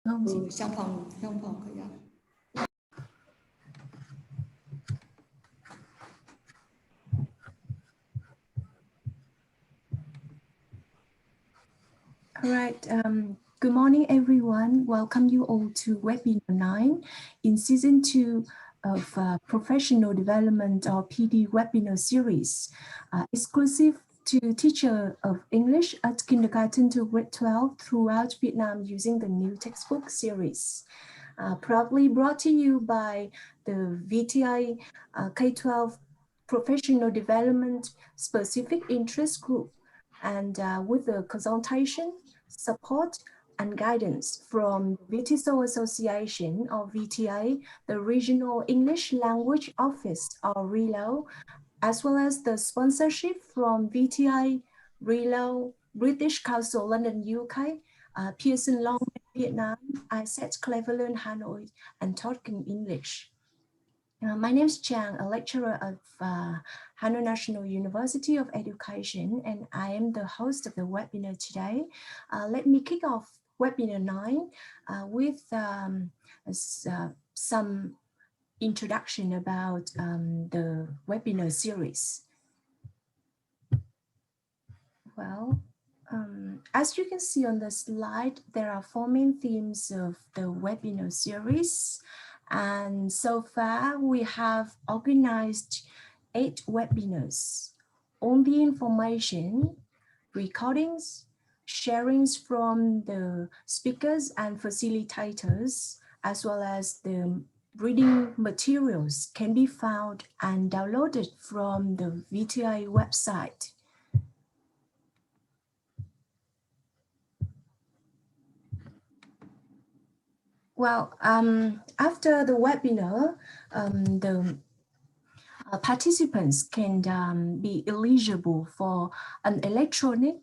trong phòng khởi động. All right. Good morning, everyone. Welcome you all to webinar 9 in season 2 of Professional Development or PD webinar series, exclusive to teacher of English at kindergarten to grade 12 throughout Vietnam using the new textbook series. Proudly brought to you by the VTI K-12 Professional Development Specific Interest Group, and with the consultation, support, and guidance from Viettesol Association or VTA, the Regional English Language Office or RELO, as well as the sponsorship from VTI, RELO, British Council London, UK, Pearson Long Vietnam, ISET Cleveland Hanoi, and Talking English. My name is Chang, a lecturer of Hanoi National University of Education, and I am the host of the webinar today. Let me kick off webinar 9 with some introduction about the webinar series. Well, as you can see on the slide, there are 4 main themes of the webinar series. And so far, we have organized 8 webinars on the information, recordings, sharings from the speakers and facilitators, as well as the reading materials can be found and downloaded from the VTI website. Well, after the webinar, the participants can be eligible for an electronic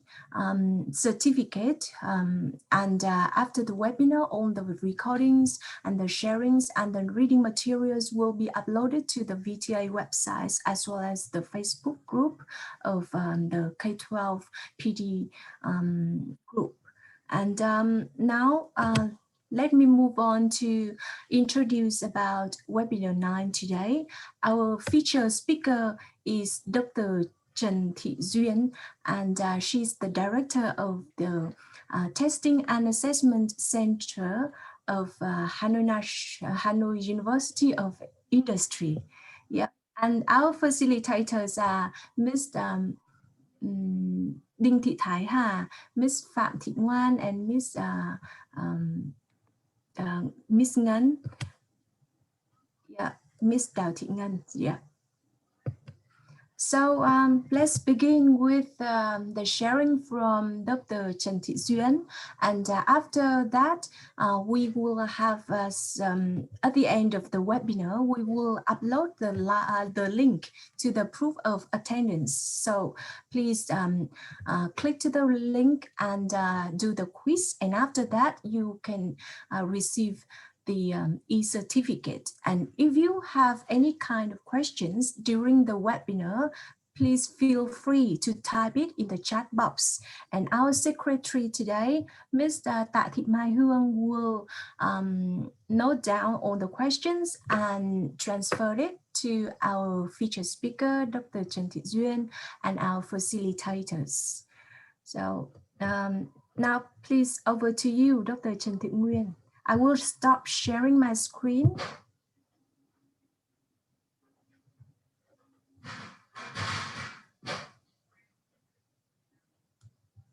certificate, and after the webinar, all the recordings and the sharings and the reading materials will be uploaded to the VTI websites as well as the Facebook group of the K-12 PD group. And now let me move on to introduce about webinar 9 today. Our featured speaker is Dr. Trần Thị Duyên, and she's the director of the Testing and Assessment Center of Hanoi University of Industry. Yeah, and our facilitators are Ms. Đinh Thị Thái Hà, Ms. Phạm Thị Ngoan, and Ms. Miss Ngân, yeah, Miss Đào Thị Ngân, yeah. So let's begin with the sharing from Dr. Trần Thị Duyên, and after that, we will have at the end of the webinar, we will upload the link to the proof of attendance. So please click to the link and do the quiz, and after that, you can receive the e-certificate. And if you have any kind of questions during the webinar, please feel free to type it in the chat box. And our secretary today, Ms. Tạ Thị Mai Hương, will note down all the questions and transfer it to our featured speaker, Dr. Trần Thị Duyên, and our facilitators. So now please over to you, Dr. Trần Thị Duyên. I will stop sharing my screen.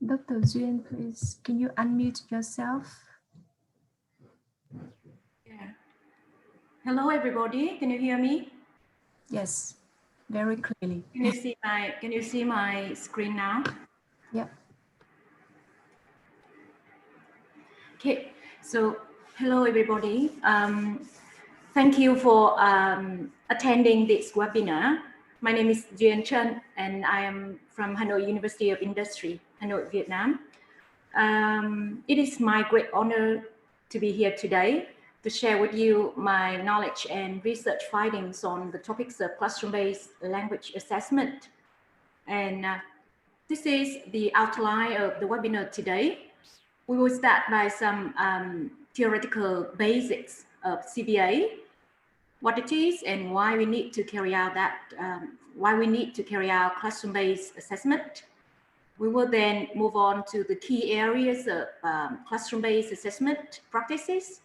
Dr. Duyên, please, can you unmute yourself? Yeah. Hello, everybody. Can you hear me? Yes, very clearly. Can you see my screen now? Yep. Okay. So, hello, everybody. Thank you for attending this webinar. My name is Duyên Trân, and I am from Hanoi University of Industry, Hanoi, Vietnam. It is my great honor to be here today to share with you my knowledge and research findings on the topics of classroom-based language assessment. And this is the outline of the webinar today. We will start by some theoretical basics of CBA, what it is and why we need to carry out classroom-based assessment. We will then move on to the key areas of classroom-based assessment practices,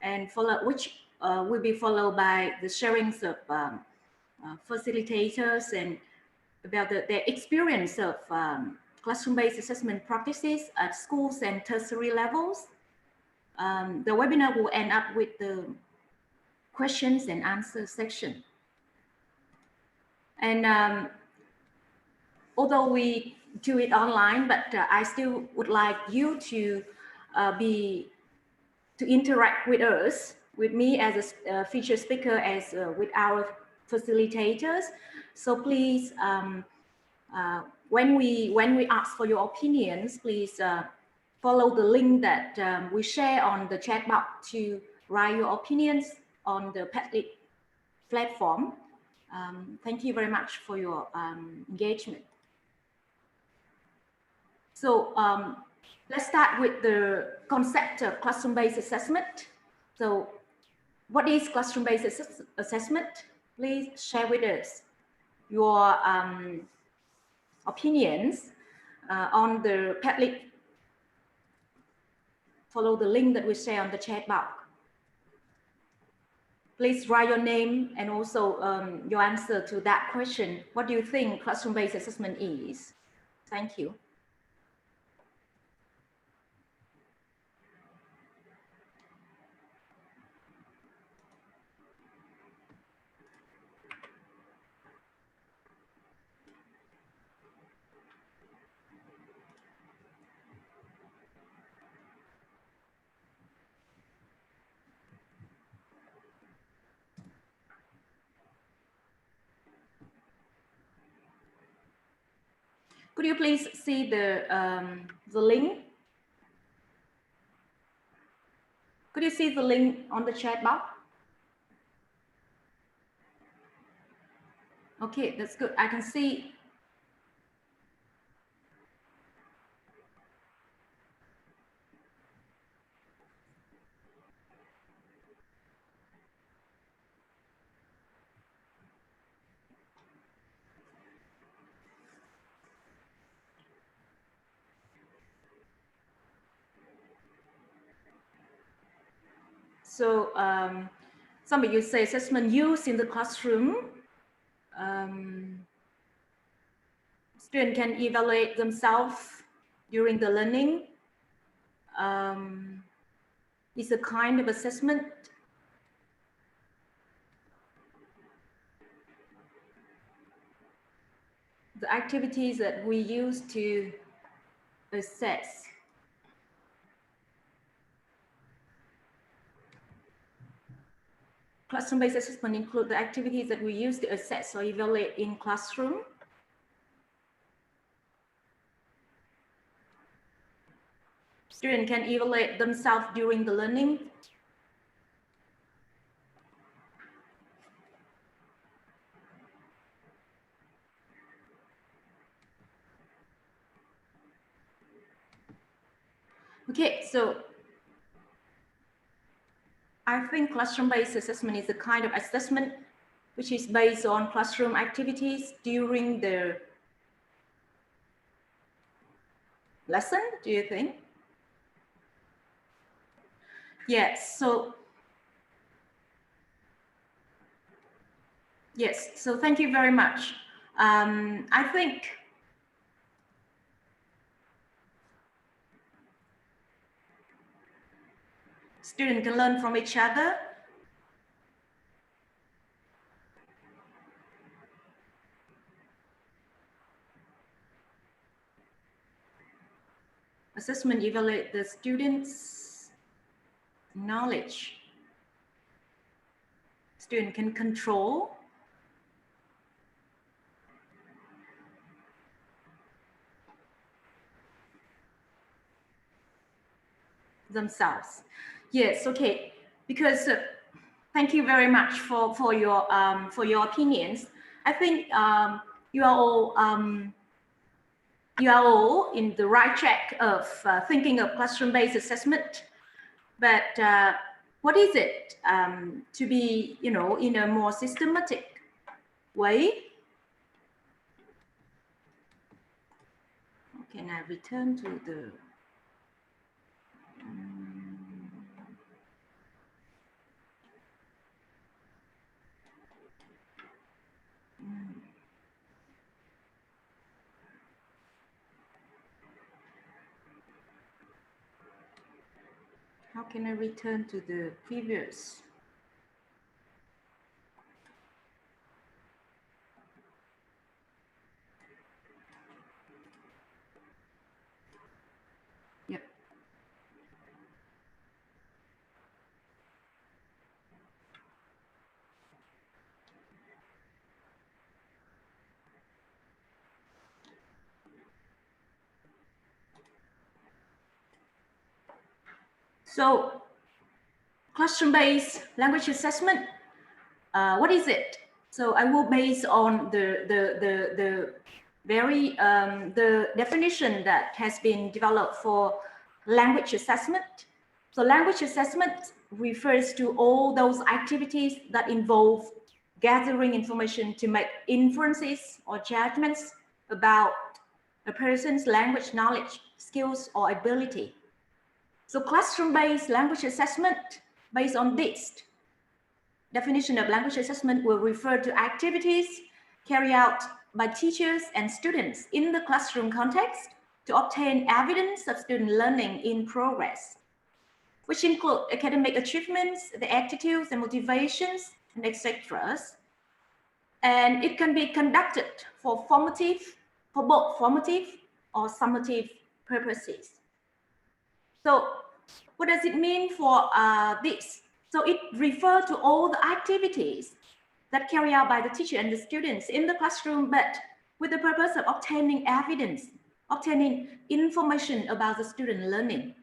and which will be followed by the sharings of facilitators and about their experience of classroom-based assessment practices at schools and tertiary levels. The webinar will end up with the questions and answers section. And although we do it online, but I still would like you to interact with us, with me as a featured speaker, as with our facilitators. So please, when we ask for your opinions, please follow the link that we share on the chat box to write your opinions on the Padlet platform. Thank you very much for your engagement. So let's start with the concept of classroom-based assessment. So what is classroom-based assessment? Please share with us your opinions on the Padlet. Follow the link that we share on the chat box. Please write your name and also your answer to that question. What do you think classroom-based assessment is? Thank you. Could you please see the link? Could you see the link on the chat box? Okay, that's good. I can see. So some of you say assessment used in the classroom. Students can evaluate themselves during the learning. It's a kind of assessment. The activities that we use to assess. Classroom-based assessment include the activities that we use to assess or evaluate in classroom. Students can evaluate themselves during the learning. Okay, so I think classroom-based assessment is a kind of assessment which is based on classroom activities during the lesson, do you think? Yes, so yes, so thank you very much. I think students can learn from each other. Assessment evaluate the students' knowledge. Student can control themselves. Yes, okay. Because thank you very much for your opinions. I think you are all in the right track of thinking of classroom-based assessment. But what is it to be, you know, in a more systematic way? Can I return to the how can I return to the previous? Yep. So classroom-based language assessment, what is it? So I will base on the very the definition that has been developed for language assessment. So language assessment refers to all those activities that involve gathering information to make inferences or judgments about a person's language knowledge, skills, or ability. So classroom-based language assessment, based on this definition of language assessment, will refer to activities carried out by teachers and students in the classroom context to obtain evidence of student learning in progress, which include academic achievements, the attitudes and motivations, and etc. And it can be conducted for both formative or summative purposes. So what does it mean for this? So it refers to all the activities that carry out by the teacher and the students in the classroom, but with the purpose of obtaining evidence, obtaining information about the student learning.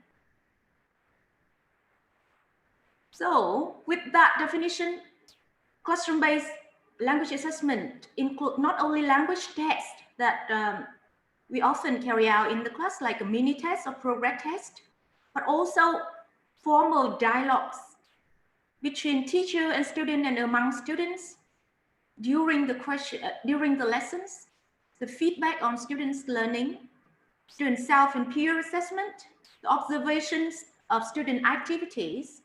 So with that definition, classroom-based language assessment include not only language tests that we often carry out in the class, like a mini test or progress test, but also formal dialogues between teacher and student and among students during the lessons, the feedback on students' learning, student self and peer assessment, the observations of student activities,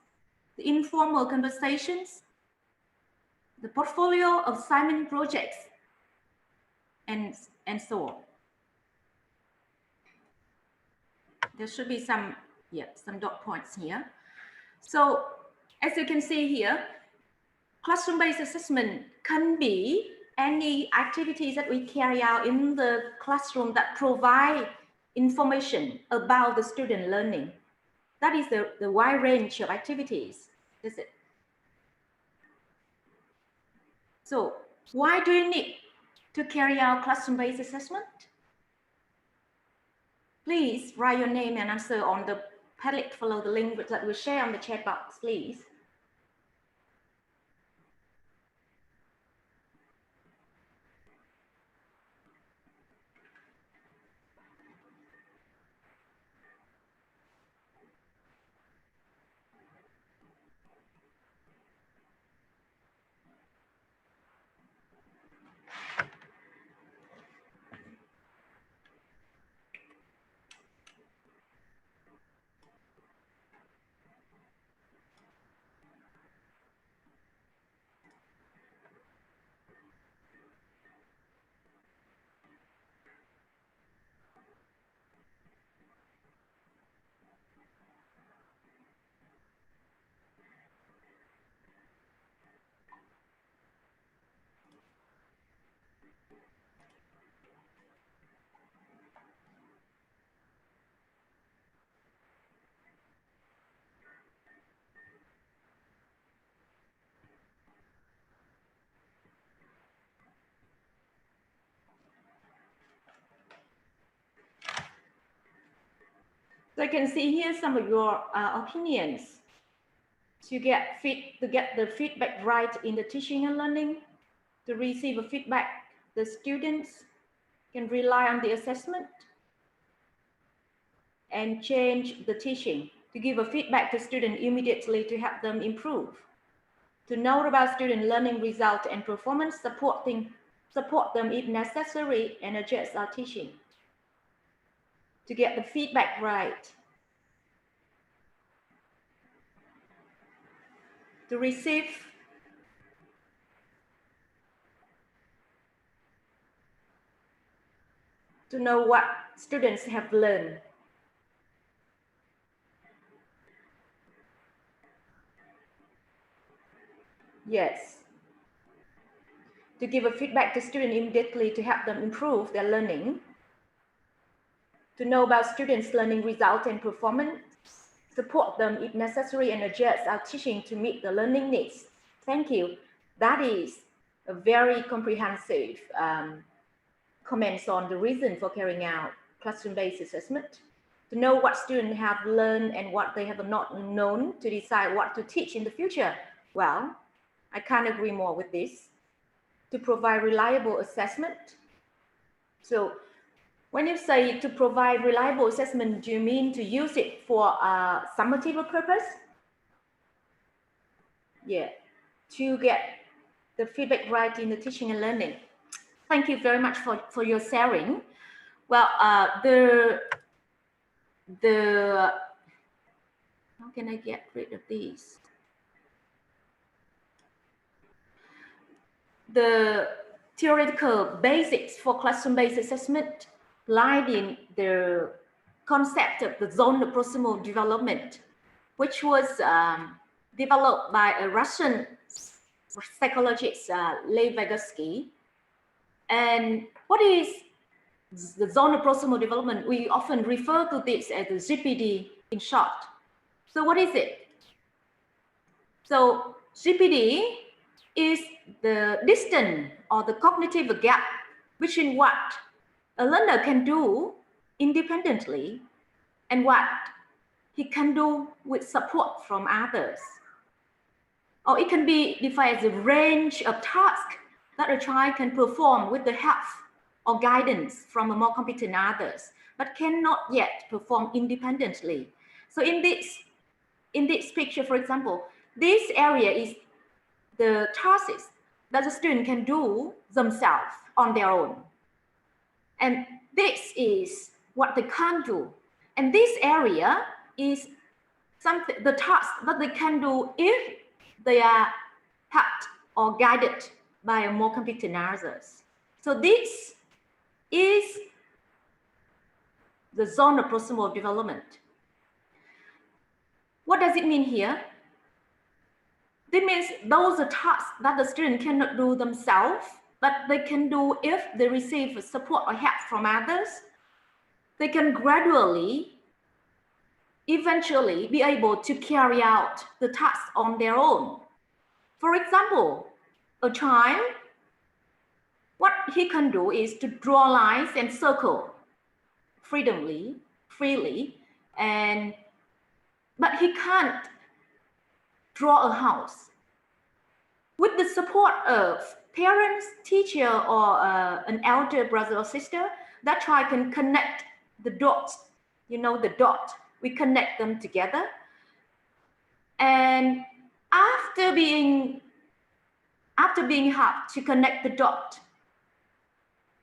the informal conversations, the portfolio of assignment projects, and so on. There should be some dot points here. So as you can see here, classroom-based assessment can be any activities that we carry out in the classroom that provide information about the student learning. That is the wide range of activities. That's it. So why do you need to carry out classroom-based assessment? Please write your name and answer on the Padlet, follow the link that we share on the chat box, please. So you can see here some of your opinions. To get the feedback right in the teaching and learning, to receive a feedback, the students can rely on the assessment and change the teaching. to give a feedback to students immediately to help them improve, to know about student learning result and performance, support them if necessary, and adjust our teaching, to get the feedback right, to receive to know what students have learned. Yes. To give a feedback to students immediately to help them improve their learning. To know about students' learning results and performance, support them if necessary, and adjust our teaching to meet the learning needs. Thank you. That is a very comprehensive comments on the reason for carrying out classroom-based assessment. To know what students have learned and what they have not known, to decide what to teach in the future. Well, I can't agree more with this. To provide reliable assessment. So when you say to provide reliable assessment, do you mean to use it for a summative purpose? Yeah, to get the feedback right in the teaching and learning. Thank you very much for your sharing. Well, how can I get rid of these? The theoretical basics for classroom-based assessment lied in the concept of the zone of proximal development, which was developed by a Russian psychologist, Lev Vygotsky. And what is the zone of proximal development? We often refer to this as the ZPD in short. So what is it? So ZPD is the distance or the cognitive gap between what a learner can do independently and what he can do with support from others. Or it can be defined as a range of tasks that a child can perform with the help or guidance from a more competent others, but cannot yet perform independently. So in this picture, for example, this area is the tasks that the student can do themselves on their own. And this is what they can't do. And this area is something, the task that they can do if they are helped or guided by a more competent others. So this is the zone of proximal development. What does it mean here? This means those are tasks that the student cannot do themselves, but they can do if they receive support or help from others. They can gradually, eventually be able to carry out the task on their own. For example, a child, what he can do is to draw lines and circle freely, but he can't draw a house. With the support of parents, teacher, or an elder brother or sister, that child can connect the dots. You know the dot. We connect them together. And after being helped to connect the dot,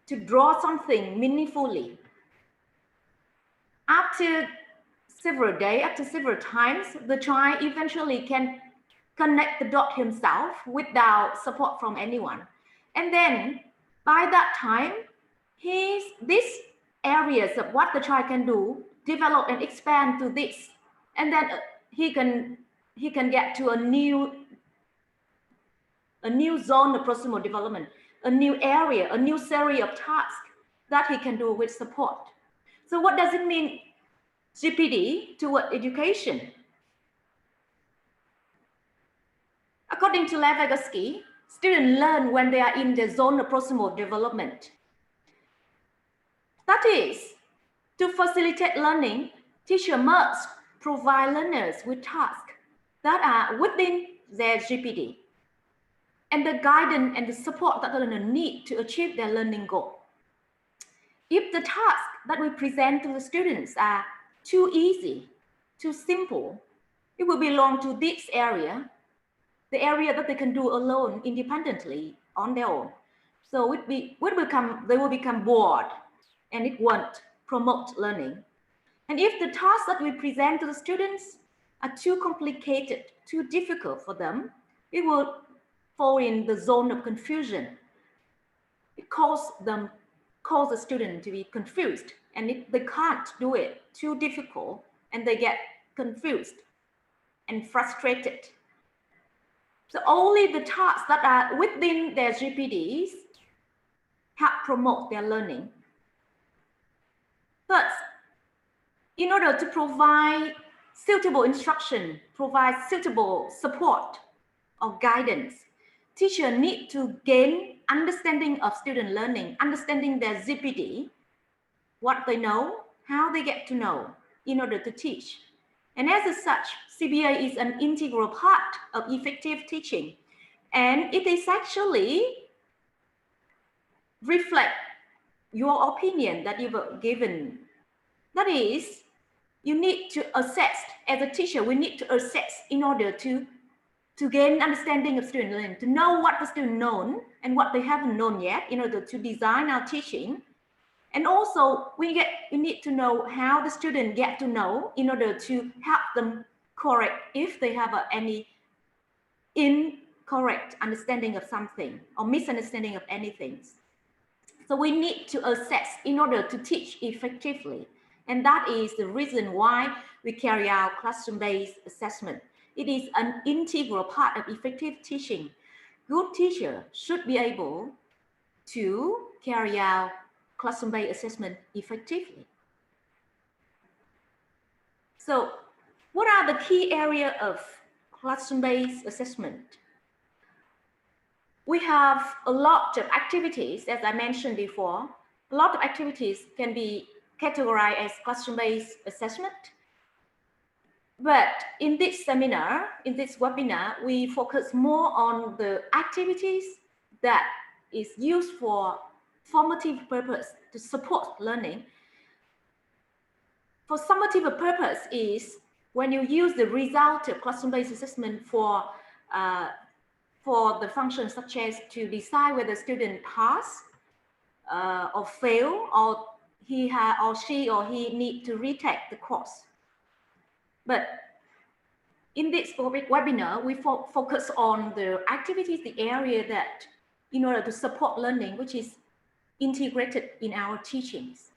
to draw something meaningfully, after several days, after several times, the child eventually can connect the dot himself without support from anyone. And then by that time, these areas of what the child can do develop and expand to this. And then he can get to a new zone of proximal development, a new area, a new series of tasks that he can do with support. So what does it mean, GPD toward education? According to Lev Vygotsky, students learn when they are in the zone of proximal development. That is, to facilitate learning, teachers must provide learners with tasks that are within their GPD and the guidance and the support that the learner need to achieve their learning goal. If the tasks that we present to the students are too easy, too simple, it will belong to this area, the area that they can do alone, independently, on their own. So they will become bored, and it won't promote learning. And if the tasks that we present to the students are too complicated, too difficult for them, it will fall in the zone of confusion. It causes the student to be confused, and if they can't do it, too difficult, and they get confused and frustrated. So only the tasks that are within their GPDs help promote their learning. Thus, in order to provide suitable instruction, provide suitable support or guidance, teachers need to gain understanding of student learning, understanding their GPD, what they know, how they get to know in order to teach. And as such, CBA is an integral part of effective teaching. And it is actually reflect your opinion that you've given. That is, you need to assess, as a teacher, we need to assess in order to gain understanding of student learning, to know what the student known and what they haven't known yet in order to design our teaching. And also we need to know how the student get to know in order to help them correct if they have any incorrect understanding of something or misunderstanding of anything. So we need to assess in order to teach effectively. And that is the reason why we carry out classroom-based assessment. It is an integral part of effective teaching. Good teacher should be able to carry out classroom-based assessment effectively. So what are the key areas of classroom-based assessment? We have a lot of activities, as I mentioned before. A lot of activities can be categorized as classroom-based assessment. But in this seminar, in this webinar, we focus more on the activities that is used for formative purpose to support learning. For summative purpose is when you use the result of classroom-based assessment for the functions such as to decide whether student pass or fail, or he need to retake the course. But in this webinar, we focus on the activities, the area that in order to support learning, which is integrated in our teachings.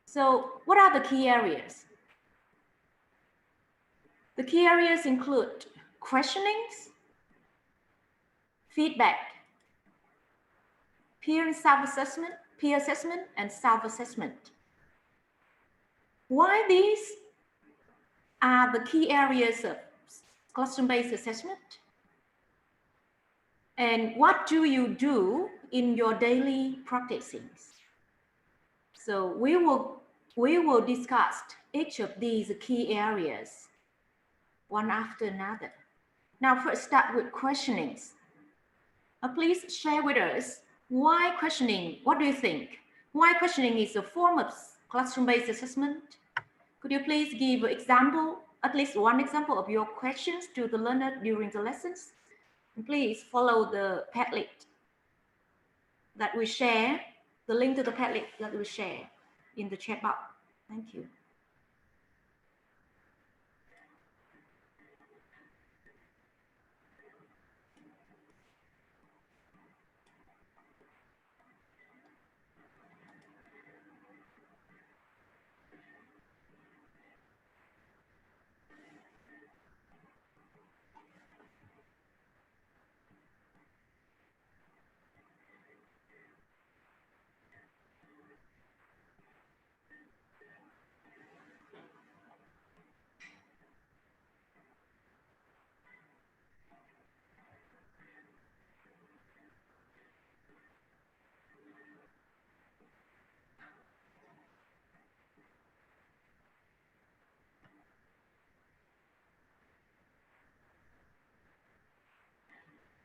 So what are the key areas? The key areas include questionings, feedback, peer self-assessment, peer assessment, and self-assessment. Why these are the key areas of classroom-based assessment? And what do you do in your daily practicing? So we will discuss each of these key areas one after another. Now first start with questionings. Please share with us why questioning, what do you think? Why questioning is a form of classroom-based assessment? Could you please give an example, at least one example of your questions to the learner during the lessons? And please follow the Padlet that we share, the link to the Padlet that we share in the chat box. Thank you.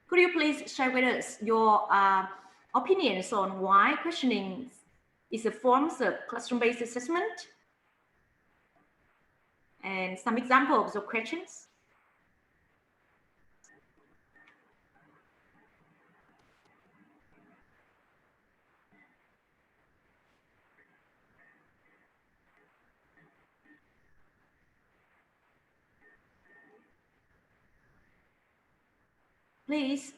Could you please share with us your opinions on why questioning is a form of classroom-based assessment? and some examples of questions. Please,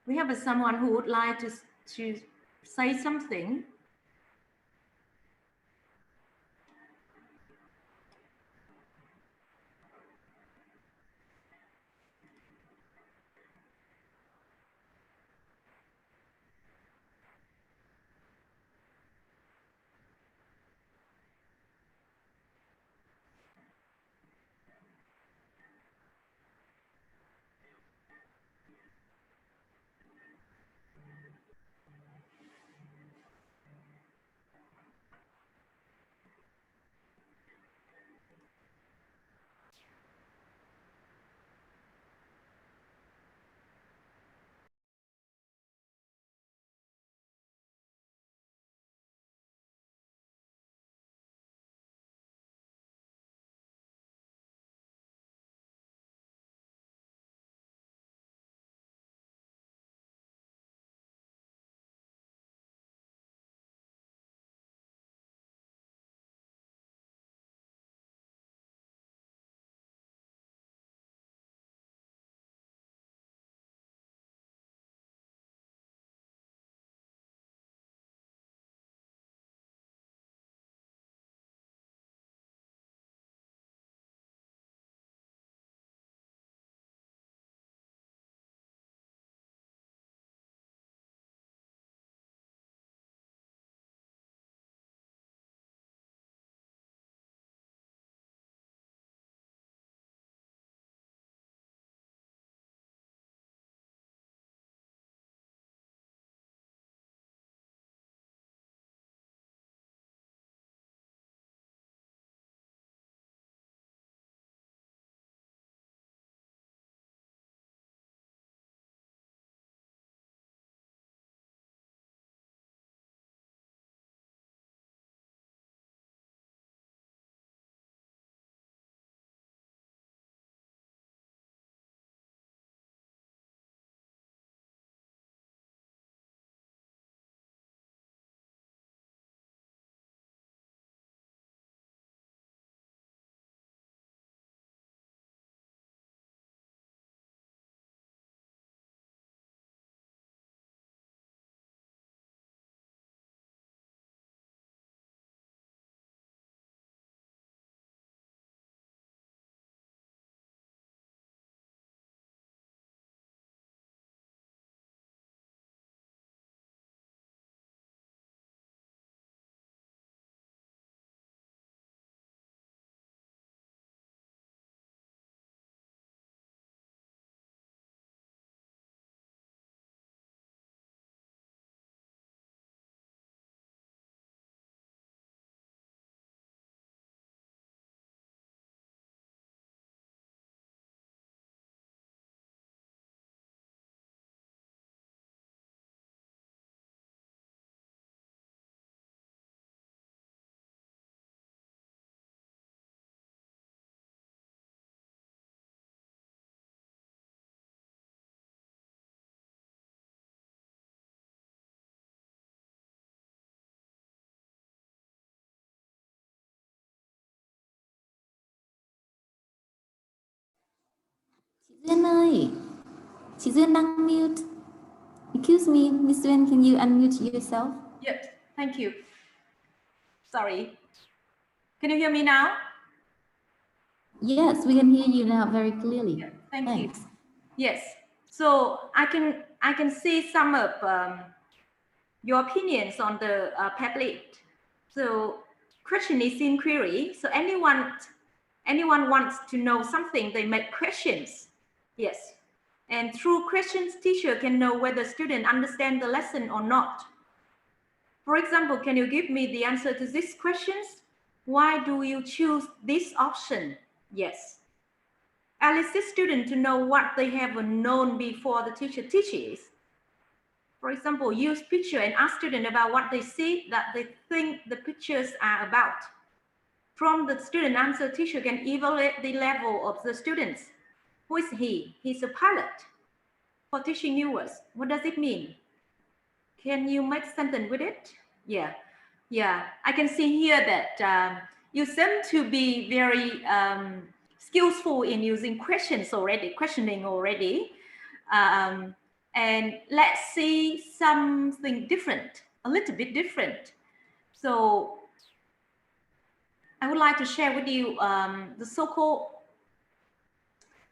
we have someone who would like to say something. Chị Duyên ơi, chị Duyên đang mute. Excuse me, Miss Duyên, can you unmute yourself? Yes, thank you. Sorry. Can you hear me now? Yes, we can hear you now very clearly. Yeah, thank Thanks. you. Yes. So I can see some of your opinions on the Padlet. So question is in query. So anyone wants to know something, they make questions. Yes. And through questions, teacher can know whether student understand the lesson or not. For example, can you give me the answer to these questions? Why do you choose this option? Yes. At least the student to know what they have known before the teacher teaches. For example, use picture and ask student about what they see that they think the pictures are about. From the student answer, teacher can evaluate the level of the students. Who is he? He's a pilot. For teaching new words, what does it mean? Can you make sentence with it? Yeah, I can see here that you seem to be very skillful in using questioning already. And let's see something different, a little bit different. So I would like to share with you the so-called,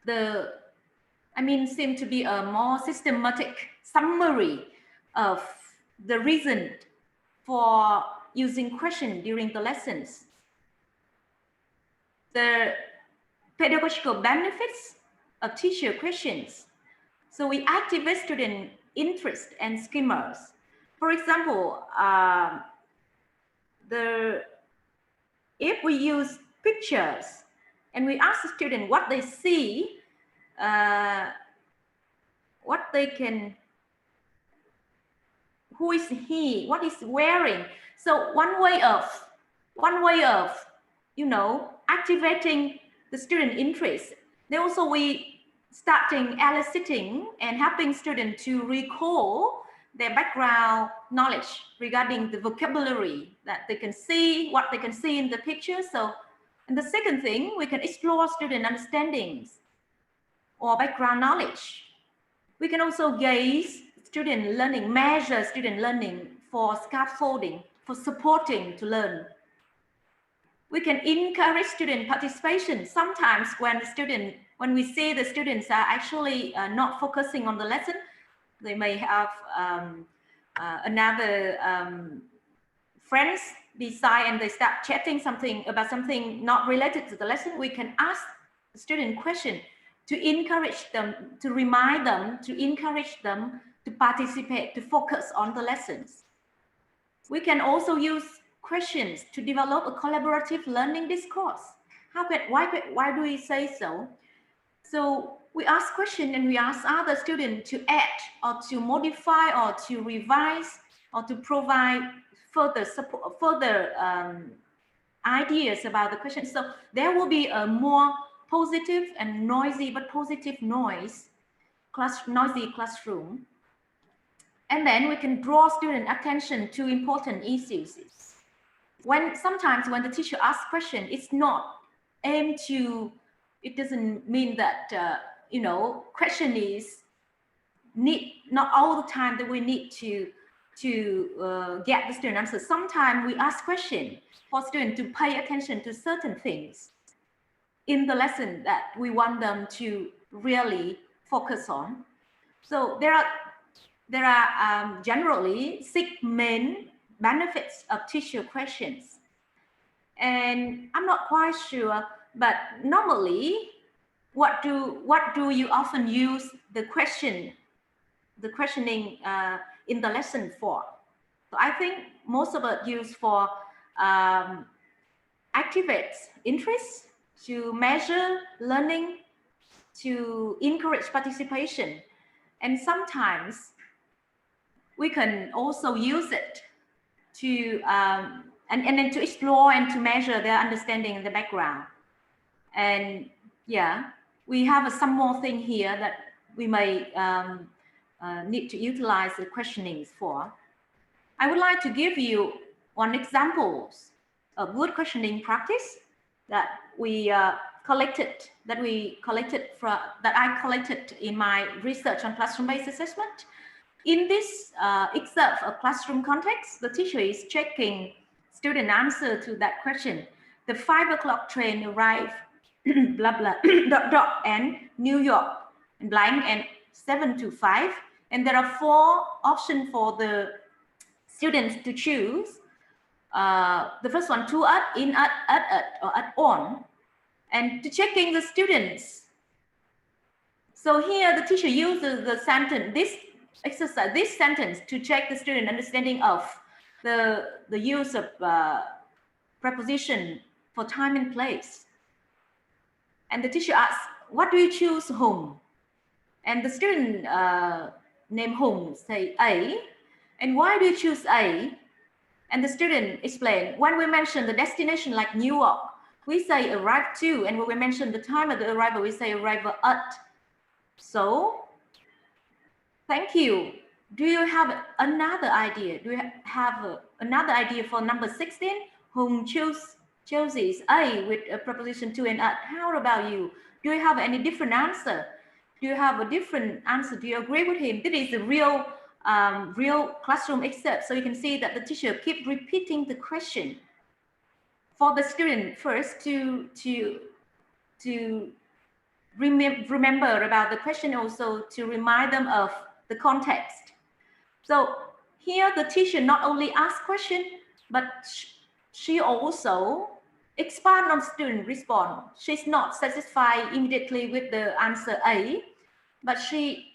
seem to be a more systematic summary of the reason for using question during the lessons. The pedagogical benefits of teacher questions. So we activate student interest and schemas. For example, if we use pictures and we ask the student what they see, who is he, what is wearing. So one way of activating the student interest. Then also we starting eliciting and helping students to recall their background knowledge regarding the vocabulary that they can see, what they can see in the picture. So, and the second thing, we can explore student understandings or background knowledge. We can also gauge student learning, measure student learning for scaffolding, for supporting to learn. We can encourage student participation. Sometimes when we see the students are actually not focusing on the lesson, they may have another friends beside and they start chatting about something not related to the lesson. We can ask the student question to encourage them, to remind them, to encourage them to participate, to focus on the lessons. We can also use questions to develop a collaborative learning discourse. Why do we say so? So we ask questions and we ask other students to add or to modify or to revise or to provide further support, further ideas about the question. So there will be a more positive and noisy, but positive noisy classroom. And then we can draw student attention to important issues. Sometimes when the teacher asks question, it's not aimed to, it doesn't mean that, question is not all the time that we need to get the student answer. Sometimes we ask question for students to pay attention to certain things in the lesson that we want them to really focus on. So there are generally 6 main benefits of teacher questions. And I'm not quite sure, but normally, what do you often use the questioning in the lesson for? So I think most of it used for activate interest, to measure learning, to encourage participation. And sometimes we can also use it to and then to explore and to measure their understanding in the background. And yeah, we have some more thing here that we may need to utilize the questionings for. I would like to give you one example of good questioning practice that I collected in my research on classroom-based assessment. In this excerpt of classroom context, the teacher is checking student answer to that question. The 5 o'clock train arrived, blah, blah, dot, dot, and New York, and blank, and 7 to 5. And there are 4 options for the students to choose. The first one, to, at, in, at, or at, on. And to checking the students. So here the teacher uses the sentence, this sentence to check the student understanding of the use of preposition for time and place. And the teacher asks, what do you choose whom? And the student name whom, say A. And why do you choose A? And the student explain, when we mention the destination like New York, we say arrive to, and when we mention the time of the arrival, we say arrival at. So, thank you. Do you have another idea? Do you have another idea for number 16, whom chooses A with a preposition to and at? How about you? Do you have any different answer? Do you have a different answer? Do you agree with him? This is a real classroom excerpt. So you can see that the teacher keep repeating the question for the student first to remember about the question, also to remind them of the context. So here the teacher not only asks question, but she also expand on student response. She's not satisfied immediately with the answer A, but she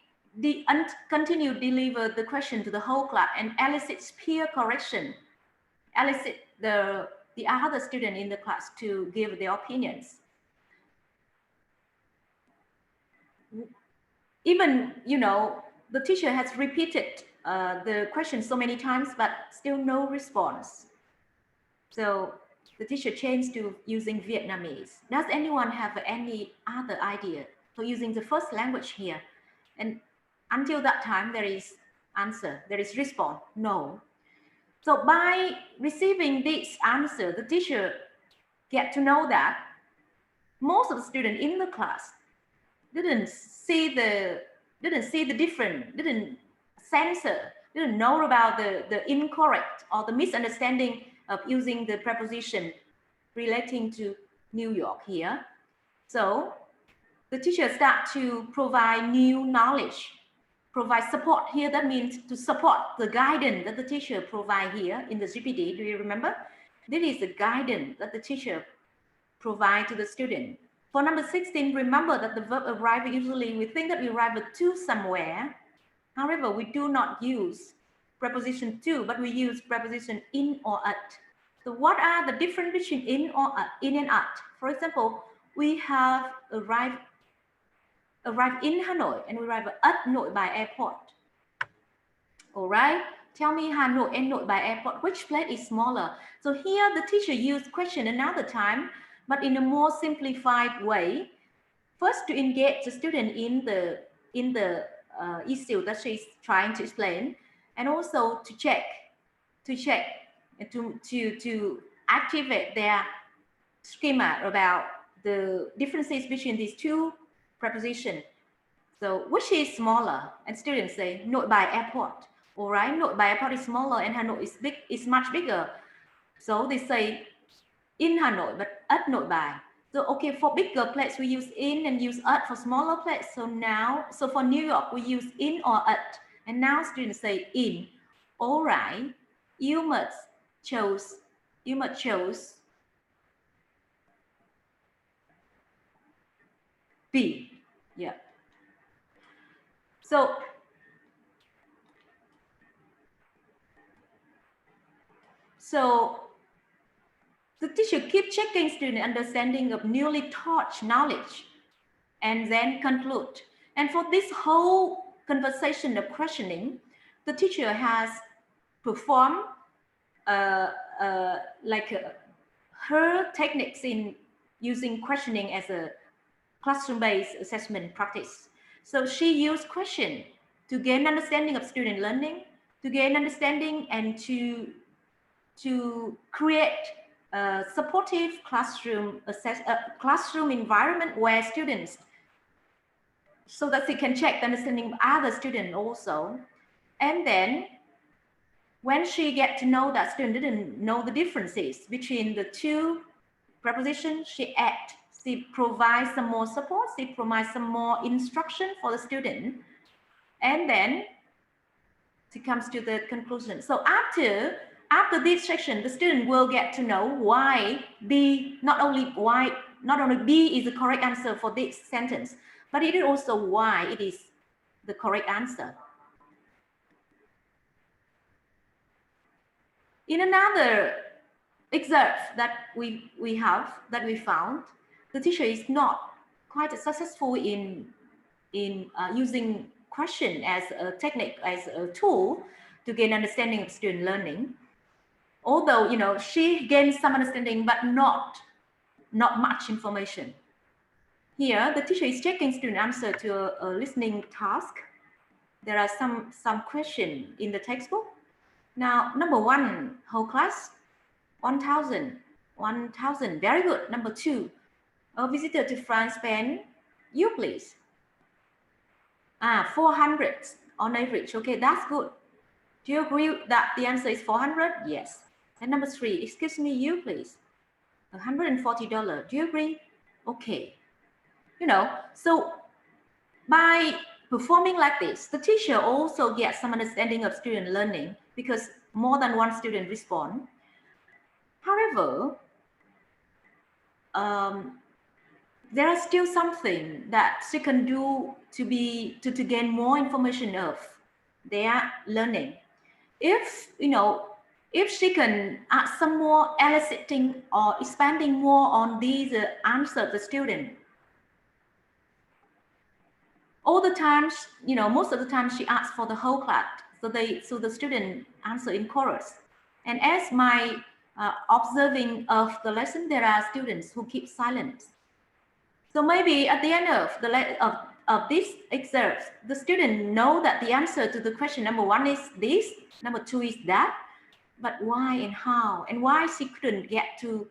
continue deliver the question to the whole class and elicits peer correction, elicit the other student in the class to give their opinions. Even, you know, the teacher has repeated the question so many times, but still no response. So the teacher changed to using Vietnamese. Does anyone have any other idea for using the first language here? And until that time, there is answer, there is response, no. So by receiving this answer, the teacher get to know that most of the students in the class didn't see the difference, didn't censor, didn't know about the incorrect or the misunderstanding of using the preposition relating to New York here. So the teacher start to provide new knowledge, provide support here. That means to support the guidance that the teacher provide here in the GPT. Do you remember? This is the guidance that the teacher provide to the student. For number 16, remember that the verb arrive, usually we think that we arrive to somewhere. However, we do not use preposition to, but we use preposition in or at. So what are the difference between in or at, in and at? For example, we have arrived in Hanoi and we arrive at Nội Bài airport. All right, tell me Hanoi and Nội Bài airport, which place is smaller? So here the teacher used question another time, but in a more simplified way. First, to engage the student in the issue that she's trying to explain, and also to check and to activate their schema about the differences between these two prepositions. So which is smaller? And students say Nội Bài airport. All right, Nội Bài airport is smaller and Hanoi is much bigger. So they say in Hanoi, but at Nội Bài. So okay, for bigger place we use in and use at. For smaller place, so for New York we use in or at, and now students say in. All right, you must chose B. Yeah. So the teacher keeps checking student understanding of newly taught knowledge and then conclude. And for this whole conversation of questioning, the teacher has performed her techniques in using questioning as a classroom-based assessment practice. So she used question to gain understanding of student learning, to gain understanding and to create a supportive classroom environment where students, so that they can check the understanding of other students also. And then when she get to know that student didn't know the differences between the two prepositions, she provides some more support, she provides some more instruction for the student, and then she comes to the conclusion. So after this section, the student will get to know why B, not only B is the correct answer for this sentence, but it is also why it is the correct answer. In another excerpt that we found, the teacher is not quite successful in using question as a technique, as a tool to gain understanding of student learning. Although, you know, she gains some understanding, but not not much information. Here, the teacher is checking student answer to a listening task. There are some questions in the textbook. Now, number one, whole class, 1,000, very good. Number two, a visitor to France, Spain, you please. 400 on average, okay, that's good. Do you agree that the answer is 400? Yes. And number three, excuse me, you please. $140, do you agree? Okay. You know, so by performing like this, the teacher also gets some understanding of student learning because more than one student respond. However, there are still something that she can do to gain more information of their learning. If, you know, if she can add some more eliciting or expanding more on these answers the student, all the times, you know, most of the time she asks for the whole class, so the student answer in chorus. And as my observing of the lesson, there are students who keep silent. So maybe at the end of this excerpt, the student know that the answer to the question number one is this, number two is that, but why and how and why she couldn't get to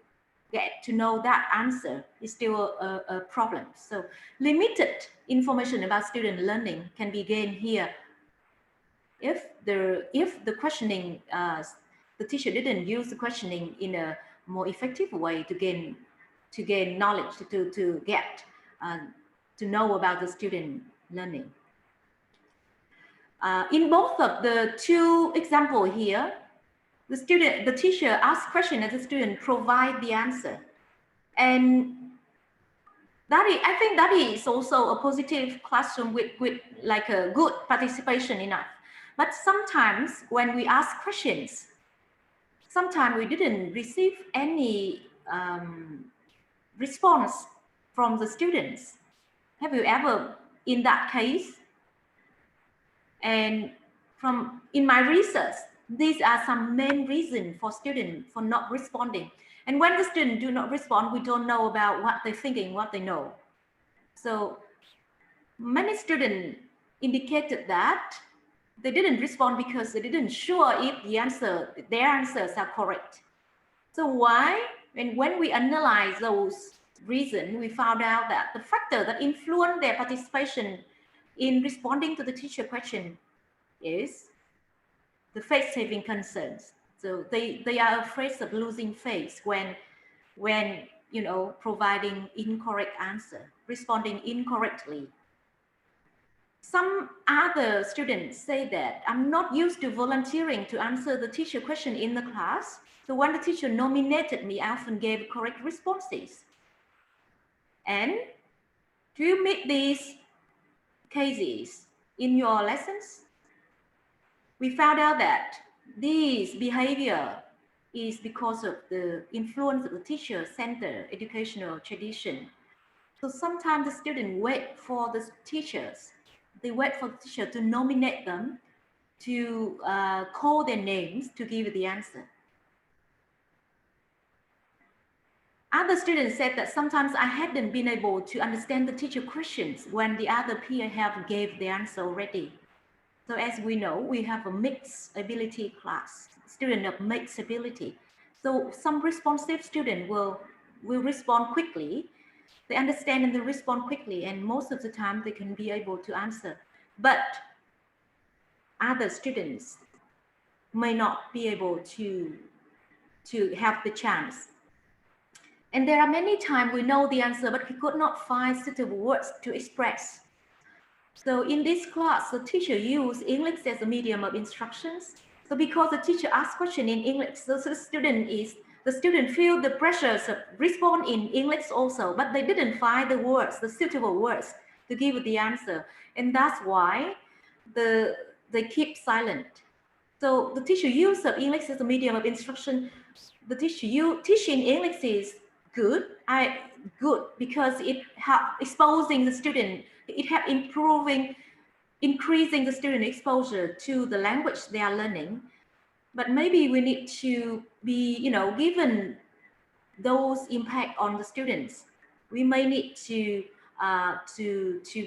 know that answer is still a problem. So limited information about student learning can be gained here if the questioning, the teacher didn't use the questioning in a more effective way to gain knowledge, to get to know about the student learning. In both of the two examples here, the teacher asks question and the student provide the answer. And I think that is also a positive classroom with like a good participation enough. But sometimes when we ask questions, sometimes we didn't receive any response from the students. Have you ever in that case? And in my research, these are some main reasons for students for not responding. And when the students do not respond, we don't know about what they're thinking, what they know. So many students indicated that they didn't respond because they didn't sure if their answers are correct. So why? And when we analyze those reasons, we found out that the factor that influenced their participation in responding to the teacher question is the face-saving concerns. So they are afraid of losing face when you know, providing incorrect answer, responding incorrectly. Some other students say that I'm not used to volunteering to answer the teacher question in the class. So when the teacher nominated me, I often gave correct responses. And do you meet these cases in your lessons? We found out that this behavior is because of the influence of the teacher-centered educational tradition. So sometimes the students wait for the teachers. They wait for the teacher to nominate them, to call their names to give the answer. Other students said that sometimes I hadn't been able to understand the teacher questions when the other peer have gave the answer already. So as we know, we have a mixed ability class, student of mixed ability. So some responsive student will respond quickly. They understand and they respond quickly, and most of the time they can be able to answer. But other students may not be able to have the chance. And there are many times we know the answer, but we could not find suitable words to express. So in this class, the teacher used English as a medium of instructions. So because the teacher asked question in English, so the student feel the pressures of respond in English also, but they didn't find the words, the suitable words to give the answer. And that's why they keep silent. So the teacher use of English as a medium of instruction. The teaching English is good because it helps exposing the student. It helps increasing the student exposure to the language they are learning. But maybe we need to be, you know, given those impact on the students. We may need to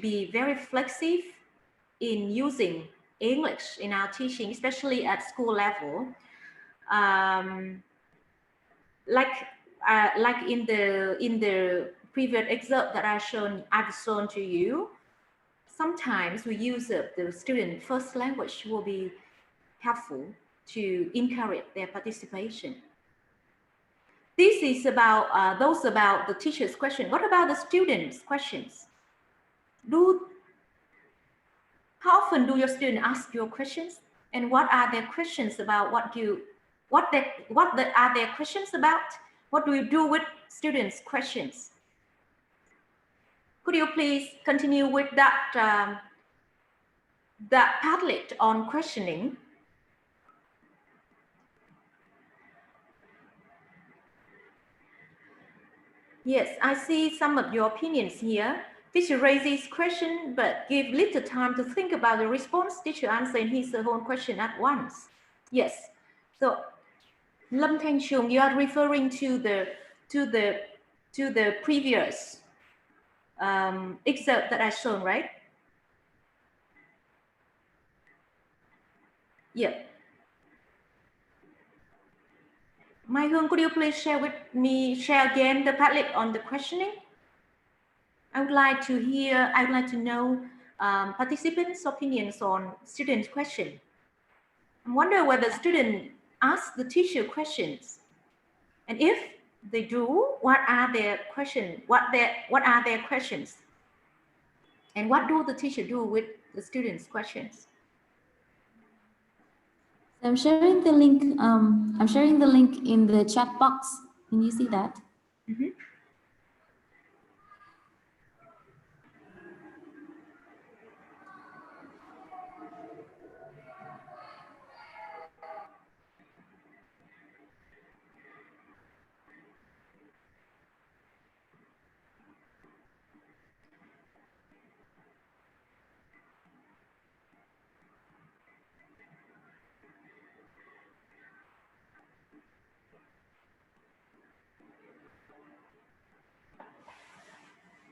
be very flexible in using English in our teaching, especially at school level. Like in the previous excerpt that I've shown to you, sometimes we use the student first language will be helpful to encourage their participation. This is about about the teacher's question. What about the students' questions? How often do your students ask your questions? And what are their questions about? Are their questions about? What do you do with students' questions? Could you please continue with that Padlet on questioning? Yes, I see some of your opinions here. Teacher raises question, but give little time to think about the response. Teacher answers his own question at once. Yes. So, Lâm Thanh Trung, you are referring to the previous excerpt that I shown, right? Yeah. Mai Hương, could you please share again the Padlet on the questioning? I would like to know participants' opinions on students' question. I wonder whether students ask the teacher questions, and if they do, what are their questions? What are their questions? And what do the teacher do with the students' questions? So I'm sharing the link. I'm sharing the link in the chat box. Can you see that? Mm-hmm.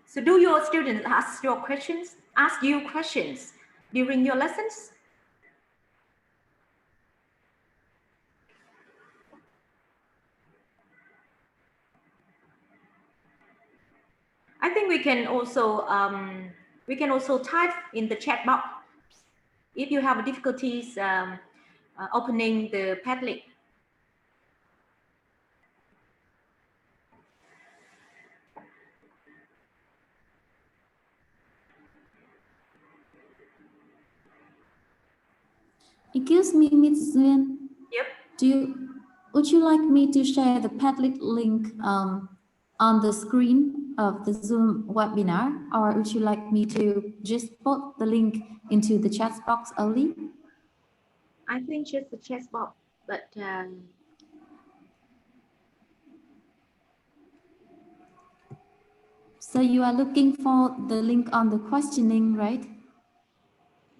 So do your students ask you questions during your lessons? I think we can also type in the chat box if you have difficulties opening the Padlet. Excuse me, Ms. Duyên. Yep. Would you like me to share the Padlet link on the screen of the Zoom webinar, or would you like me to just put the link into the chat box only? I think just the chat box, but So you are looking for the link on the questioning, right?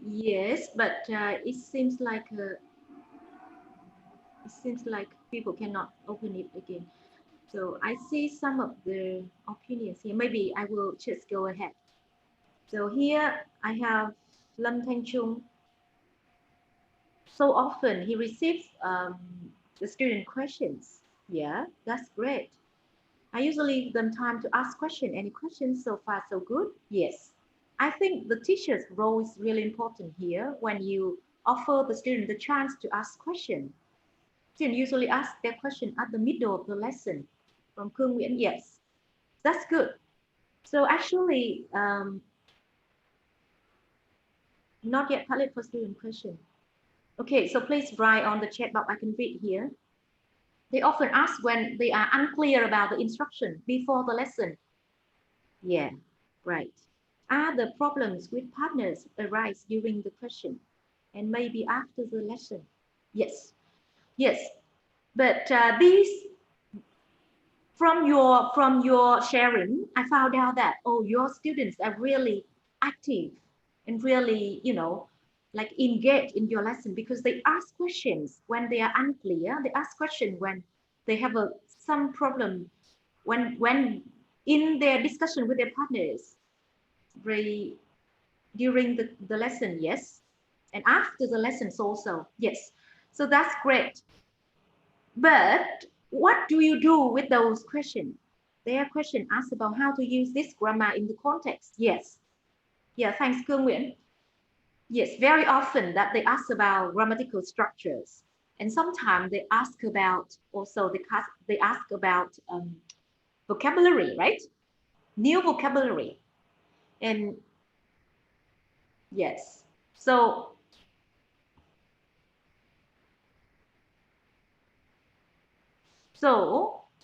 yes, but it seems like people cannot open it again. So I see some of the opinions here. Maybe I will just go ahead. So here I have Lâm Thanh Trung. So often he receives the student questions. Yeah, that's great. I usually give them time to ask questions. Any questions so far so good? Yes. I think the teacher's role is really important here when you offer the student the chance to ask questions. Students usually ask their question at the middle of the lesson. From Khương Nguyễn, yes, that's good. So actually, not yet Padlet for student question. Okay, so please write on the chat box. I can read here. They often ask when they are unclear about the instruction before the lesson. Yeah, right. Are the problems with partners arise during the question and maybe after the lesson? Yes, yes. But these, from your sharing, I found out that, oh, your students are really active and really, like engaged in your lesson, because they ask questions when they are unclear. They ask questions when they have some problem when in their discussion with their partners, during the lesson, yes, and after the lessons also, yes. So that's great. But what do you do with those questions? Their question asks about how to use this grammar in the context. Yes. Yeah, thanks, Cương Nguyễn. Yes, very often that they ask about grammatical structures. And sometimes they ask about, also they ask about vocabulary, right? New vocabulary. And yes, so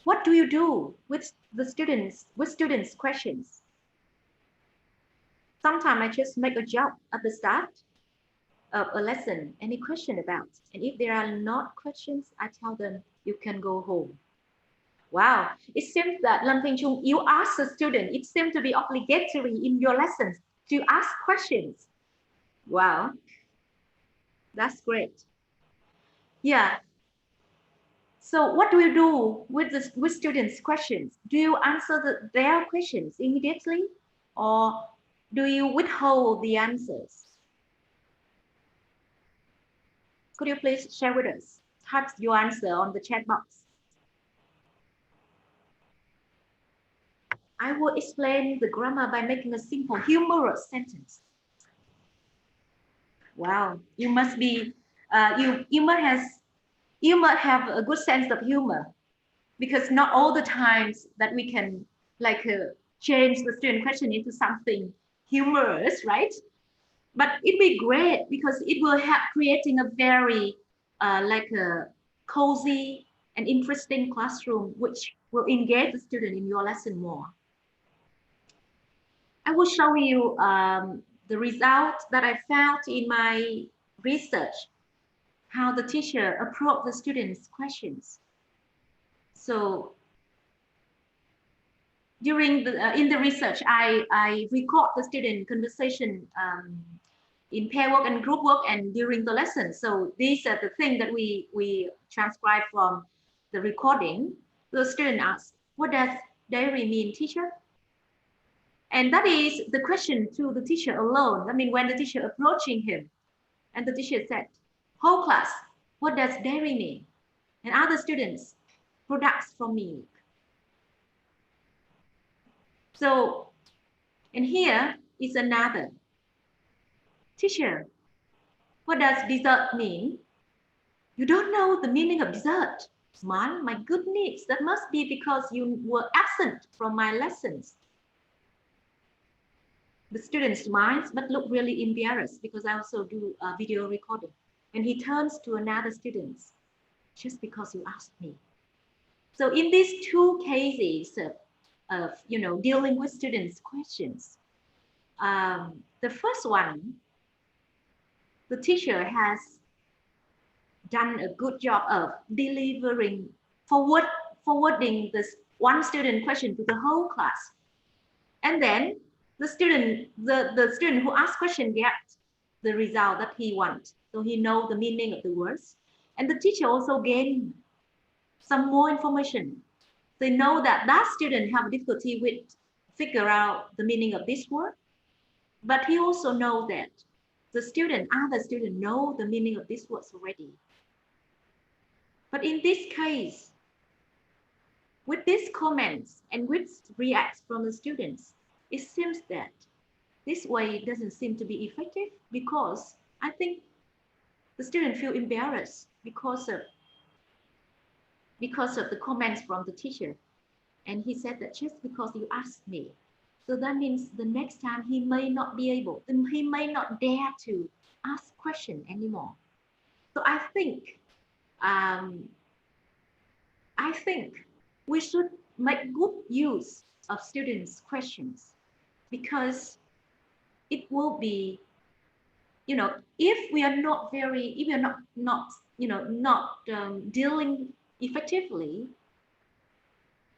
what do you do with the students' questions? Sometimes I just make a joke at the start of a lesson, any question about. And if there are not questions, I tell them, you can go home. Wow, it seems that Lam Thanh Trung, you ask the student, it seems to be obligatory in your lessons to ask questions. Wow, that's great. Yeah. So what do you do with students' questions? Do you answer their questions immediately, or do you withhold the answers? Could you please share with us? Type your answer on the chat box. I will explain the grammar by making a simple, humorous sentence. Wow, you must be, you must have a good sense of humor, because not all the times that we can like change the student question into something humorous, right? But it'd be great because it will help creating a very like a cozy and interesting classroom, which will engage the student in your lesson more. I will show you the result that I found in my research, how the teacher approached the students' questions. So during in the research, I record the student conversation in pair work and group work and during the lesson. So these are the things that we transcribe from the recording. The student asks, what does diary mean, teacher? And that is the question to the teacher alone. I mean, when the teacher approaching him, and the teacher said, whole class, what does dairy mean? And other students, products from milk. So, and here is another. Teacher, what does dessert mean? You don't know the meaning of dessert. My goodness, that must be because you were absent from my lessons. The student smiles but look really embarrassed because I also do a video recording. And he turns to another student, just because you asked me. So in these two cases of dealing with students' questions, the first one, the teacher has done a good job of delivering, forwarding this one student question to the whole class. And then the student who asked question gets the result that he wants. So he knows the meaning of the words. And the teacher also gained some more information. They know that that student have difficulty with figure out the meaning of this word. But he also knows that the other student know the meaning of these words already. But in this case, with these comments and with reacts from the students, it seems that this way doesn't seem to be effective because I think the student feel embarrassed because of the comments from the teacher. And he said that just because you asked me, so that means the next time he may not be able, he may not dare to ask question anymore. So I think we should make good use of students' questions, because it will be, if we are not dealing effectively,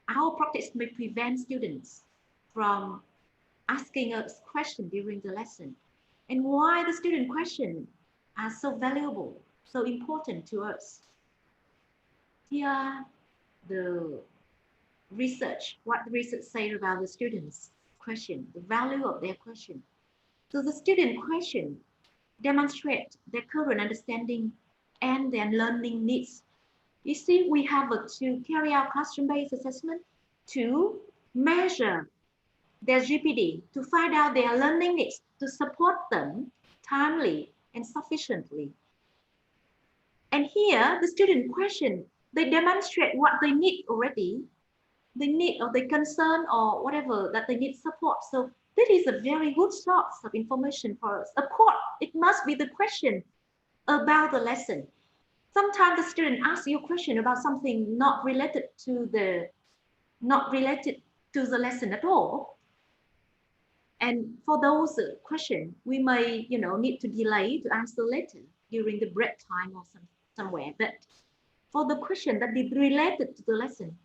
our practice may prevent students from asking us questions during the lesson. And why the student questions are so valuable, so important to us. Here, the research, what the research say about the students' question, the value of their question. So the student question demonstrate their current understanding and their learning needs. You see, we have to carry out classroom-based assessment to measure their GPD, to find out their learning needs, to support them timely and sufficiently. And here, the student question, they demonstrate what they need already. They need or they concern or whatever that they need support. So this is a very good source of information for us. Of course, it must be the question about the lesson. Sometimes the student asks you a question about something not related to the lesson at all. And for those questions, we may need to delay to answer later during the break time or somewhere. But for the question that is related to the lesson,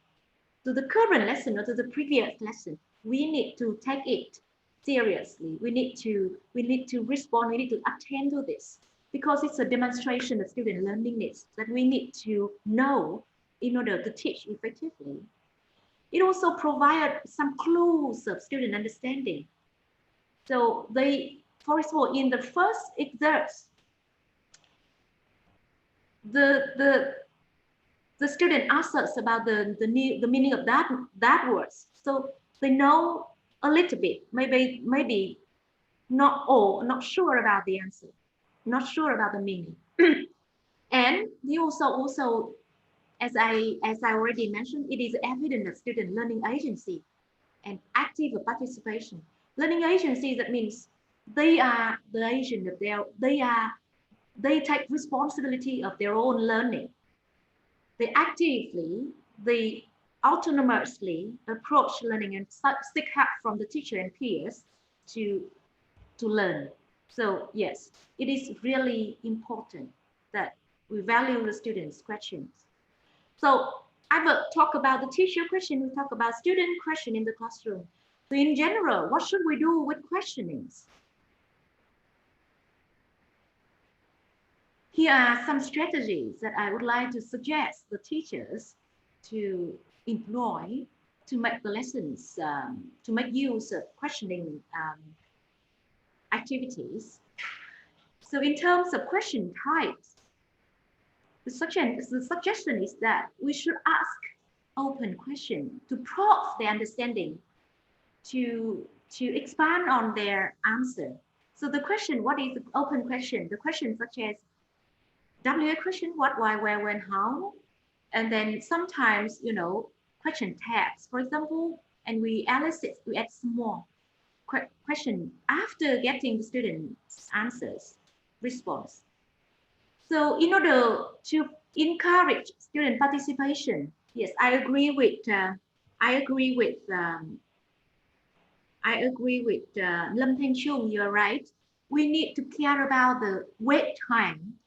to the current lesson or to the previous lesson, we need to take it seriously. We need to respond. We need to attend to this because it's a demonstration of student learning needs that we need to know in order to teach effectively. It also provides some clues of student understanding. So for example, in the first excerpts, the student asks us about the meaning of that words. So they know a little bit, maybe not sure about the answer, not sure about the meaning. And they also, as I already mentioned, it is evident that student learning agency and active participation. Learning agency, that means they are the agent of they take responsibility of their own learning. They actively, they autonomously approach learning and seek help from the teacher and peers to learn. So yes, it is really important that we value the students' questions. So I will talk about the teacher question, we talk about student question in the classroom. So in general, what should we do with questionings? Here are some strategies that I would like to suggest the teachers to employ to make the lessons, to make use of questioning activities. So in terms of question types, the suggestion is that we should ask open questions to probe their understanding, to expand on their answer. So the question, what is the open question? The question such as WA question, what, why, where, when, how, and then sometimes question tags, for example, and we elicit, we add some more question after getting the student's answers, response. So in order to encourage student participation, yes, I agree with Lâm Thanh Chung, you're right. We need to care about the wait time.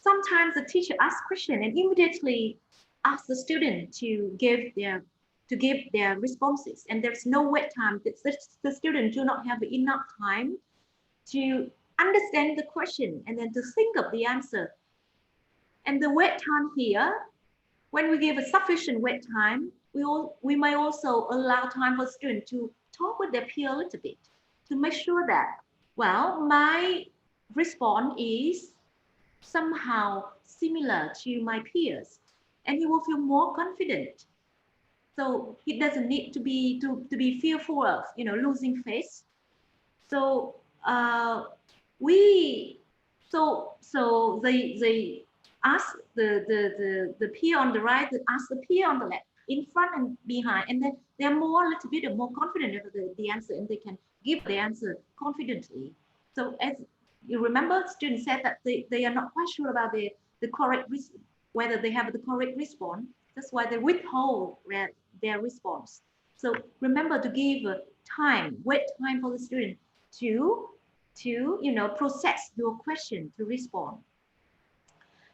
Sometimes the teacher asks question and immediately asks the student to give their responses, and there's no wait time. The student do not have enough time to understand the question and then to think of the answer. And the wait time here, when we give a sufficient wait time, we may also allow time for students to talk with their peer a little bit to make sure that, well, my response is somehow similar to my peers, and he will feel more confident. So he doesn't need to be fearful of losing face. So they ask the peer on the right, ask the peer on the left, in front and behind, and then they're a little bit more confident about the answer, and they can give the answer confidently. So as you remember, students said that they are not quite sure about the correct whether they have the correct response. That's why they withhold their response. So remember to give wait time for the student to process your question, to respond.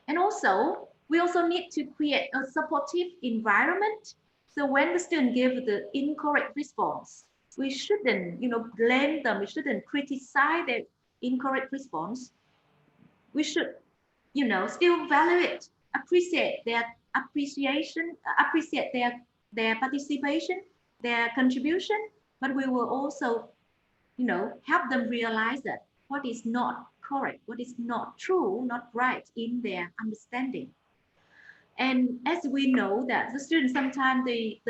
And also, we also need to create a supportive environment. So when the student gives the incorrect response, we shouldn't blame them. We shouldn't criticize their incorrect response. We should still value it, appreciate their their participation, their contribution, but we will also, help them realize that what is not correct, what is not true, not right in their understanding. And as we know that the students sometimes they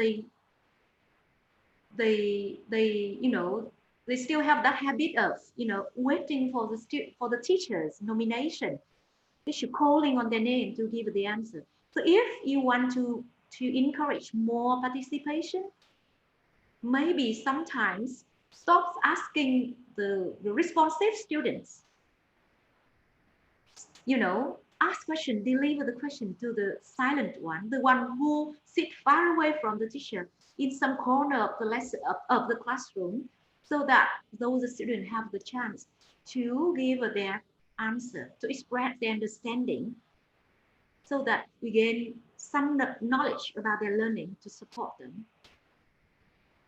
still have that habit of, waiting for the teacher's nomination. They should calling on their name to give the answer. So if you want to encourage more participation, maybe sometimes stop asking the responsive students, ask question, deliver the question to the silent one, the one who sit far away from the teacher in some corner of the lesson of the classroom, so that those students have the chance to give their answer, to express their understanding, so that we gain some knowledge about their learning to support them.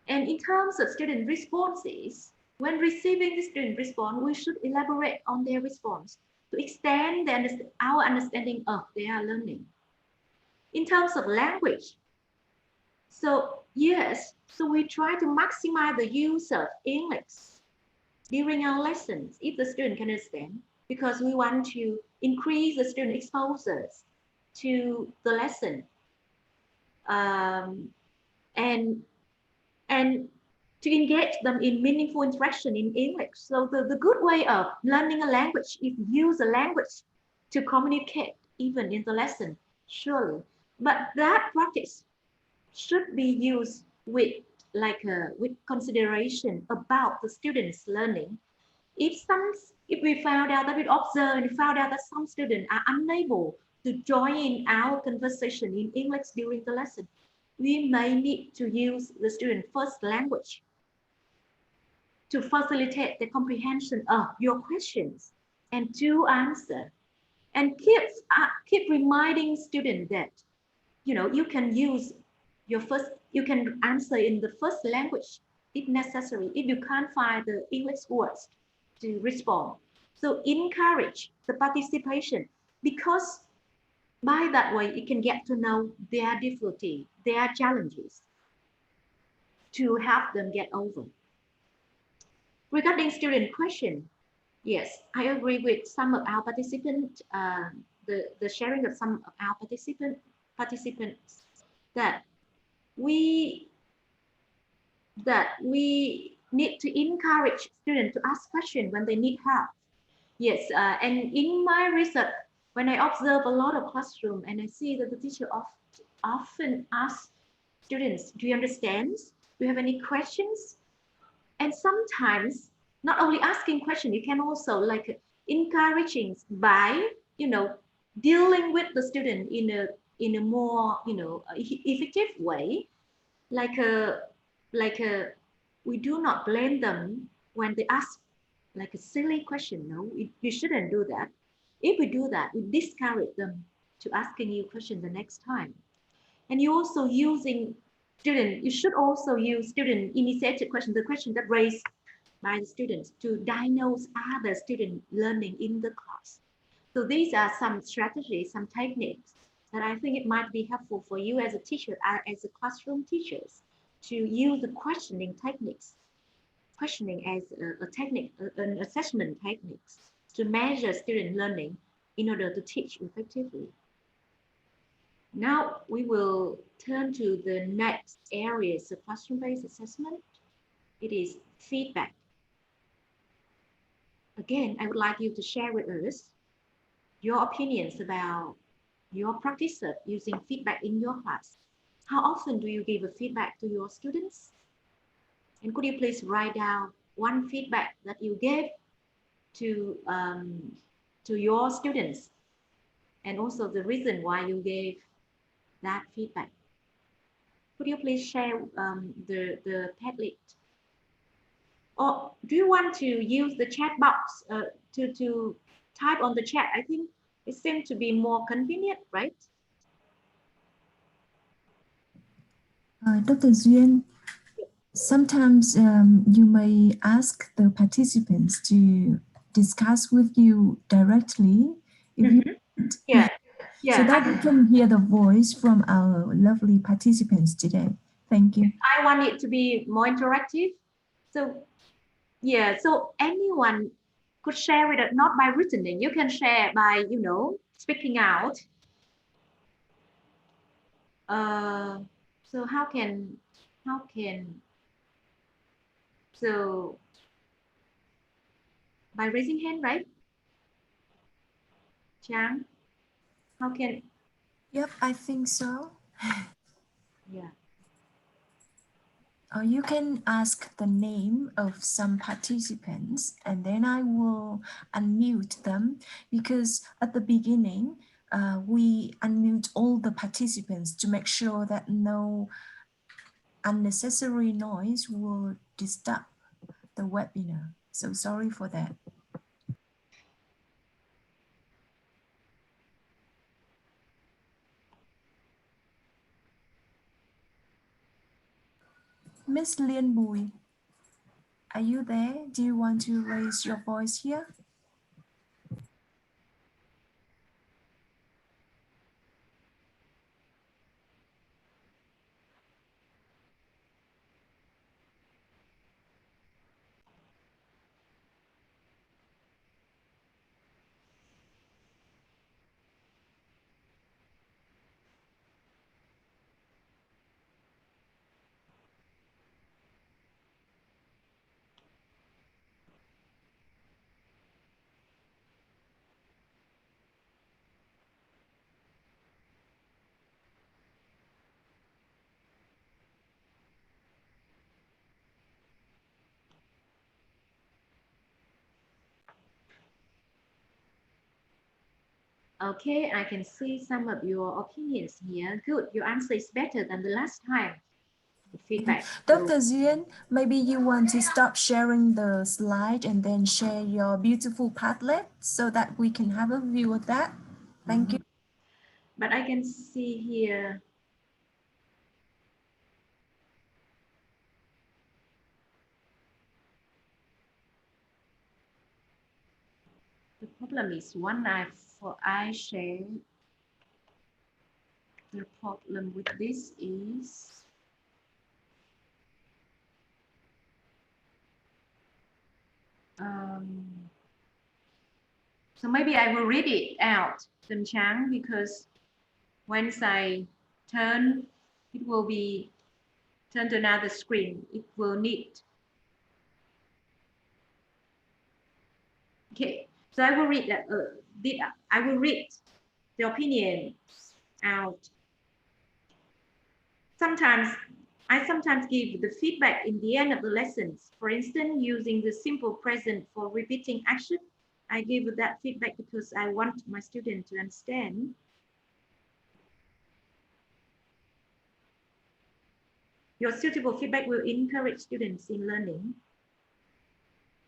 And in terms of student responses, when receiving the student response, we should elaborate on their response to extend our understanding of their learning. In terms of language, so yes, so we try to maximize the use of English during our lessons if the student can understand, because we want to increase the student exposures to the lesson, and to engage them in meaningful interaction in English. So the good way of learning a language is use a language to communicate even in the lesson, surely. But that practice should be used with consideration about the students' learning. If we found out that we observed and found out that some students are unable to join in our conversation in English during the lesson, we may need to use the student first language to facilitate the comprehension of your questions and to answer. And keep reminding students that, you can you can answer in the first language if necessary, if you can't find the English words to respond. So encourage the participation, because by that way, you can get to know their difficulty, their challenges, to help them get over. Regarding student question, yes, I agree with some of our participants, the sharing of some of our participants that we need to encourage students to ask questions when they need help. Yes, and in my research, when I observe a lot of classroom and I see that the teacher often asks students, do you understand? Do you have any questions? And sometimes not only asking questions, you can also encouraging by, dealing with the student in a more, effective way. We do not blame them when they ask a silly question. No, you shouldn't do that. If we do that, we discourage them to asking you questions the next time. And you also using you should also use student initiated question, the question that raised by the students, to diagnose other student learning in the class. So these are some strategies, some techniques that I think it might be helpful for you as a teacher, as a classroom teachers, to use the questioning techniques, questioning as a technique, an assessment techniques to measure student learning in order to teach effectively. Now we will turn to the next areas of classroom-based assessment. It is feedback. Again, I would like you to share with us your opinions about your practice of using feedback in your class. How often do you give a feedback to your students? And could you please write down one feedback that you gave to your students, and also the reason why you gave that feedback? Could you please share the Padlet? Or do you want to use the chat box to type on the chat? I think it seems to be more convenient, right? Dr. Duyên, sometimes you may ask the participants to discuss with you directly if you yeah. so that we can hear the voice from our lovely participants today. Thank you. I want it to be more interactive. So yeah, so anyone could share with it, not by written, then you can share by, you know, speaking out. So how can, so by raising hand, right? Chang, how can, Yep, I think so. yeah. Or you can ask the name of some participants and then I will unmute them because at the beginning, we unmute all the participants to make sure that no unnecessary noise will disturb the webinar. So sorry for that. Miss Liên Bùi, are you there? Do you want to raise your voice here? Okay, I can see some of your opinions here. Good, your answer is better than the last time. The feedback. Dr. Duyên, maybe you want to stop sharing the slide and then share your beautiful Padlet so that we can have a view of that. Thank you. But I can see here. The problem is when I share, the problem with this is so maybe I will read it out, Tân Trang, because once I turn, it will be turned to another screen. It will need. Okay, so I will read that. I will read the opinion out. I sometimes give the feedback in the end of the lessons. For instance, using the simple present for repeating action. I give that feedback because I want my student to understand. Your suitable feedback will encourage students in learning.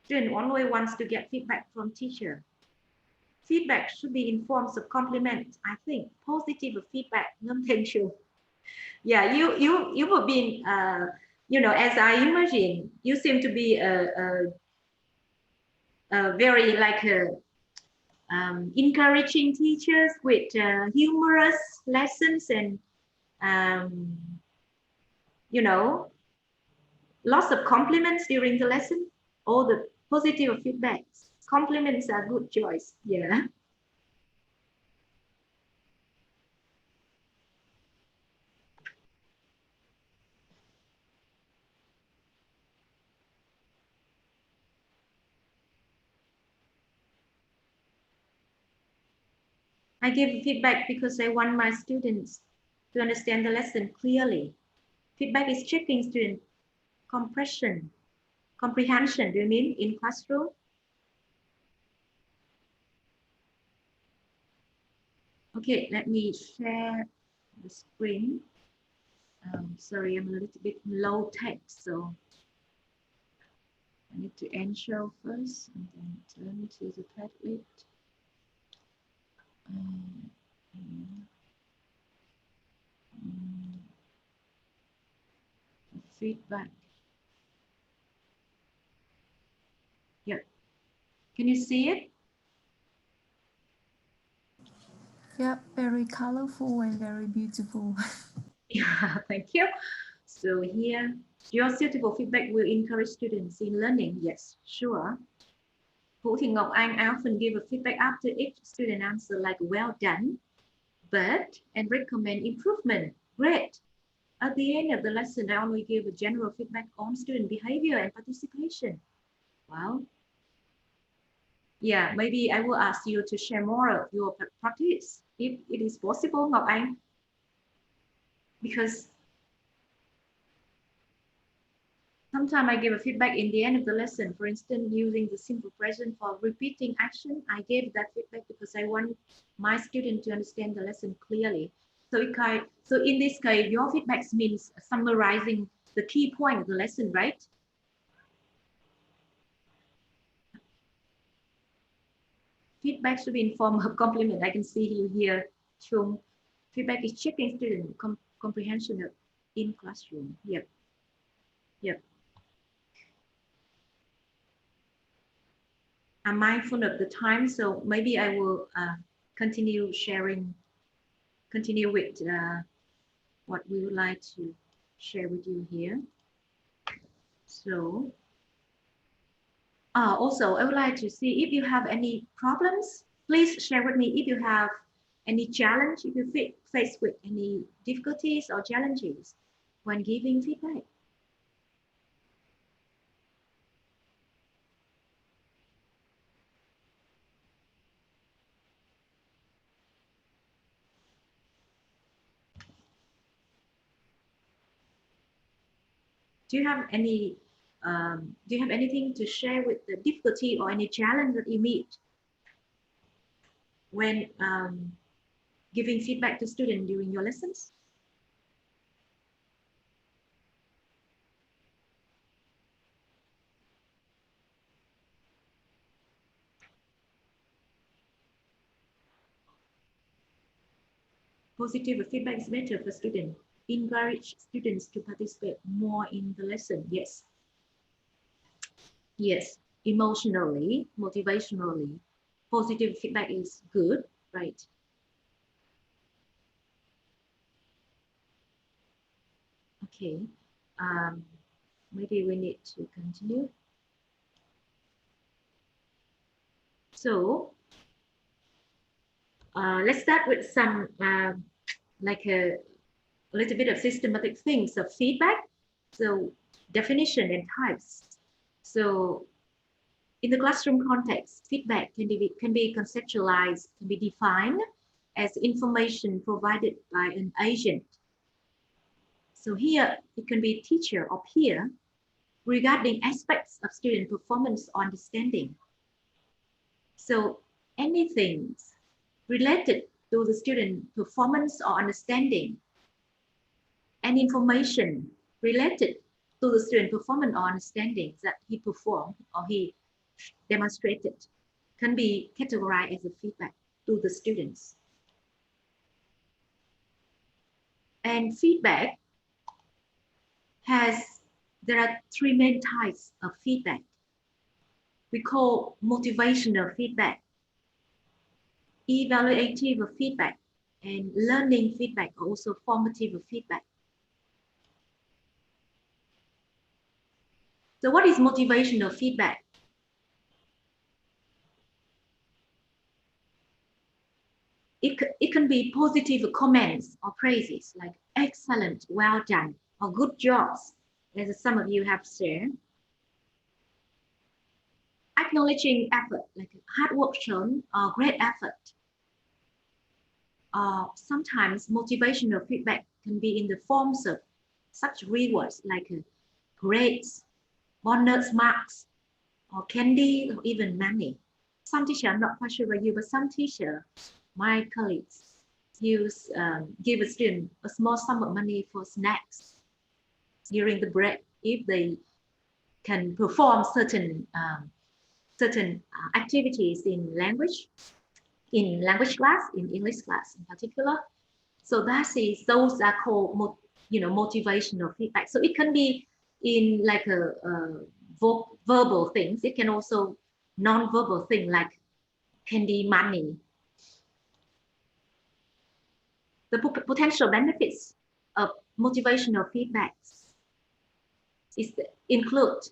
Student always wants to get feedback from teacher. Feedback should be in forms of compliment. I think positive feedback, potential. Yeah, you have been, you know, as I imagine, you seem to be a very like encouraging teachers with humorous lessons and you know, lots of compliments during the lesson. All the positive feedbacks. Compliments are good choice. Yeah. I give feedback because I want my students to understand the lesson clearly. Feedback is checking student comprehension. Comprehension, do you mean in classroom? Okay, let me share the screen. Sorry, I'm a little bit low text, so I need to ensure first and then turn to the Padlet. Feedback. Yeah. Can you see it? Yeah, very colorful and very beautiful. Yeah, thank you. So here, your suitable feedback will encourage students in learning. Yes, sure. Vũ Thị Ngọc Anh, I often give a feedback after each student answer like well done, but and recommend improvement. Great. At the end of the lesson, I only give a general feedback on student behavior and participation. Wow. Yeah, maybe I will ask you to share more of your practice if it is possible, Ngọc Anh. Because sometimes I give a feedback in the end of the lesson. For instance, using the simple present for repeating action, I gave that feedback because I want my student to understand the lesson clearly. So in this case, your feedback means summarizing the key point of the lesson, right? Feedback should be in form of compliment. I can see you here. Chung. Feedback is checking student comprehension in classroom. Yep. Yep. I'm mindful of the time, so maybe I will continue with what we would like to share with you here. So, also, I would like to see if you have any problems, please share with me if you have any challenge, if you face with any difficulties or challenges when giving feedback. Do you have any do you have anything to share with the difficulty or any challenge that you meet when giving feedback to students during your lessons? Positive feedback is better for students. Encourage students to participate more in the lesson. Yes. Yes. Emotionally, motivationally, positive feedback is good, right? Okay. Maybe we need to continue. So let's start with some like a little bit of systematic things of feedback. So definition and types. So in the classroom context, feedback can be conceptualized, can be defined as information provided by an agent. So here it can be teacher or peer regarding aspects of student performance or understanding. So anything related to the student performance or understanding and information related to the student performance or understanding that he performed or he demonstrated can be categorized as a feedback to the students. And feedback there are three main types of feedback. We call motivational feedback, evaluative feedback, and learning feedback, also formative feedback. So what is motivational feedback? It can be positive comments or praises like excellent, well done, or good jobs, as some of you have shared. Acknowledging effort, like hard work shown or great effort. Sometimes motivational feedback can be in the forms of such rewards like grades, bonus marks, or candy, or even money. Some teacher, I'm not quite sure about you, but some teacher, my colleagues, give a student a small sum of money for snacks during the break if they can perform certain activities in language class, in English class in particular. So those are called motivational feedback. So it can be in like a verbal things. It can also non-verbal thing like candy, money. The potential benefits of motivational feedbacks include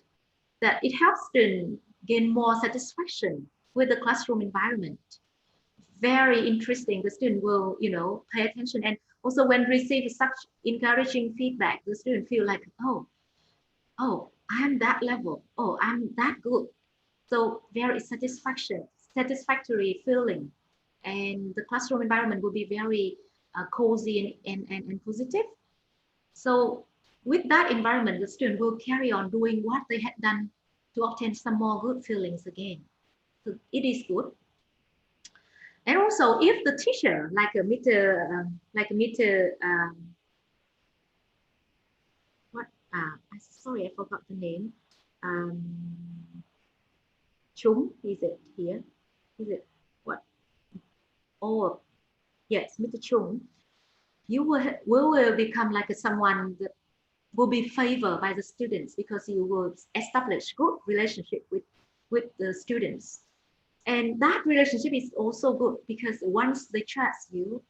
that it helps students gain more satisfaction with the classroom environment. Very interesting. The student will, pay attention, and also when receive such encouraging feedback, the student feel like, oh, I'm that level. Oh, I'm that good. So very satisfactory feeling, and the classroom environment will be very cozy and positive. So with that environment, the student will carry on doing what they had done to obtain some more good feelings again. So it is good. And also, if the teacher, like a sorry, I forgot the name. Chung, is it here? Is it what? Oh, yes, Mr. Chung. You will become like someone that will be favored by the students because you will establish good relationship with the students. And that relationship is also good because once they trust you,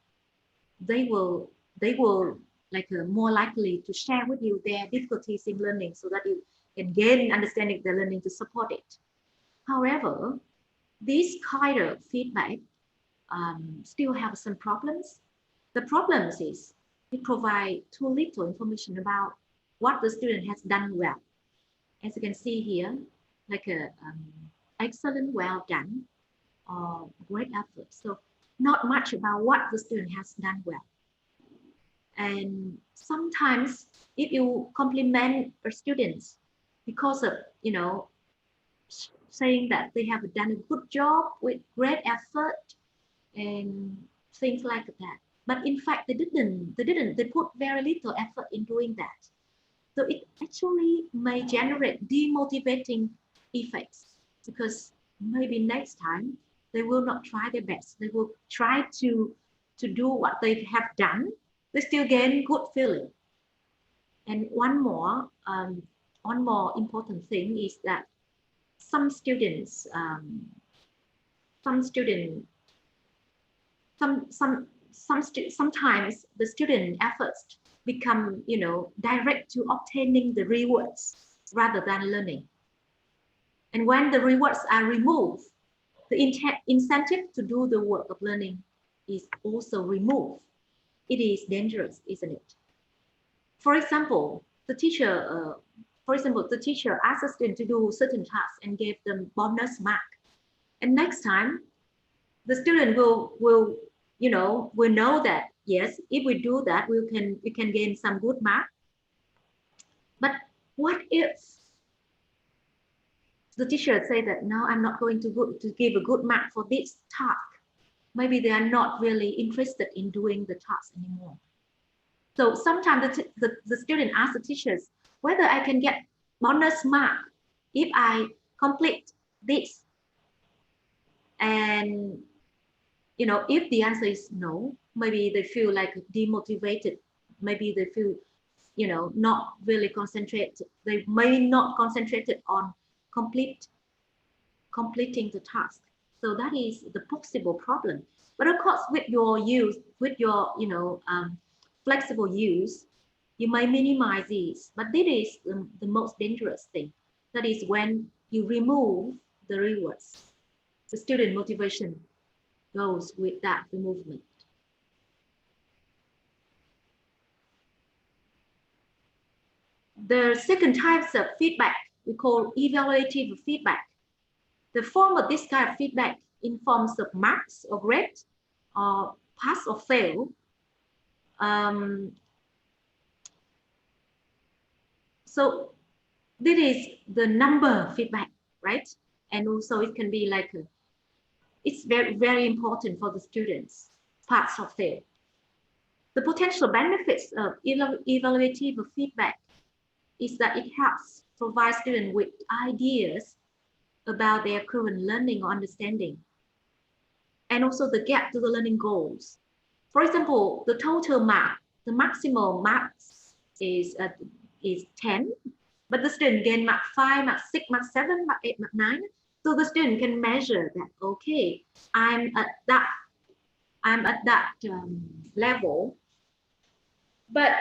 they will like more likely to share with you their difficulties in learning so that you can gain understanding of their learning to support it. However, this kind of feedback still have some problems. The problems is it provide too little information about what the student has done well. As you can see here, like a excellent, well done, or great effort. So not much about what the student has done well. And sometimes if you compliment a students because of, saying that they have done a good job with great effort and things like that. But in fact, they put very little effort in doing that. So it actually may generate demotivating effects because maybe next time they will not try their best. They will try to do what they have done. They still gain good feeling. And one more important thing is that sometimes the student efforts become, direct to obtaining the rewards rather than learning. And when the rewards are removed, the incentive to do the work of learning is also removed. It is dangerous, isn't it? For example, the teacher asks a student to do certain tasks and gave them bonus mark. And next time, the student will know that yes, if we do that, we can gain some good mark. But what if the teacher say that no, I'm not going to give a good mark for this task? Maybe they are not really interested in doing the task anymore. So sometimes the student asks the teachers whether I can get bonus mark if I complete this. And if the answer is no, maybe they feel like demotivated. Maybe they feel, not really concentrated. They may not concentrated on completing the task. So that is the possible problem. But of course, with your flexible use, you may minimize these. But this is the most dangerous thing. That is when you remove the rewards. The student motivation goes with that movement. The second types of feedback we call evaluative feedback. The form of this kind of feedback in forms of marks or grade or pass or fail. So this is the number feedback, right? And also it can be like it's very, very important for the students, pass or fail. The potential benefits of evaluative feedback is that it helps provide students with ideas about their current learning or understanding, and also the gap to the learning goals. For example, the total mark, the maximal marks is 10, but the student gain mark 5, mark 6, mark 7, mark 8, mark 9. So the student can measure that, okay, I'm at that level. But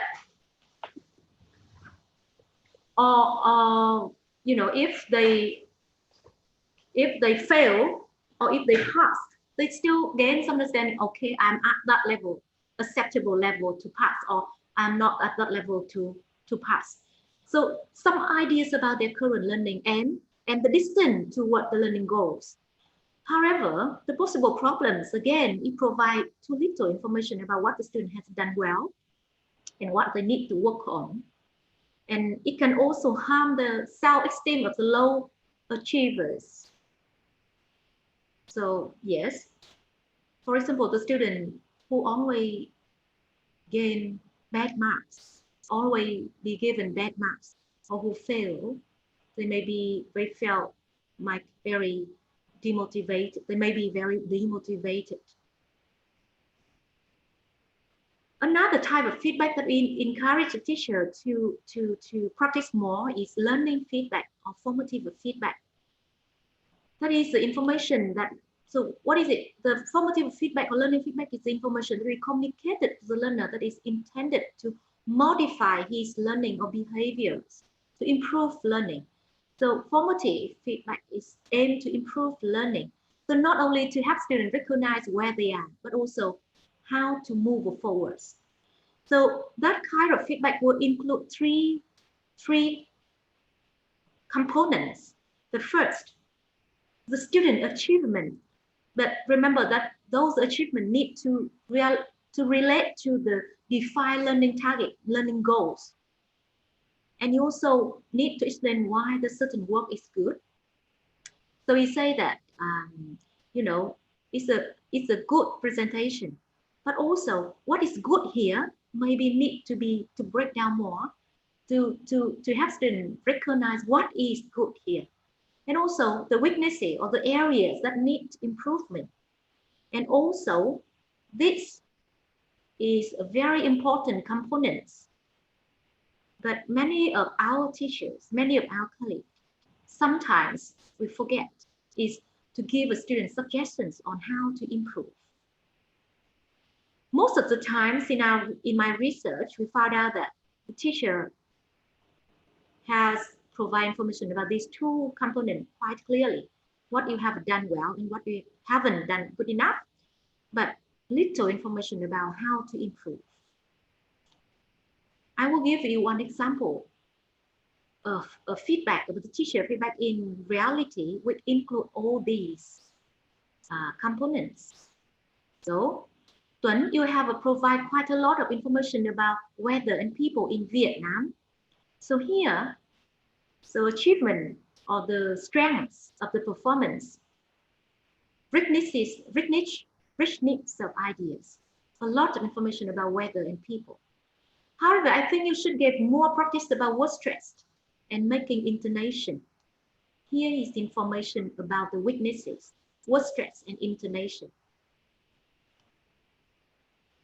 or you know, if they fail or if they pass, they still gain some understanding. Okay, I'm at that level, acceptable level to pass, or I'm not at that level to pass. So some ideas about their current learning and the distance toward the learning goals. However, the possible problems, again, it provides too little information about what the student has done well and what they need to work on. And it can also harm the self-esteem of the low achievers. So yes, for example, the student who always gain bad marks, always be given bad marks, or who fail, they felt like very demotivated. They may be very demotivated. Another type of feedback that we encourage the teacher to practice more is learning feedback or formative feedback. That is the information that, so what is it? The formative feedback or learning feedback is the information that we communicated to the learner that is intended to modify his learning or behaviors to improve learning. So formative feedback is aimed to improve learning. So not only to help students recognize where they are, but also how to move forwards. So that kind of feedback will include three components. The first, the student achievement. But remember that those achievements need to relate to the defined learning target, learning goals. And you also need to explain why the certain work is good. So we say that, you know, it's a good presentation, but also what is good here maybe need to break down more to have students recognize what is good here, and also the weaknesses or the areas that need improvement. And also this is a very important component, but many of our teachers, many of our colleagues, sometimes we forget is to give a student suggestions on how to improve. Most of the times in my research, we found out that the teacher has provided information about these two components quite clearly, what you have done well and what you haven't done good enough, but little information about how to improve. I will give you one example of feedback, of the teacher feedback in reality, which include all these components. So, Tuấn, you have provide quite a lot of information about weather and people in Vietnam. So here, so achievement or the strengths of the performance, richness of ideas, a lot of information about weather and people. However, I think you should get more practice about word stress and making intonation. Here is information about the weaknesses, word stress and intonation.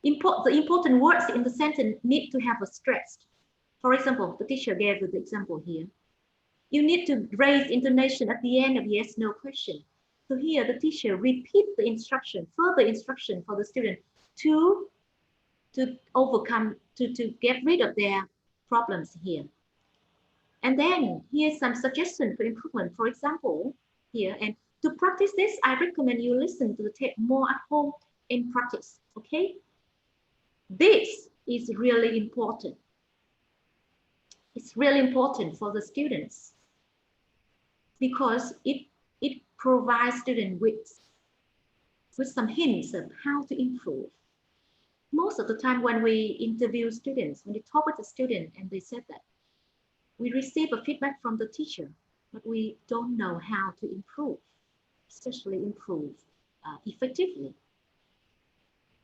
The important words in the sentence need to have a stress. For example, the teacher gave the example here. You need to raise intonation at the end of yes, no question. So here the teacher repeats the instruction, further instruction for the student to overcome, to get rid of their problems here. And then here's some suggestion for improvement. For example, here, and to practice this, I recommend you listen to the tape more at home and practice, okay? This is really important. It's really important for the students because it provides students with some hints of how to improve. Most of the time when we interview students, when we talk with the student and they said that we receive a feedback from the teacher, but we don't know how to improve, especially improve effectively.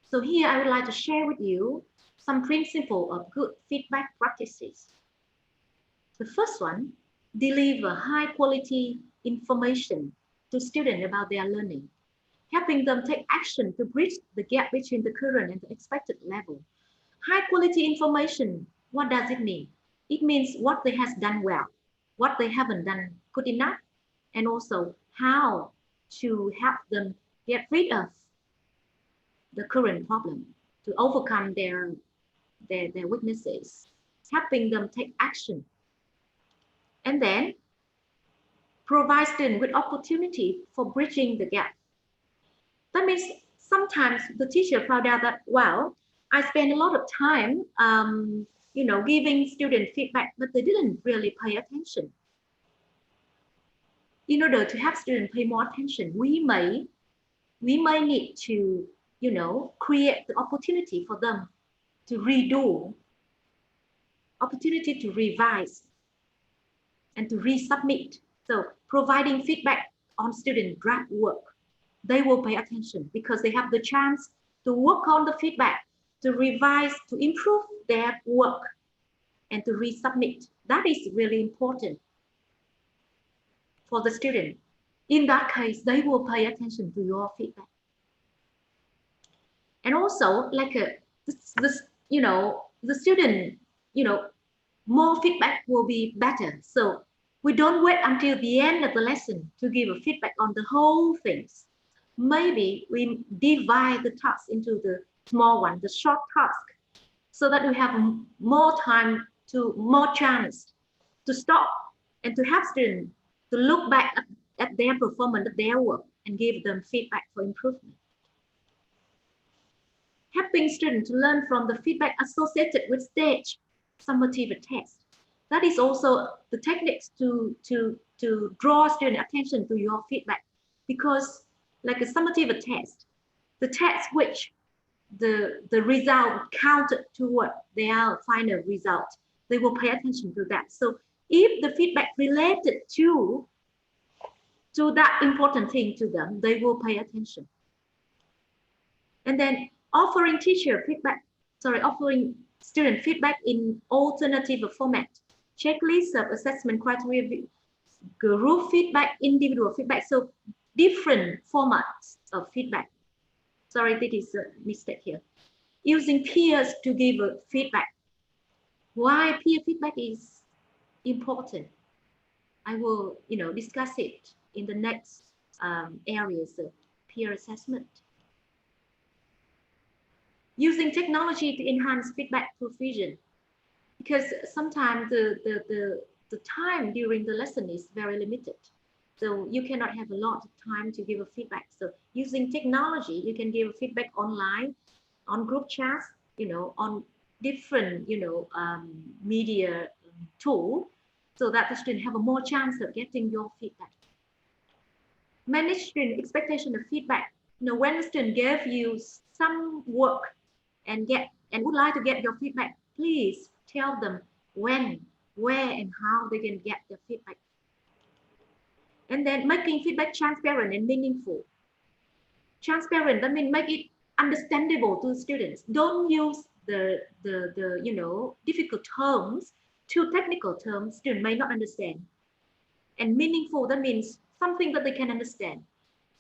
So here I would like to share with you some principles of good feedback practices. The first one, deliver high quality information to students about their learning, helping them take action to bridge the gap between the current and the expected level. High quality information, what does it mean? It means what they have done well, what they haven't done good enough, and also how to help them get rid of the current problem, to overcome their weaknesses, helping them take action. And then provide students with opportunity for bridging the gap. That means sometimes the teacher found out that, well, I spend a lot of time, giving student feedback, but they didn't really pay attention. In order to have students pay more attention, we may need to, create the opportunity for them to redo, opportunity to revise, and to resubmit. So providing feedback on student draft work, they will pay attention because they have the chance to work on the feedback, to revise, to improve their work, and to resubmit. That is really important for the student. In that case, they will pay attention to your feedback. And also, like the student, more feedback will be better. So we don't wait until the end of the lesson to give a feedback on the whole things. Maybe we divide the task into the small one, the short task, so that we have more time more chance to stop and to have students to look back at their performance, at their work, and give them feedback for improvement. Helping students to learn from the feedback associated with stage summative test. That is also the techniques to draw student attention to your feedback, because like a summative test, the test which the result counted toward their final result, they will pay attention to that. So if the feedback related to that important thing to them, they will pay attention. And then offering student feedback in alternative format, checklist of assessment criteria, group feedback, individual feedback. So different formats of feedback. Sorry, this is a mistake here. Using peers to give feedback. Why peer feedback is important? I will, discuss it in the next areas of peer assessment. Using technology to enhance feedback provision, because sometimes the time during the lesson is very limited. So you cannot have a lot of time to give a feedback. So using technology, you can give feedback online, on group chats, on different, media tool, so that the student have a more chance of getting your feedback. Manage student expectation of feedback. When the student gave you some work and would like to get your feedback, please tell them when, where, and how they can get the feedback. And then making feedback transparent and meaningful. Transparent, that means make it understandable to students. Don't use the difficult terms, too technical terms students may not understand. And meaningful, that means something that they can understand.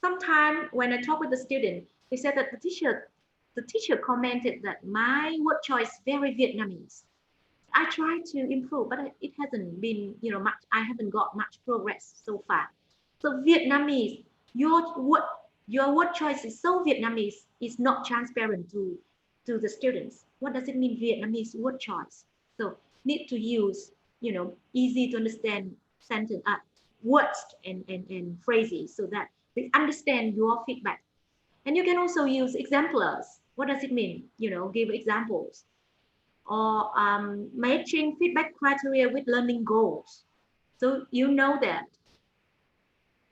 Sometimes when I talk with the student, they said that the teacher commented that my word choice is very Vietnamese. I try to improve, but it hasn't been, much. I haven't got much progress so far. So Vietnamese, your word choice is so Vietnamese, is not transparent to the students. What does it mean, Vietnamese word choice? So need to use, easy to understand sentence, words and phrases, so that they understand your feedback. And you can also use exemplars. What does it mean? Give examples. Or matching feedback criteria with learning goals. So that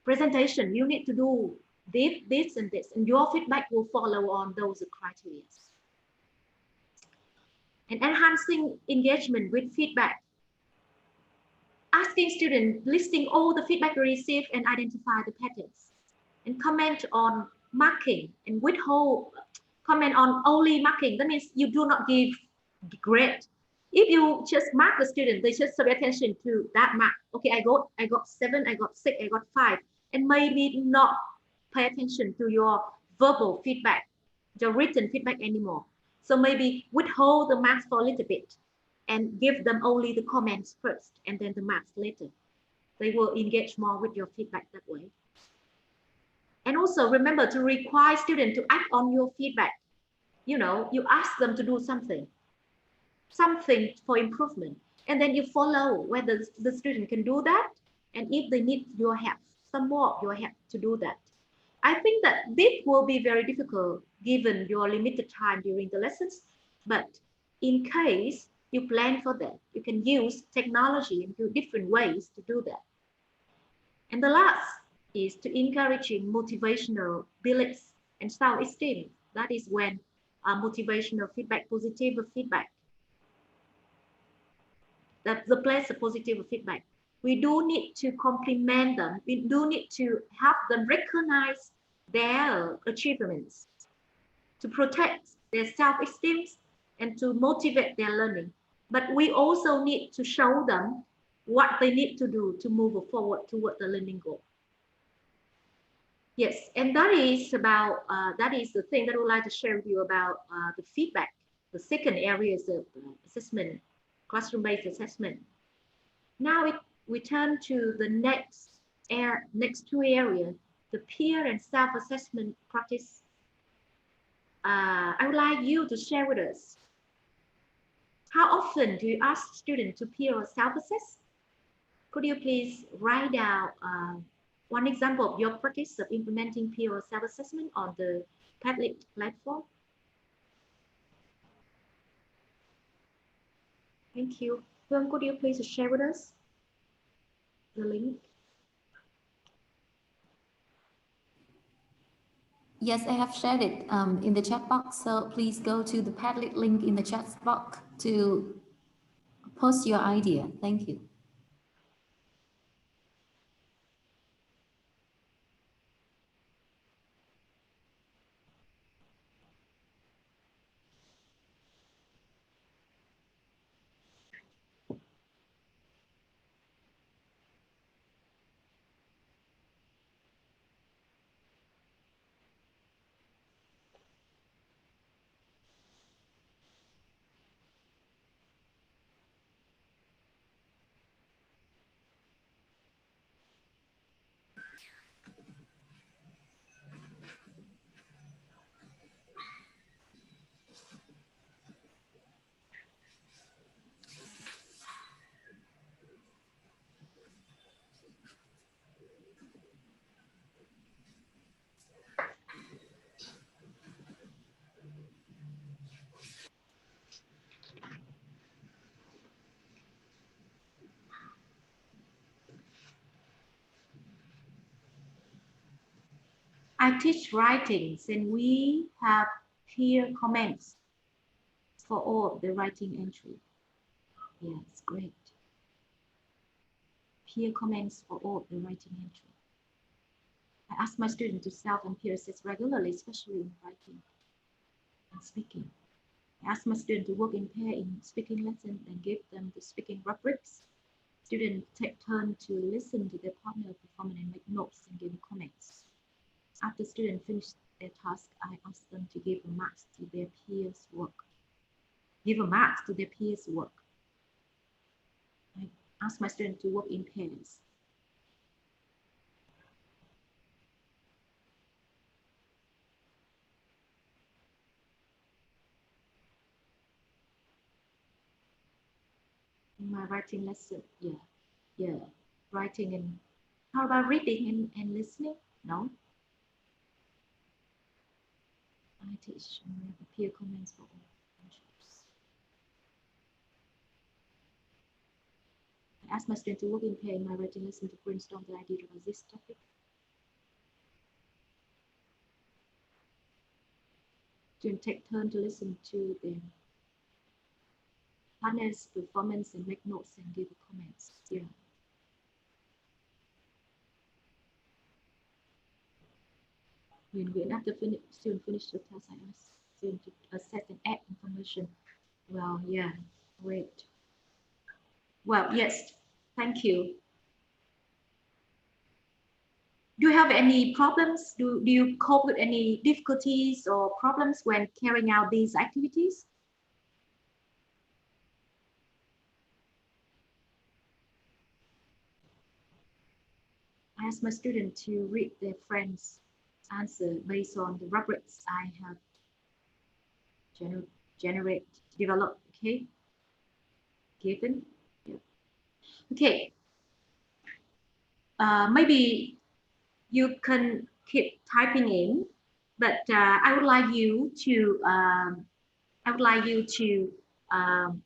presentation, you need to do this and this, and your feedback will follow on those criteria. And enhancing engagement with feedback. Asking students, listing all the feedback received and identify the patterns. And comment on marking and withhold, comment on only marking. That means you do not give grade. If you just mark the student, they just pay attention to that mark. Okay, I got 7, I got 6, I got 5, and maybe not pay attention to your verbal feedback, your written feedback anymore. So maybe withhold the marks for a little bit and give them only the comments first and then the marks later. They will engage more with your feedback that way. And also remember to require students to act on your feedback. You ask them to do something for improvement. And then you follow whether the student can do that, and if they need your help, some more of your help to do that. I think that this will be very difficult given your limited time during the lessons, but in case you plan for that, you can use technology in different ways to do that. And the last is to encouraging motivational beliefs and self-esteem. That is when motivational feedback, positive feedback, that the place of positive feedback. We do need to compliment them. We do need to help them recognize their achievements, to protect their self-esteem and to motivate their learning. But we also need to show them what they need to do to move forward toward the learning goal. Yes, and that is about, that is the thing that I would like to share with you about the feedback. The second area is the assessment, classroom-based assessment. Now we turn to the next two areas, the peer and self-assessment practice. I would like you to share with us, how often do you ask students to peer or self-assess? Could you please write down one example of your practice of implementing peer or self-assessment on the Padlet platform? Thank you. Phương, could you please share with us the link? Yes, I have shared it in the chat box. So please go to the Padlet link in the chat box to post your idea. Thank you. I teach writings and we have peer comments for all the writing entry. Yes, great. Peer comments for all the writing entry. I ask my students to self and peer assess regularly, especially in writing and speaking. I ask my students to work in pair in speaking lessons and give them the speaking rubrics. Students take turn to listen to their partner performance and make notes and give comments. After students finish their task, I ask them to give marks to their peers' work. Give a marks to their peers' work. I ask my students to work in pairs. In my writing lesson, yeah, writing and how about reading and listening? No. I teach peer comments for all friendships. I ask my students to work in pair in my writing lesson to brainstorm the idea about this topic. Students take turn to listen to their partner's performance and make notes and give comments. Yeah. When after student finish the task, I ask student to assess and add information. Well, yeah, great. Well, yes, thank you. Do you have any problems? Do you cope with any difficulties or problems when carrying out these activities? I ask my students to read their friends' answer based on the rubrics I have developed, okay, given. Okay. Maybe you can keep typing in, but I would like you to um,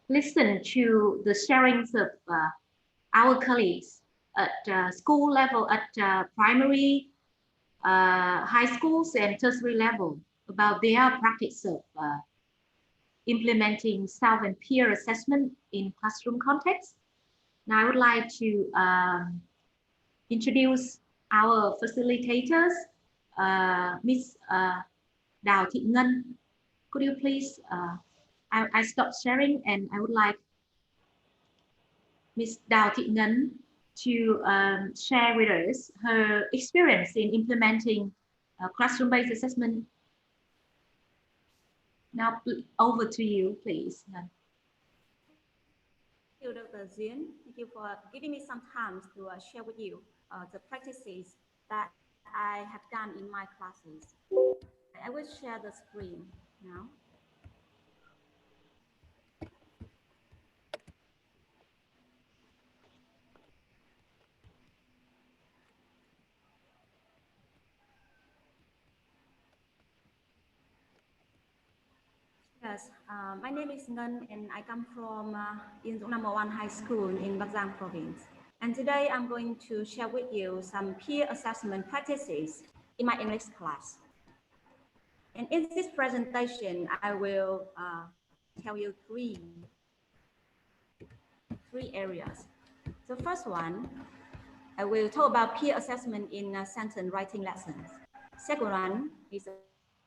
listen to the sharings of our colleagues at school level, at primary, high schools, and tertiary level about their practice of implementing self and peer assessment in classroom context. Now, I would like to introduce our facilitators, Miss Đào Thị Ngân. Could you please, I stopped sharing and I would like Miss Đào Thị Ngân to share with us her experience in implementing classroom-based assessment. Now, over to you, please. Thank you, Dr. Duyên. Thank you for giving me some time to share with you the practices that I have done in my classes. I will share the screen now. Yes, my name is Ngân and I come from Yên Dũng number 1 High School in Bắc Giang Province. And today I'm going to share with you some peer assessment practices in my English class. And in this presentation, I will tell you three areas. The first one, I will talk about peer assessment in sentence writing lessons. Second one is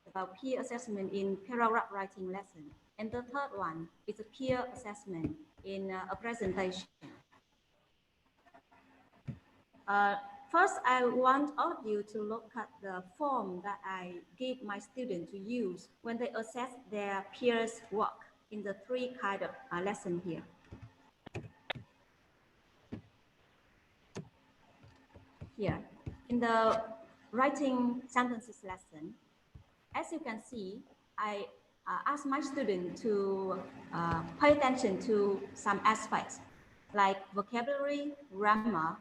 about peer assessment in paragraph writing lesson. And the third one is a peer assessment in a presentation. First, I want all of you to look at the form that I give my students to use when they assess their peers' work in the three kind of lesson here. Here, in the writing sentences lesson, as you can see, I ask my student to pay attention to some aspects like vocabulary, grammar,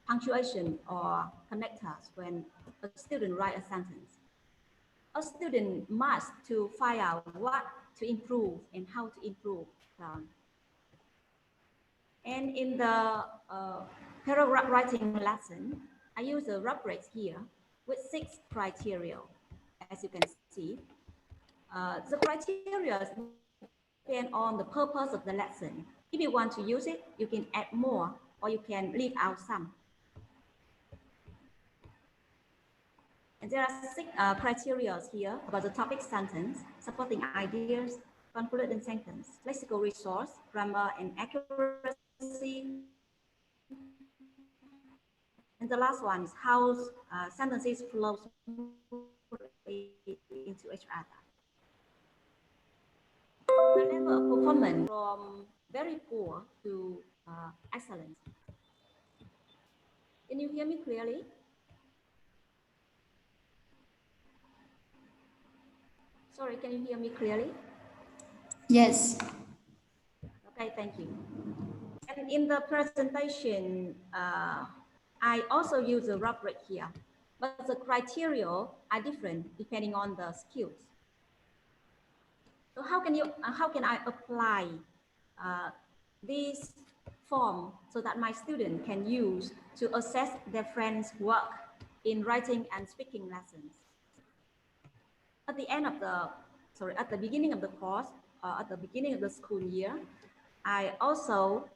punctuation, or connectors when a student write a sentence. A student must to find out what to improve and how to improve. And in the paragraph writing lesson, I use a rubric here with 6 criteria. As you can see, the criteria depend on the purpose of the lesson. If you want to use it, you can add more or you can leave out some. And there are 6 criteria here about the topic sentence, supporting ideas, concluding sentence, lexical resource, grammar and accuracy. And the last one is how sentences flow into each other. The level of performance from very poor to excellent. Can you hear me clearly? Sorry, can you hear me clearly? Yes. Okay, thank you. And in the presentation, I also use a rubric here, but the criteria are different depending on the skills. So how can I apply this form so that my student can use to assess their friends' work in writing and speaking lessons? At the end of at the beginning of the course, at the beginning of the school year, I also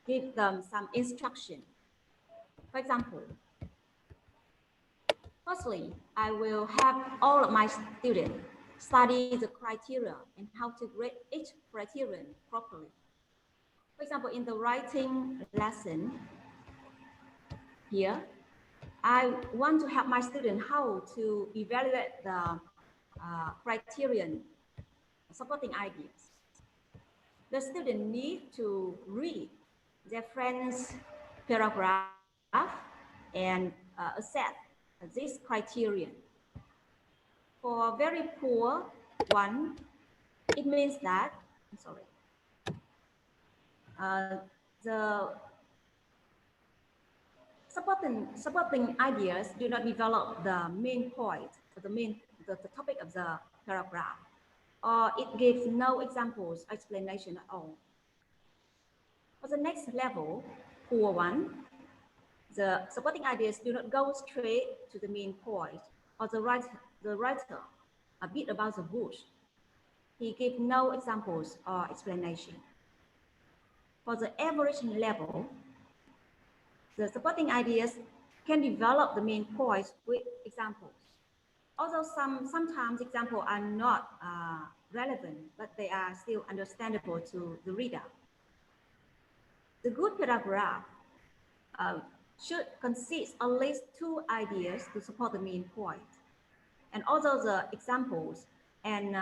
give them some instruction. For example, firstly, I will have all of my students study the criteria and how to grade each criterion properly. For example, in the writing lesson here, I want to help my student how to evaluate the criterion supporting ideas. The student need to read their friend's paragraph and assess this criterion. For very poor one, it means that, I'm sorry. the supporting ideas do not develop the main point, the topic of the paragraph, or it gives no examples, explanation at all. For the next level, poor one, the supporting ideas do not go straight to the main point, or the writer a bit about the bush. He gives no examples or explanation. For the average level, the supporting ideas can develop the main points with examples. Although sometimes examples are not relevant, but they are still understandable to the reader. The good paragraph should consist at least 2 ideas to support the main point. And although the examples and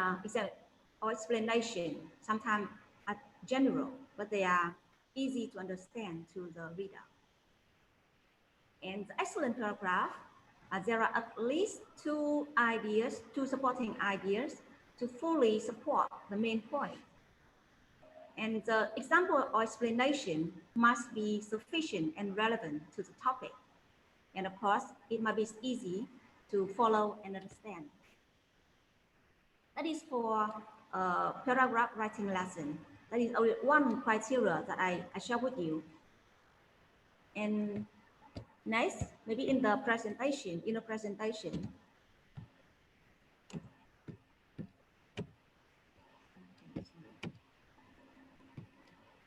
or explanation sometimes are general, but they are easy to understand to the reader. And the excellent paragraph, there are at least 2 ideas, 2 supporting ideas to fully support the main point. And the example or explanation must be sufficient and relevant to the topic. And of course, it must be easy to follow and understand. That is for paragraph writing lesson. That is only one criteria that I share with you. And next, maybe in the presentation,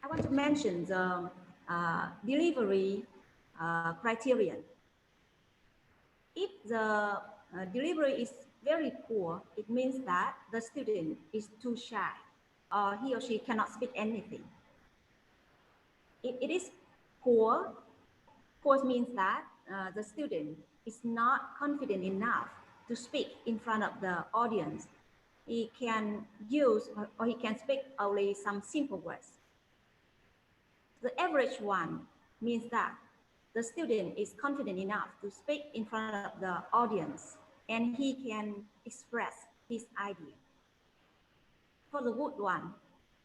I want to mention the delivery criterion. If the delivery is very poor, it means that the student is too shy, or he or she cannot speak anything. If it is poor means that the student is not confident enough to speak in front of the audience. He can use or he can speak only some simple words. The average one means that the student is confident enough to speak in front of the audience and he can express his idea. For the good one,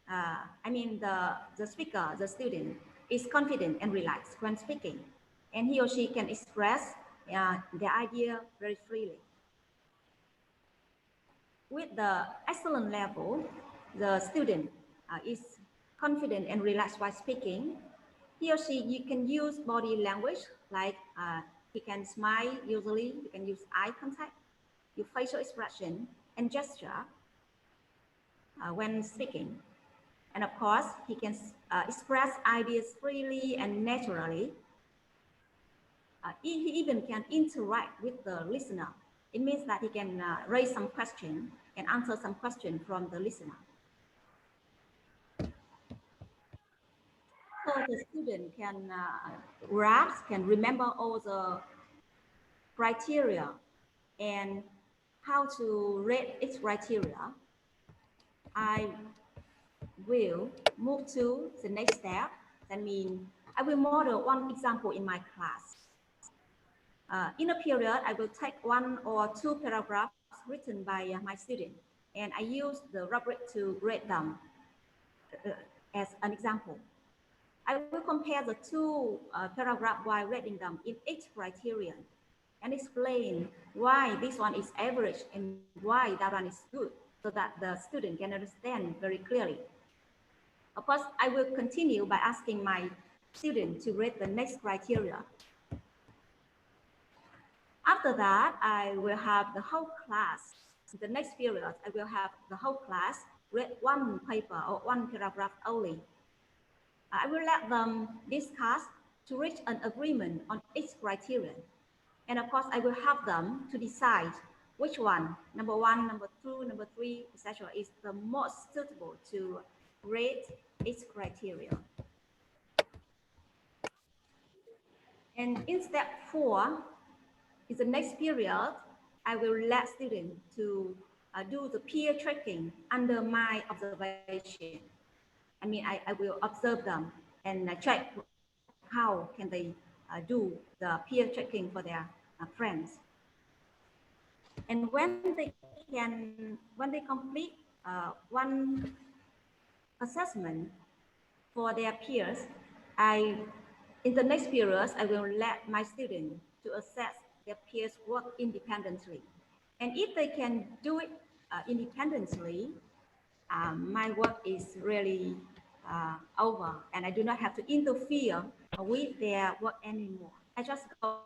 the speaker, the student is confident and relaxed when speaking, and he or she can express their idea very freely. With the excellent level, the student is confident and relaxed while speaking. He or she, you can use body language, like he can smile usually, you can use eye contact, your facial expression and gesture when speaking. And of course, he can express ideas freely and naturally. He even can interact with the listener. It means that he can raise some question and answer some question from the listener. So the student can grasp, can remember all the criteria and how to rate each criteria. I will move to the next step. That means I will model one example in my class. In a period, I will take 1 or 2 paragraphs written by my student, and I use the rubric to grade them as an example. I will compare the 2 paragraphs while reading them in each criterion and explain why this one is average and why that one is good, so that the student can understand very clearly. Of course, I will continue by asking my student to rate the next criteria. After that, I will have the whole class. In the next period, I will have the whole class read 1 paper or 1 paragraph only. I will let them discuss to reach an agreement on each criterion. And of course, I will have them to decide which one, number 1, number 2, number 3, etc., is the most suitable to rate each criteria. And in step 4, in the next period, I will let students to do the peer tracking under my observation. I will observe them and check how can they do the peer tracking for their friends. And when they complete 1 assessment, for their peers, in the next periods, I will let my students to assess their peers' work independently. And if they can do it independently, my work is really over, and I do not have to interfere with their work anymore. I just go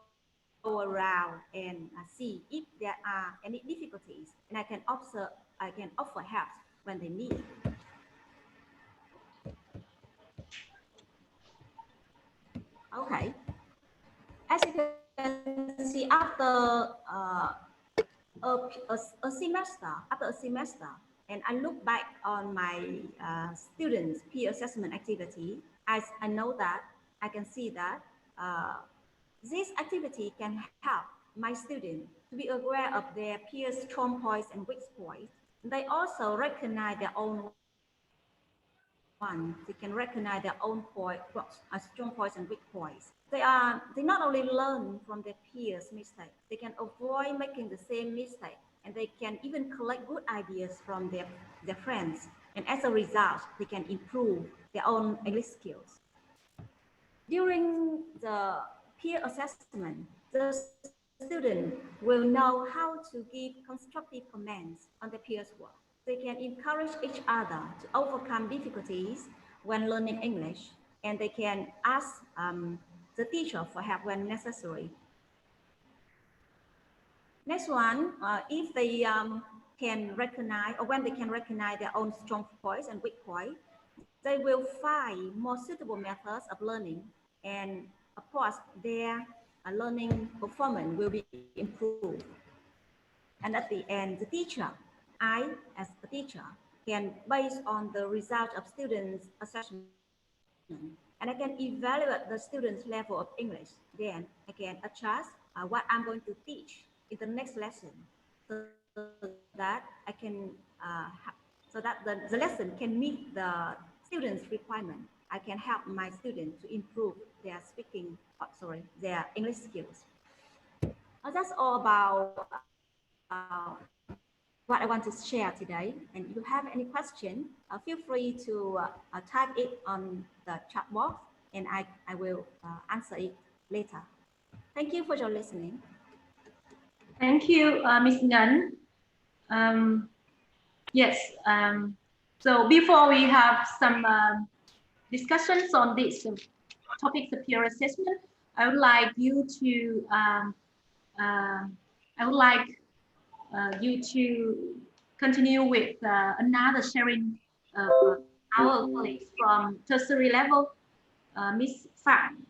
around and see if there are any difficulties, and I can offer help when they need. Okay. As you can see, after a semester, and I look back on my students' peer assessment activity, I know that I can see that this activity can help my students to be aware of their peers' strong points and weak points. They also recognize their own one. They can recognize their own strong points and weak points. They not only learn from their peers' mistakes, they can avoid making the same mistake, and they can even collect good ideas from their friends. And as a result, they can improve their own English skills. During the peer assessment, the student will know how to give constructive comments on the peers' work. They can encourage each other to overcome difficulties when learning English, and they can ask the teacher for help when necessary. Next one, if they can recognize, or when they can recognize their own strong points and weak points, they will find more suitable methods of learning, and of course, their learning performance will be improved. And at the end, the teacher, I, as a teacher, can, based on the result of students' assessment, and I can evaluate the students' level of English. Then I can adjust what I'm going to teach in the next lesson, so that I can so that the lesson can meet the students' requirement. I can help my students to improve their their English skills. That's all about what I want to share today. And if you have any question, feel free to type it on the chat box, and I will answer it later. Thank you for your listening. Thank you, Ms. Nguyen. Yes, so before we have some discussions on this topics of peer assessment, I would like you to continue with another sharing our colleagues from tertiary level, Miss Phạm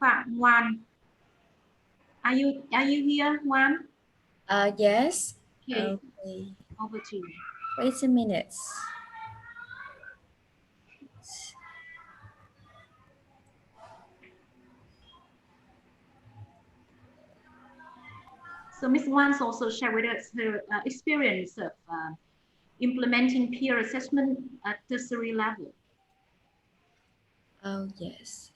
Ngoan. Are you here, Ngoan? Yes. Okay. Okay. Over to you. Wait a minute. So Ms. Wans also shared with us her experience of implementing peer assessment at tertiary level. Oh, yes.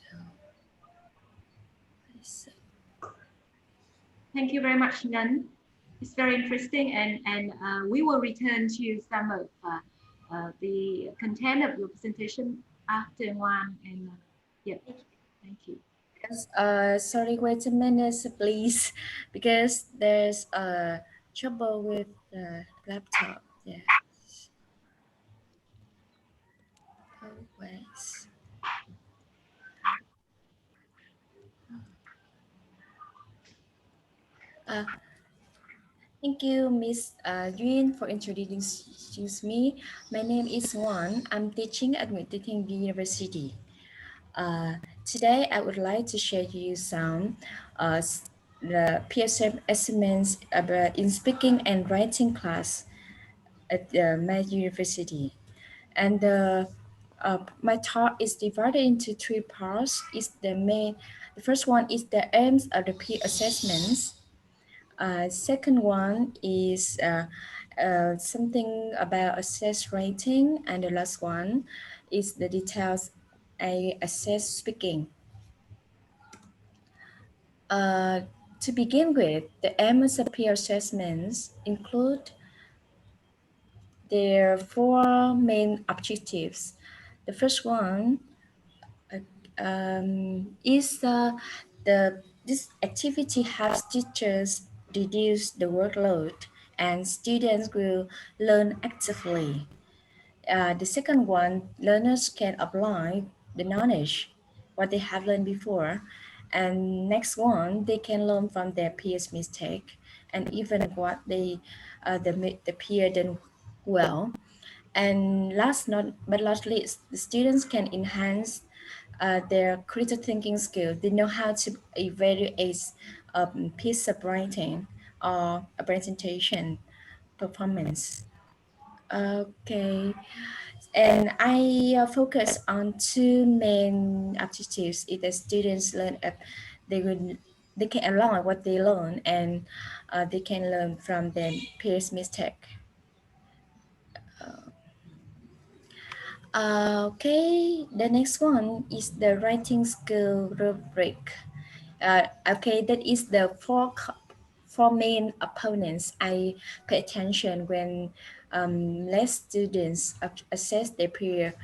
Thank you very much, Nguyen. It's very interesting, and we will return to some of the content of your presentation after Nguyen. And yeah, thank you. Yes, sorry, wait a minute, please, because there's trouble with the laptop. Yeah. Always. Thank you, Miss Yuen, for introducing me. My name is Wan. I'm teaching at Viettesol University. Today, I would like to share you some the peer assessments about in speaking and writing class at my university. And my talk is divided into three parts. The first one is the aims of the peer assessments. Second one is something about assess rating, and the last one is the details I assess speaking. To begin with, the aims of peer assessments include their four main objectives. The first one is this activity helps teachers reduce the workload and students will learn actively. The second one, learners can apply the knowledge, what they have learned before. And next one, they can learn from their peers' mistake and even what the peer done well. And last not but not least, the students can enhance their critical thinking skills. They know how to evaluate a piece of writing or a presentation performance. Okay, and I focus on two main objectives. If the students learn, they will they can along what they learn, and they can learn from their peers' mistake. Okay, the next one is the writing skill rubric. Okay, that is the four main opponents I pay attention when let students assess their peers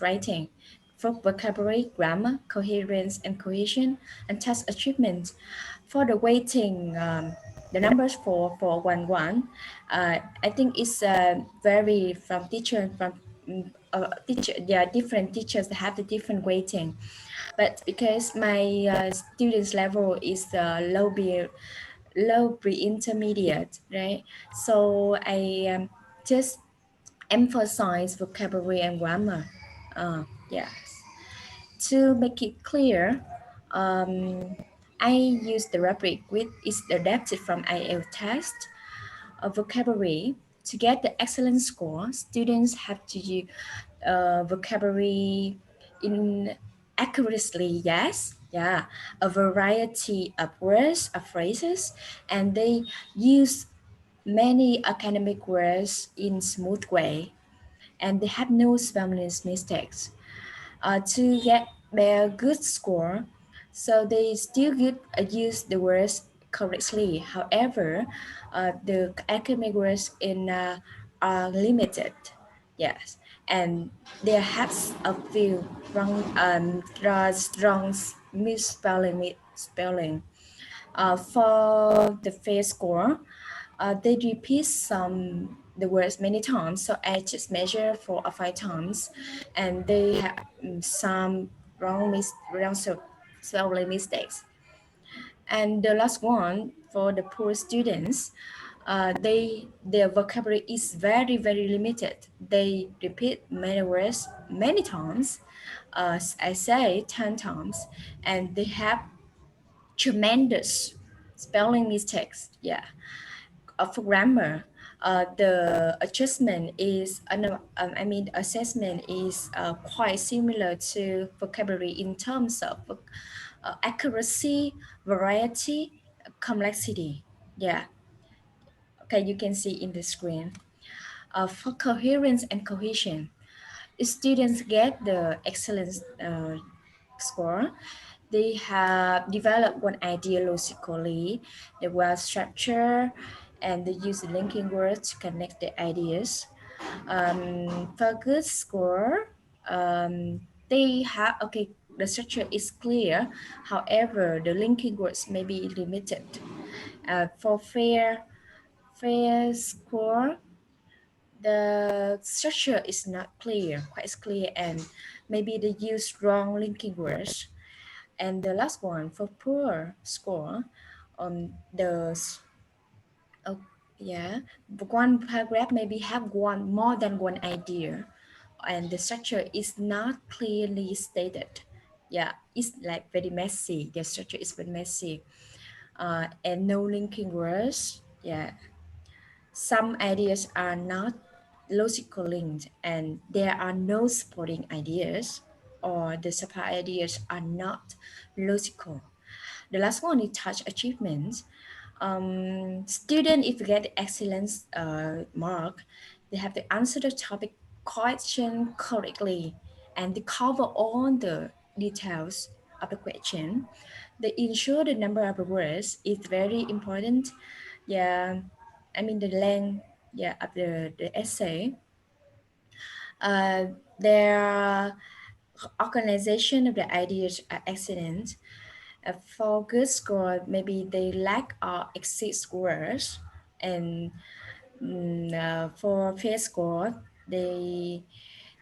writing for vocabulary, grammar, coherence, and cohesion, and task achievement. For the weighting, the numbers for 1-1, I think it's vary from teacher from teacher. There are different teachers that have the different weighting, but because my students level is low pre-intermediate, right? So I just emphasize vocabulary and grammar. Yes. To make it clear, I use the rubric which is adapted from IELTS test of vocabulary. To get the excellent score, students have to use vocabulary in accurately, yes, yeah, a variety of words, of phrases, and they use many academic words in smooth way, and they have no spelling mistakes. To get their good score, so they still use the words correctly. However, the academic words in are limited. Yes, and there has a few strong misspelling. For the face score, they repeat the words many times. So I just measure 4 or 5 times, and they have some spelling mistakes. And the last one for the poor students, their vocabulary is very limited. They repeat many words many times. I say 10 times, and they have tremendous spelling mistakes. Yeah. For grammar, the adjustment is, assessment is quite similar to vocabulary in terms of accuracy, variety, complexity. Yeah. Okay, you can see in the screen. For coherence and cohesion, students get the excellent score. They have developed one idea logically, the well structure, and they use linking words to connect the ideas. For good score, they have, okay, the structure is clear. However, the linking words may be limited. For fair score, the structure is not clear, quite clear, and maybe they use wrong linking words. And the last one for poor score, the oh, yeah, one paragraph maybe have more than one idea, and the structure is not clearly stated. Yeah, it's like very messy. The structure is very messy, and no linking words. Yeah, some ideas are not logical linked, and there are no supporting ideas, or the support ideas are not logical. The last one is touch achievements. Student, if you get the excellence mark, they have to answer the topic question correctly, and they cover all the details of the question. They ensure the number of words is very important. Yeah, the length, yeah, of the essay. There organization of the ideas are excellent. For good score, maybe they lack or exceed scores, and for fair score, the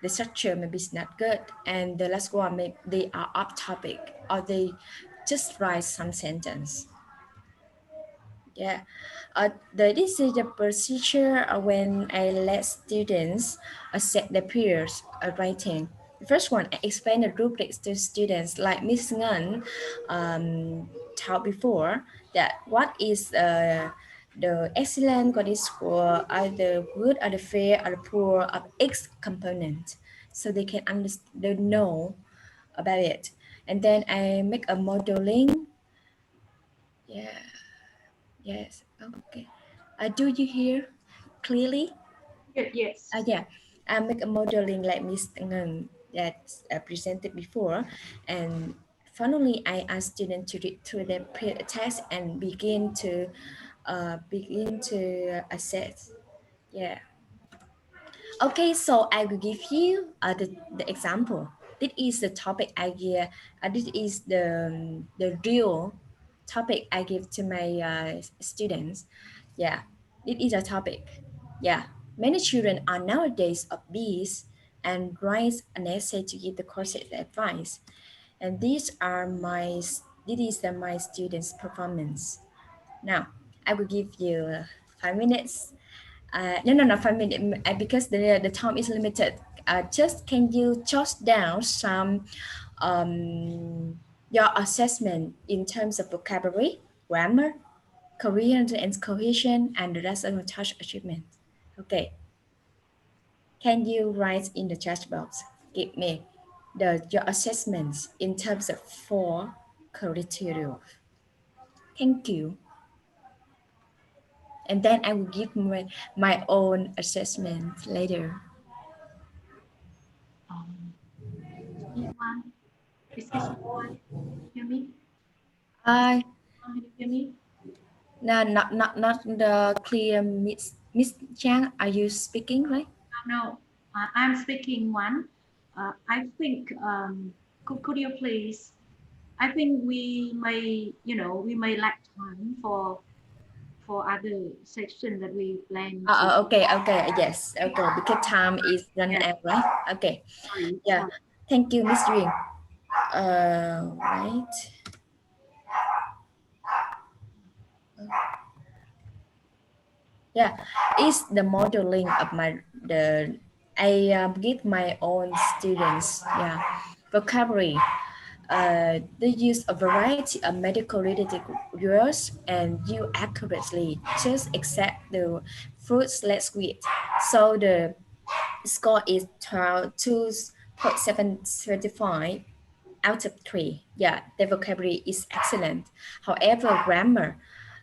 structure maybe is not good, and the last one maybe they are off topic or they just write some sentence. Yeah, this is the procedure when I let students set their peers writing. The first one, I explain the rubrics to students, like Miss Ngan taught before, that what is the excellent, what is for either good or the fair or the poor of X component, so they can understand, they know about it. And then I make a modeling. Yeah. Yes. Okay. Do you hear clearly? Yes. Yeah. I make a modeling like Miss Ngan that presented before, and finally I ask students to read through their text and begin to assess. Yeah. Okay, so I will give you the example. This is the topic I give. This is the real topic I give to my students. Yeah, this is a topic. Yeah, many children are nowadays obese and write an essay to give the courses advice. And this is my students' performance. Now, I will give you 5 minutes. No, 5 minutes because the time is limited. Just can you jot down some your assessment in terms of vocabulary, grammar, coherence and cohesion, and the rest of the touch achievement. Okay, can you write in the chat box? Give me your assessments in terms of 4 criteria. Thank you. And then I will give my own assessment later. Anyone? Excuse me, one. Hear me? I Can you hear me? no, not the clear Miss Chang. Are you speaking right? No, I'm speaking one. I think, could you please, I think we may, we may lack time for other section that we plan to. Okay, yes, okay. Because time is running Yes, out, right? Okay, yeah. sorry. Thank you, Miss Duyên. Right. Yeah, it's the modeling of I give my own students, yeah, vocabulary. They use a variety of medical related words and you accurately just accept the fruits let's sweet. So the score is 2.735 out of 3. Yeah, the vocabulary is excellent. However, grammar,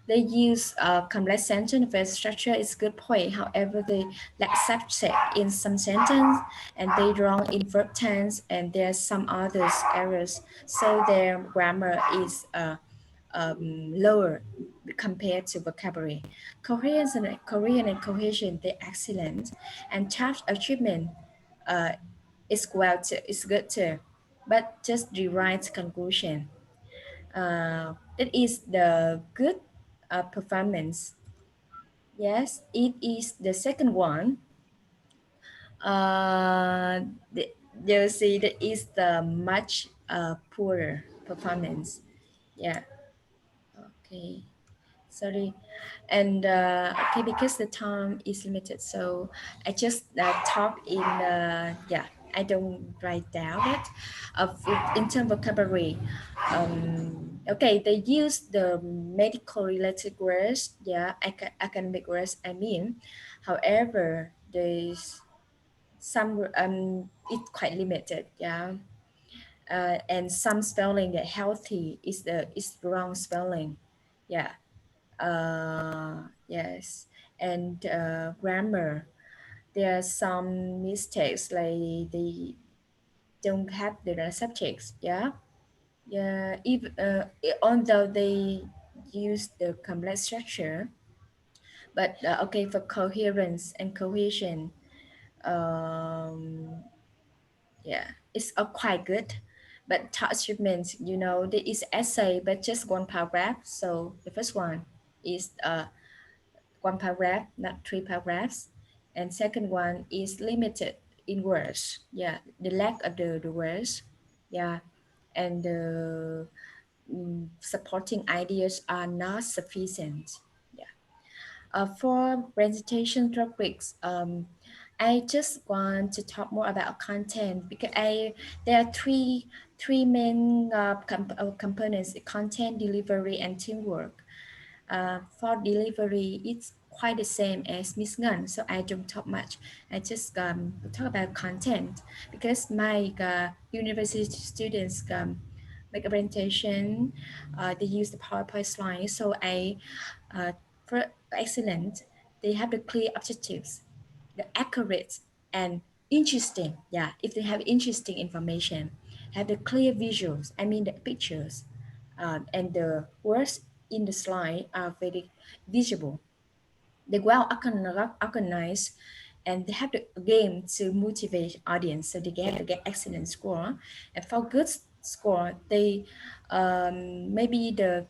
they use complex sentence verb structure is good point. However, they lack subject in some sentence and they wrong in verb tense and there are some others errors. So their grammar is lower compared to vocabulary. Korean and cohesion, they're excellent. And task achievement is good too. But just the right conclusion. That is the good performance. Yes, it is the second one. Uh, the, you see that is the much poorer performance. Yeah. Okay. Sorry. And okay, because the time is limited, so I just talk in yeah, I don't write down it. In terms of vocabulary, okay, they use the medical related words, yeah, academic words, I mean. However, there's some it's quite limited, yeah. And some spelling that healthy is wrong spelling, yeah. Yes, and grammar. There are some mistakes like they don't have the subjects. Yeah, yeah. If although they use the complex structure, but okay for coherence and cohesion. Um, Yeah, it's quite good. But task achievements, you know, there is essay, but just one paragraph. So the first one is one paragraph, not three paragraphs. And second one is limited in words. Yeah, the lack of the words. Yeah, and the supporting ideas are not sufficient. Yeah. For presentation topics, I just want to talk more about content because there are three main components: content, delivery, and teamwork. For delivery, it's quite the same as Miss Ngan, so I don't talk much. I just talk about content because my university students make a presentation. They use the PowerPoint slide, so for excellent, they have the clear objectives, the accurate and interesting. Yeah, if they have interesting information, have the clear visuals. I mean the pictures, and the words in the slide are very visible. They're well organized, and they have the game to motivate audience, so they get excellent score. And for good score, they maybe the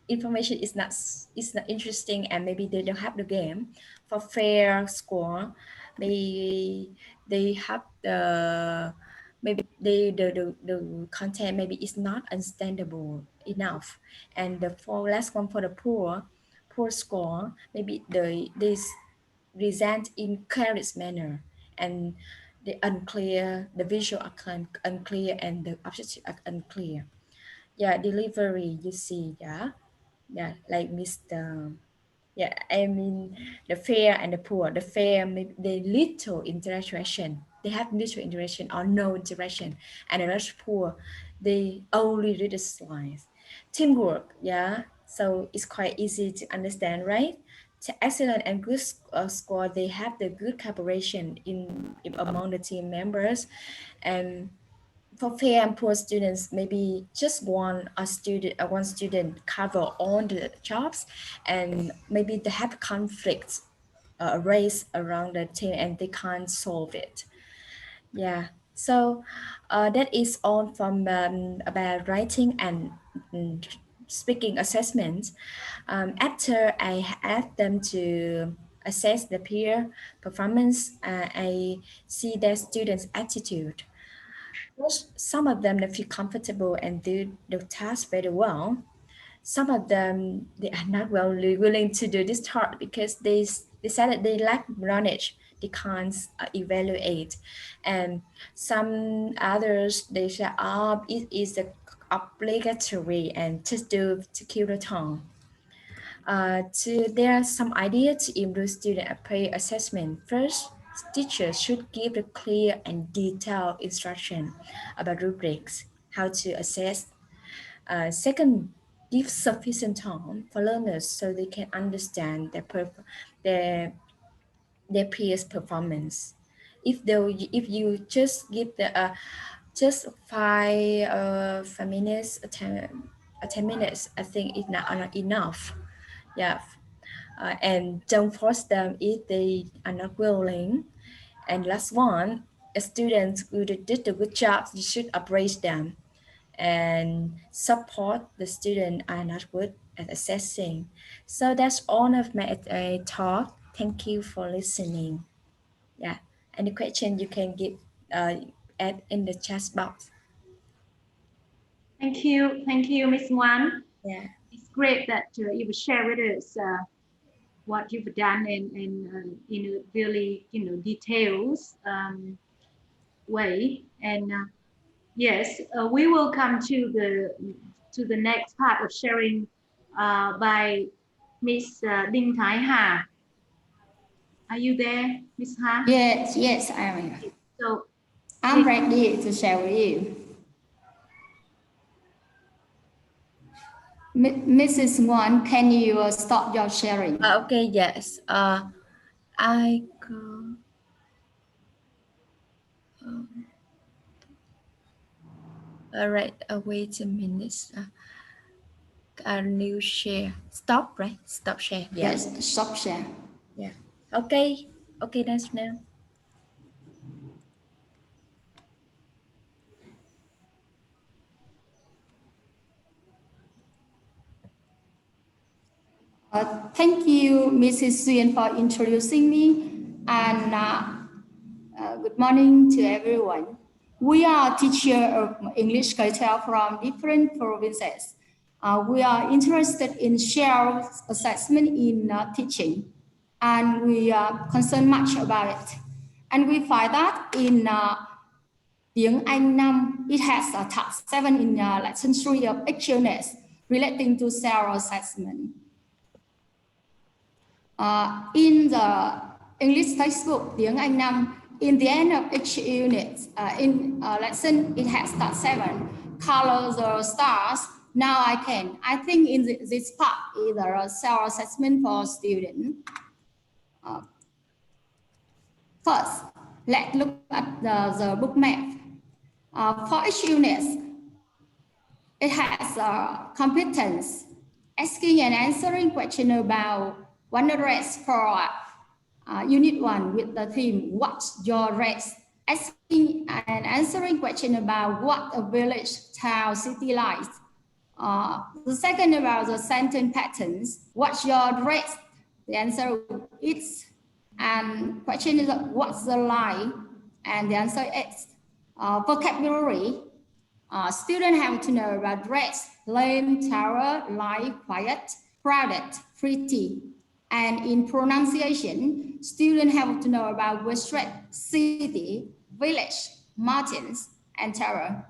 information is not interesting, and maybe they don't have the game. For fair score, maybe they have maybe the content maybe is not understandable enough. And the for last one, for the poor score, maybe they present in careless manner, and the visual are unclear, and the objective are unclear. Yeah, delivery, you see. Yeah, like Mr. Yeah, I mean the fair and the poor. The fair, the little interaction, they have little interaction or no interaction, and the rich poor, they only read the slides. Teamwork, yeah. So it's quite easy to understand, right? Excellent and good score. They have the good cooperation in among the team members, and for fair and poor students, maybe just one student cover all the jobs, and maybe they have conflicts raised around the team, and they can't solve it. Yeah. So that is all from about writing and mm, speaking assessments. After I asked them to assess the peer performance, I see their students' attitude. Some of them, they feel comfortable and do the task very well. Some of them, they are not willing to do this task because they decided they lack knowledge. They can't evaluate. And some others, they say, oh, it is obligatory and just do to kill the time. There are some ideas to improve student peer assessment. First, teachers should give a clear and detailed instruction about rubrics, how to assess. Second, give sufficient time for learners so they can understand their, their peers' performance. If you just give the just 5 minutes, 10 minutes, I think it's not enough. Yeah, and don't force them if they are not willing. And last one, a student who did a good job, you should appraise them and support the student are not good at assessing. So that's all of my talk. Thank you for listening. Yeah, any question you can give add in the chat box. Thank you, Miss Wan. Yeah. It's great that you will share with us what you've done in a really details way. And yes, we will come to the next part of sharing by Miss Đinh Thái Hà. Are you there, Miss Ha? Yes, I am. So I'm ready to share with you. Mrs. Wan, can you stop your sharing? Okay. Yes. I go. All right. Wait a minute. A new share. Stop. Right. Stop share. Yeah. Yes, stop share. Yeah. Okay. Okay. That's now. Thank you, Mrs. Xuyen, for introducing me, and good morning to everyone. We are teachers of English K-12 from different provinces. We are interested in shared assessment in teaching, and we are concerned much about it. And we find that in tiếng Anh 5, it has a task 7 in lesson 3 of actioners relating to self-assessment. In the English textbook, tiếng Anh 5, in the end of each unit, in lesson, it has task 7, color the stars. Now I think in this part is a self-assessment for students. First, let's look at the book map. For each unit, it has competence, asking and answering question about one race for unit 1 with the theme, what's your race? Asking and answering question about what a village, town, city like. The second about the sentence patterns, what's your race? The answer is, and question is what's the lie? And the answer is vocabulary. Students have to know about dress, lame, terror, light, quiet, crowded, pretty. And in pronunciation, students have to know about Western, city, village, mountains, and terror.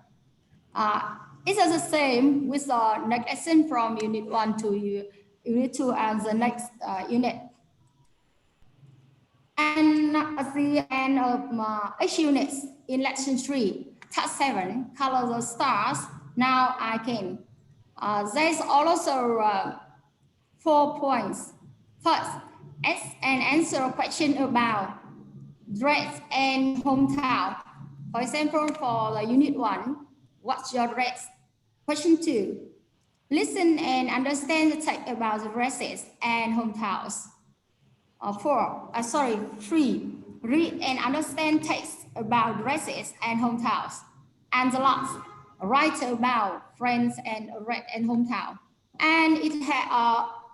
It is the same with the next lesson from unit 1 to unit 2 and the next unit. And at the end of each unit in lesson 3, task 7, color the stars. Now I can. There's also 4 points. First, ask and answer a question about dress and hometown. For example, for the unit 1, what's your dress? Question 2, listen and understand the text about the dresses and hometowns. 3, read and understand text about dresses and hometowns. And the last, write about friends and hometown. And it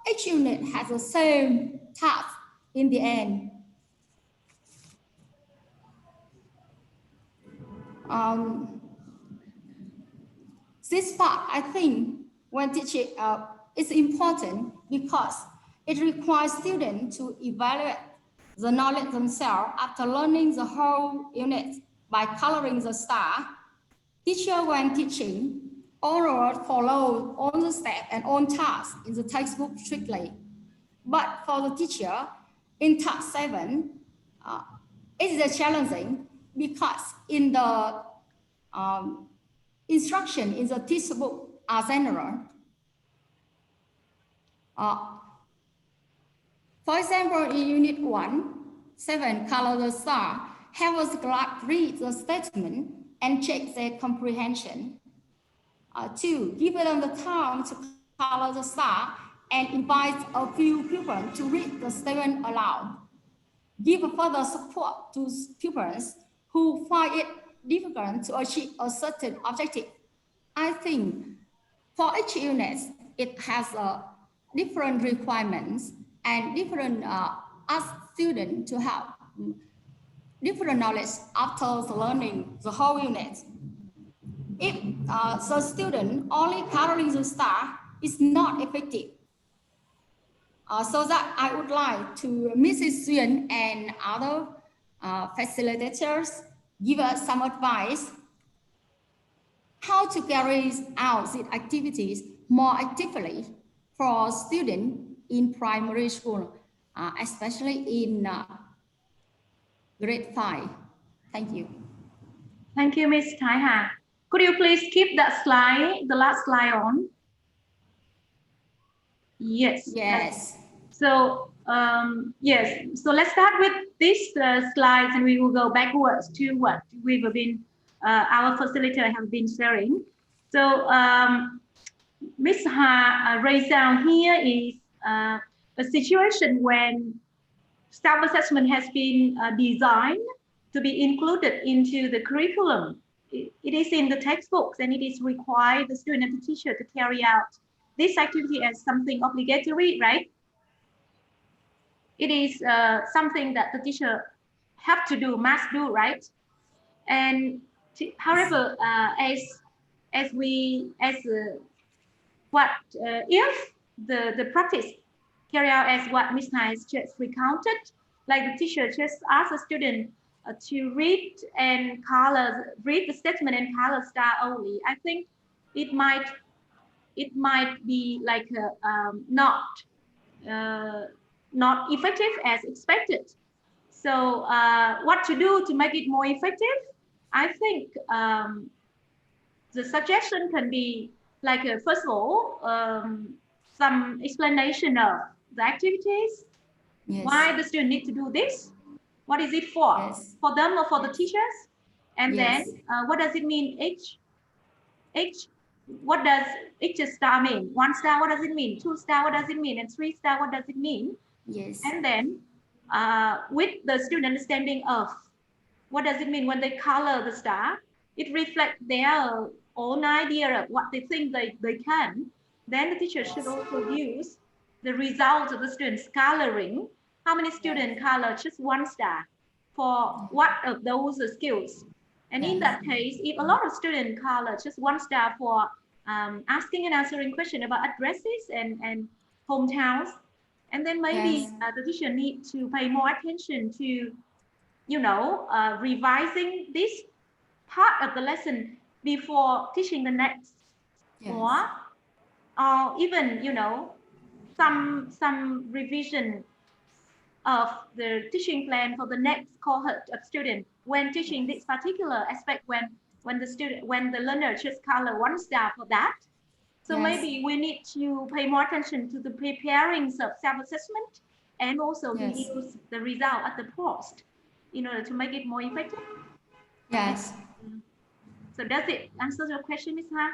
each unit has the same task in the end. This part, I think, when teaching is important because it requires students to evaluate the knowledge themselves after learning the whole unit by coloring the star. Teacher, when teaching, oral follow all the steps and all tasks in the textbook strictly. But for the teacher, in task 7, it is challenging because in the instruction in the textbook are general. For example, in unit 1, 7, color the star, have us read the statement and check their comprehension. 2, give them the time to color the star and invite a few pupils to read the statement aloud. Give further support to pupils who find it difficult to achieve a certain objective. I think for each unit, it has different requirements and different ask students to have different knowledge after the learning the whole unit. If the student only coloring the star is not effective. So that I would like to Mrs. Xuyen and other facilitators give us some advice how to carry out these activities more actively for students in primary school, especially in grade 5. Thank you. Thank you, Ms. Thái Hà. Could you please keep that slide, the last slide on? Yes. Yes. So, yes. So let's start with this slides and we will go backwards to what we've been, our facilitator have been sharing. So, Ms. Ha raised down here is a situation when self-assessment has been designed to be included into the curriculum. It is in the textbooks and it is required the student and the teacher to carry out this activity as something obligatory, right? it is something that the teacher have to do, must do, right? And however, as what if the practice carry out as what Miss Nice just recounted, like the teacher just asked the student to read the statement and color star only. I think it might be like not effective as expected. So what to do to make it more effective? I think the suggestion can be like, first of all, some explanation of the activities, why the student need to do this, what is it for them or for the teachers, and then what does it mean each, what does each star mean? 1 star, what does it mean? 2 star, what does it mean? And 3 star, what does it mean? Yes. And then with the student understanding of what does it mean when they color the star, it reflects their own idea of what they think they can. Then the teacher should also use the results of the students coloring. How many students color just 1 star for what of those skills? And in that case, if a lot of students color just 1 star for asking and answering questions about addresses and hometowns, and then maybe the teacher needs to pay more attention to, revising this part of the lesson before teaching the next, or even, some revision of the teaching plan for the next cohort of students when teaching this particular aspect, when the learner just color 1 star for that. So maybe we need to pay more attention to the preparing of self-assessment and also to use the result at the post in order to make it more effective. Yes. So does it answer your question, Ms. Ha?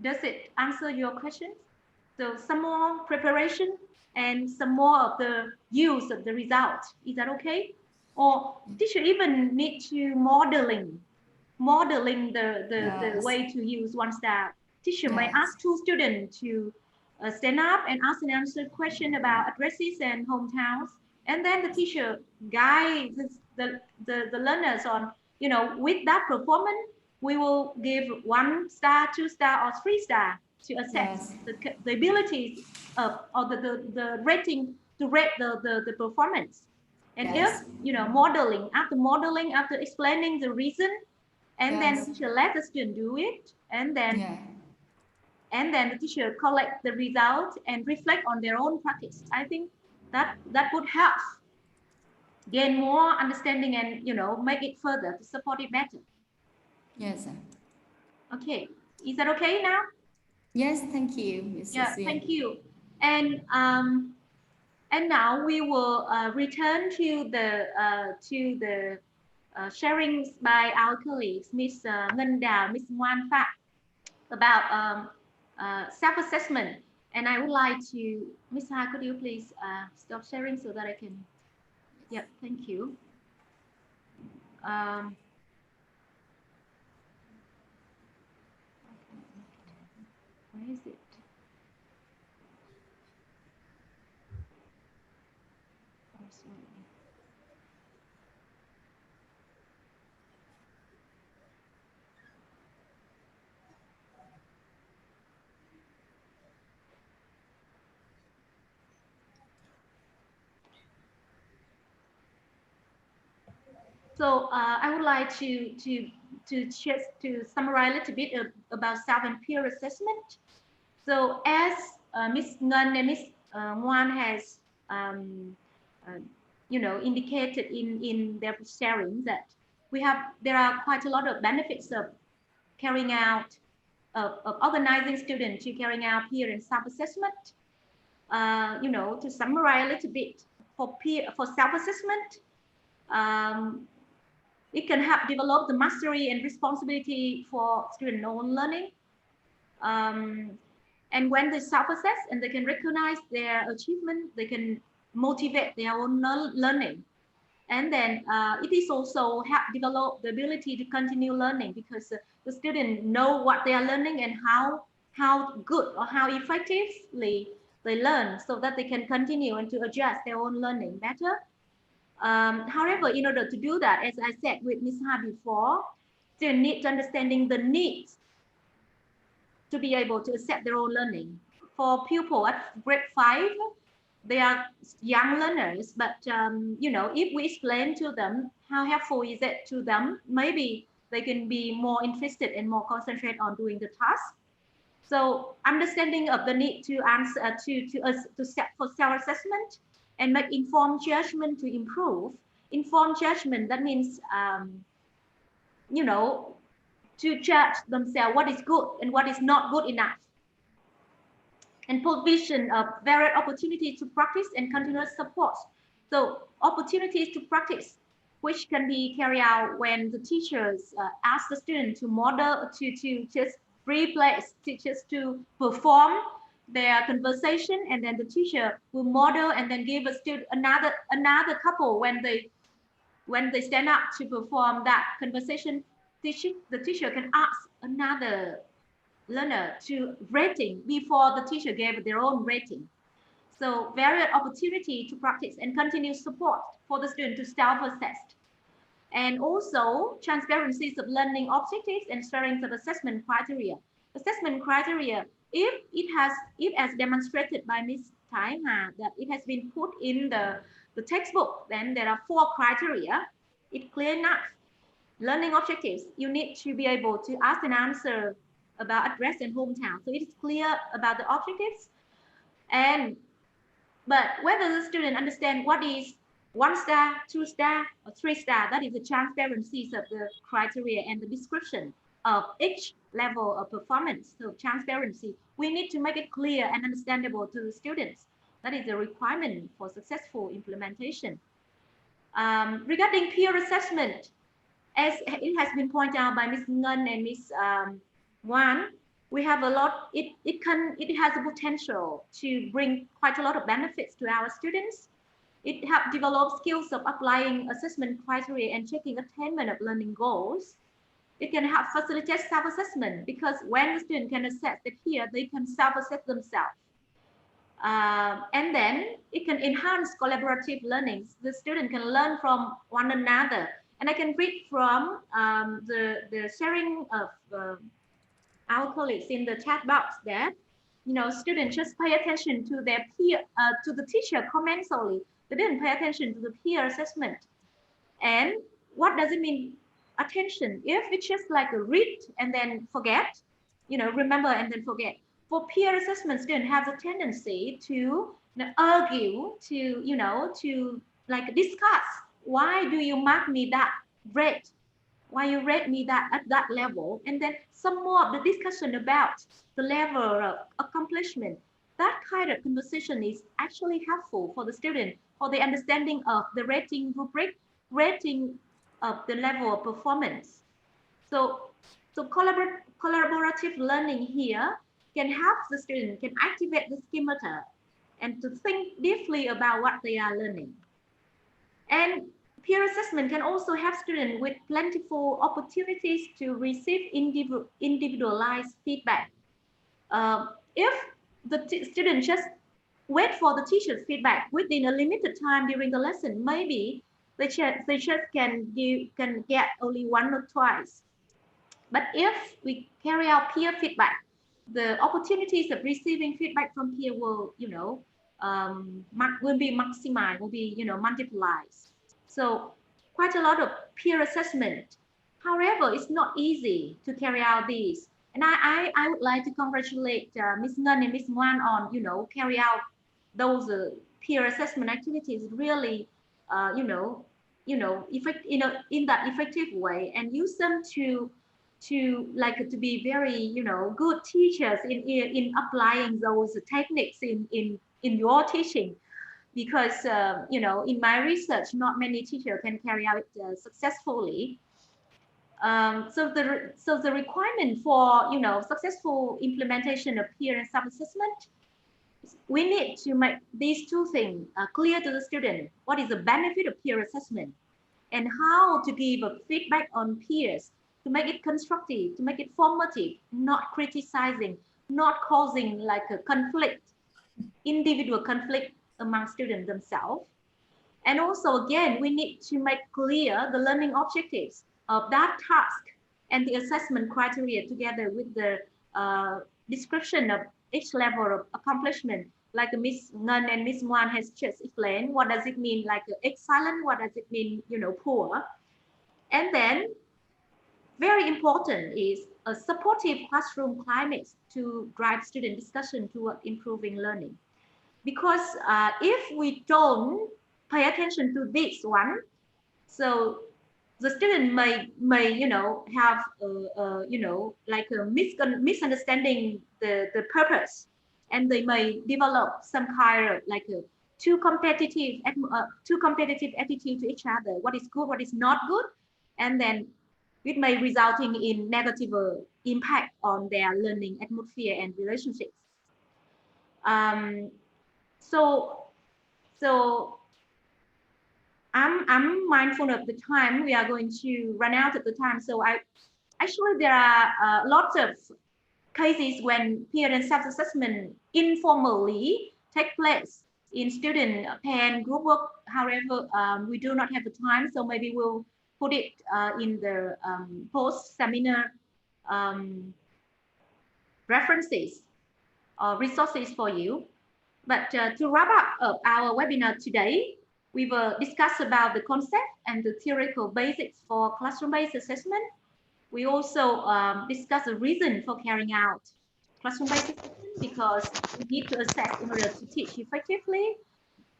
Does it answer your question? So some more preparation and some more of the use of the result. Is that okay? Or teacher even need to modeling the way to use 1 star. Teacher may ask 2 students to stand up and ask and answer question about addresses and hometowns, and then the teacher guides the learners on, with that performance, we will give 1 star, 2 star, or 3 star to assess the abilities of, or the rating to rate the performance. And if, modeling, after explaining the reason, and then the teacher let the student do it, and then the teacher collect the result and reflect on their own practice. I think that would help gain more understanding and, make it further to support it better. Yes. Okay, is that okay now? Yes, thank you, Mrs. Thank you. And now we will return to the sharings by our colleagues, Ms. Ngân Đào, Ms. Ngoan Phak, about self-assessment. And I would like to, Ms. Ha, could you please stop sharing so that I can, thank you. Where is it? Oh, sorry. So I would like to summarize a little bit about self and peer assessment. So as Ms. Ngân and Ms. Ngoan has indicated in their sharing, that there are quite a lot of benefits of carrying out of organizing students to carrying out peer and self-assessment. To summarize a little bit, for self-assessment, it can help develop the mastery and responsibility for student own learning. And when they self-assess and they can recognize their achievement, they can motivate their own learning. And then it is also help develop the ability to continue learning, because the student know what they are learning and how good or how effectively they learn so that they can continue and to adjust their own learning better. However, in order to do that, as I said with Ms. Ha before, students need to understanding the needs to be able to accept their own learning. For pupil at grade 5, they are young learners, but you know, if we explain to them how helpful is it to them, maybe they can be more interested and more concentrate on doing the task. So understanding of the need to answer to set for self-assessment and make informed judgment to improve. Informed judgment, that means you know, to judge themselves what is good and what is not good enough, and provision of varied opportunities to practice and continuous support. So opportunities to practice, which can be carried out when the teachers ask the student to model, to just replace, teachers to perform their conversation, and then the teacher will model and then give a student another couple when they stand up to perform that conversation. The teacher can ask another learner to rating before the teacher gave their own rating. So varied opportunity to practice and continuous support for the student to self-assess. And also transparencies of learning objectives and strength of assessment criteria. Assessment criteria, if as demonstrated by Ms. Tai Ha, that it has been put in the textbook, then there are 4 criteria. It's clear enough. Learning objectives, you need to be able to ask and answer about address and hometown. So it is clear about the objectives. But whether the student understand what is 1 star, 2 star, or 3 star, that is the transparencies of the criteria and the description of each level of performance. So transparency, we need to make it clear and understandable to the students. That is a requirement for successful implementation. Regarding peer assessment, as it has been pointed out by Ms. Ngân and Ms. Wan, we have a lot, it has the potential to bring quite a lot of benefits to our students. It helps develop skills of applying assessment criteria and checking attainment of learning goals. It can help facilitate self-assessment, because when the student can assess the peer, they can self-assess themselves. And then it can enhance collaborative learning. The student can learn from one another. And I can read from the sharing of our colleagues in the chat box that, you know, students just pay attention to their peer, to the teacher comments only. They didn't pay attention to the peer assessment. And what does it mean, attention? If it's just like a read and then forget, you know, remember and then forget. For peer assessment, students have the tendency to argue, to like discuss. Why do you mark me that rate? Why you rate me that at that level? And then some more of the discussion about the level of accomplishment. That kind of conversation is actually helpful for the student, for the understanding of the rating rubric, rating of the level of performance. So collaborative learning here can help the student, can activate the schemata and to think deeply about what they are learning. And peer assessment can also help students with plentiful opportunities to receive individualized feedback. If the student just wait for the teacher's feedback within a limited time during the lesson, maybe they just can get only 1 or twice. But if we carry out peer feedback, the opportunities of receiving feedback from peer will, will be maximized, will be, multiplied. So quite a lot of peer assessment. However, it's not easy to carry out these. And I would like to congratulate Ms. Ngân and Ms. Ngoan on, carry out those peer assessment activities really, in that effective way, and use them to be very, good teachers in applying those techniques in your teaching. Because in my research, not many teachers can carry out it successfully. So the requirement for successful implementation of peer and self-assessment, we need to make these 2 things clear to the student. What is the benefit of peer assessment, and how to give a feedback on peers to make it constructive, to make it formative, not criticizing, not causing like a conflict. individual conflict among students themselves. And also, again, we need to make clear the learning objectives of that task and the assessment criteria together with the description of each level of accomplishment. Like Miss Ngan and Miss Wan has just explained, what does it mean like excellent, what does it mean, poor. And then very important is a supportive classroom climate to drive student discussion toward improving learning. Because if we don't pay attention to this one, so the student may have like a misunderstanding the purpose, and they may develop some kind of like a too competitive attitude to each other. What is good, what is not good, and then it may resulting in negative impact on their learning atmosphere and relationships. So I'm mindful of the time. We are going to run out of the time. So actually there are lots of cases when peer and self-assessment informally take place in student parent group work. However, we do not have the time, so maybe we'll put it in the post-seminar references or resources for you. But to wrap up our webinar today, we will discuss about the concept and the theoretical basics for classroom-based assessment. We also discuss the reason for carrying out classroom-based assessment, because we need to assess in order to teach effectively.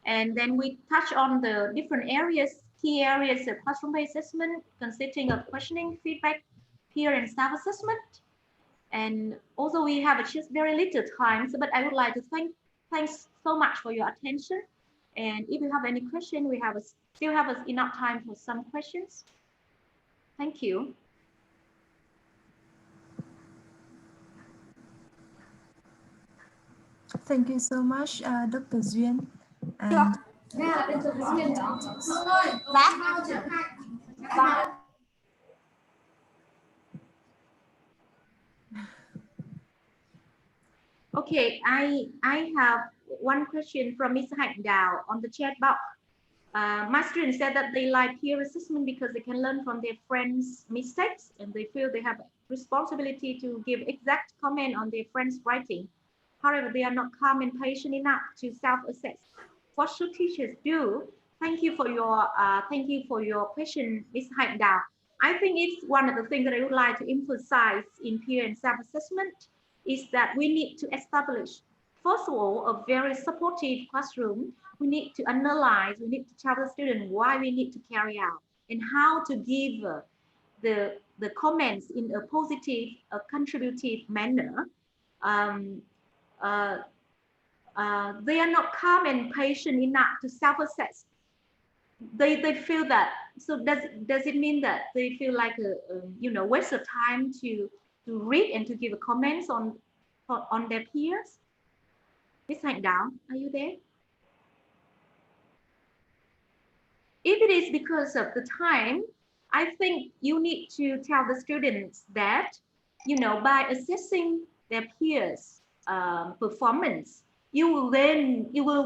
And then we touch on the different areas, key areas of classroom-based assessment, consisting of questioning, feedback, peer and self-assessment. And also we have just very little time, so, but I would like to thanks so much for your attention. And if you have any question, we still have enough time for some questions. Thank you. Thank you so much, Dr. Duyên. And okay, I have one question from Ms. Hạnh Dao on the chat box. My students said that they like peer assessment because they can learn from their friends' mistakes, and they feel they have responsibility to give exact comment on their friends' writing. However, they are not calm and patient enough to self-assess. What should teachers do? Thank you for your question, Ms. Hạnh Dao. I think it's one of the things that I would like to emphasize in peer and self-assessment is that we need to establish, first of all, a very supportive classroom. We need to analyze, we need to tell the student why we need to carry out and how to give the comments in a positive, contributive manner. They are not calm and patient enough to self-assess. They feel that, so does it mean that they feel like a waste of time to read and to give comments on their peers? Ms. Hạnh Dao, are you there? If it is because of the time, I think you need to tell the students that, by assessing their peers' performance, you will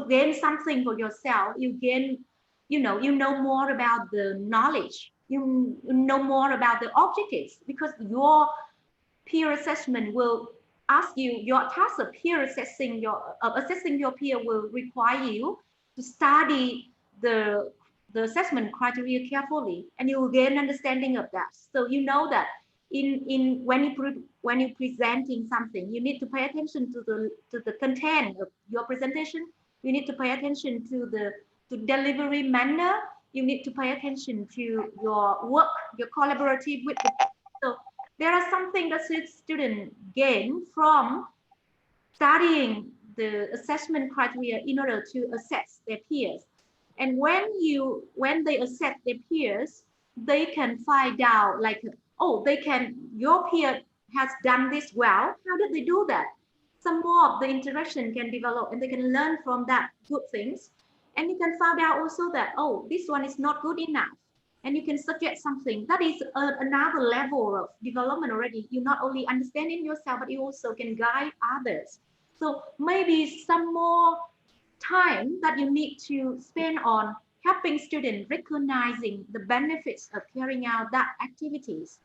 gain something for yourself. You gain, you know more about the knowledge. You know more about the objectives, because your peer assessment will ask you, your task of peer assessing your peer will require you to study the assessment criteria carefully, and you will gain understanding of that. So you know that when you presenting something, you need to pay attention to the content of your presentation. You need to pay attention to the delivery manner. You need to pay attention to your work, your collaborative with the. So there are something that students gain from studying the assessment criteria in order to assess their peers. And when they assess their peers, they can find out like, oh, your peer has done this well. How did they do that? Some more of the interaction can develop, and they can learn from that good things. And you can find out also that, oh, this one is not good enough. And you can suggest something. That is another level of development already. You not only understanding yourself, but you also can guide others. So maybe some more time that you need to spend on helping students recognizing the benefits of carrying out that activities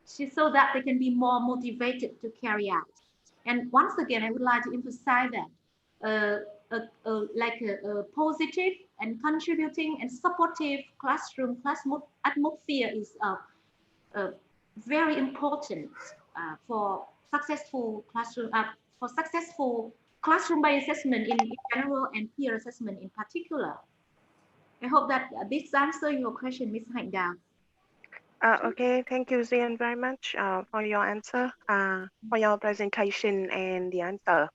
so that they can be more motivated to carry out. And once again, I would like to emphasize that a positive and contributing and supportive classroom atmosphere is very important for successful classroom-based assessment in general and peer assessment in particular. I hope that this answers your question, Ms. Hạnh Đào. Okay, thank you, Zian, very much for your answer, for your presentation and the answer.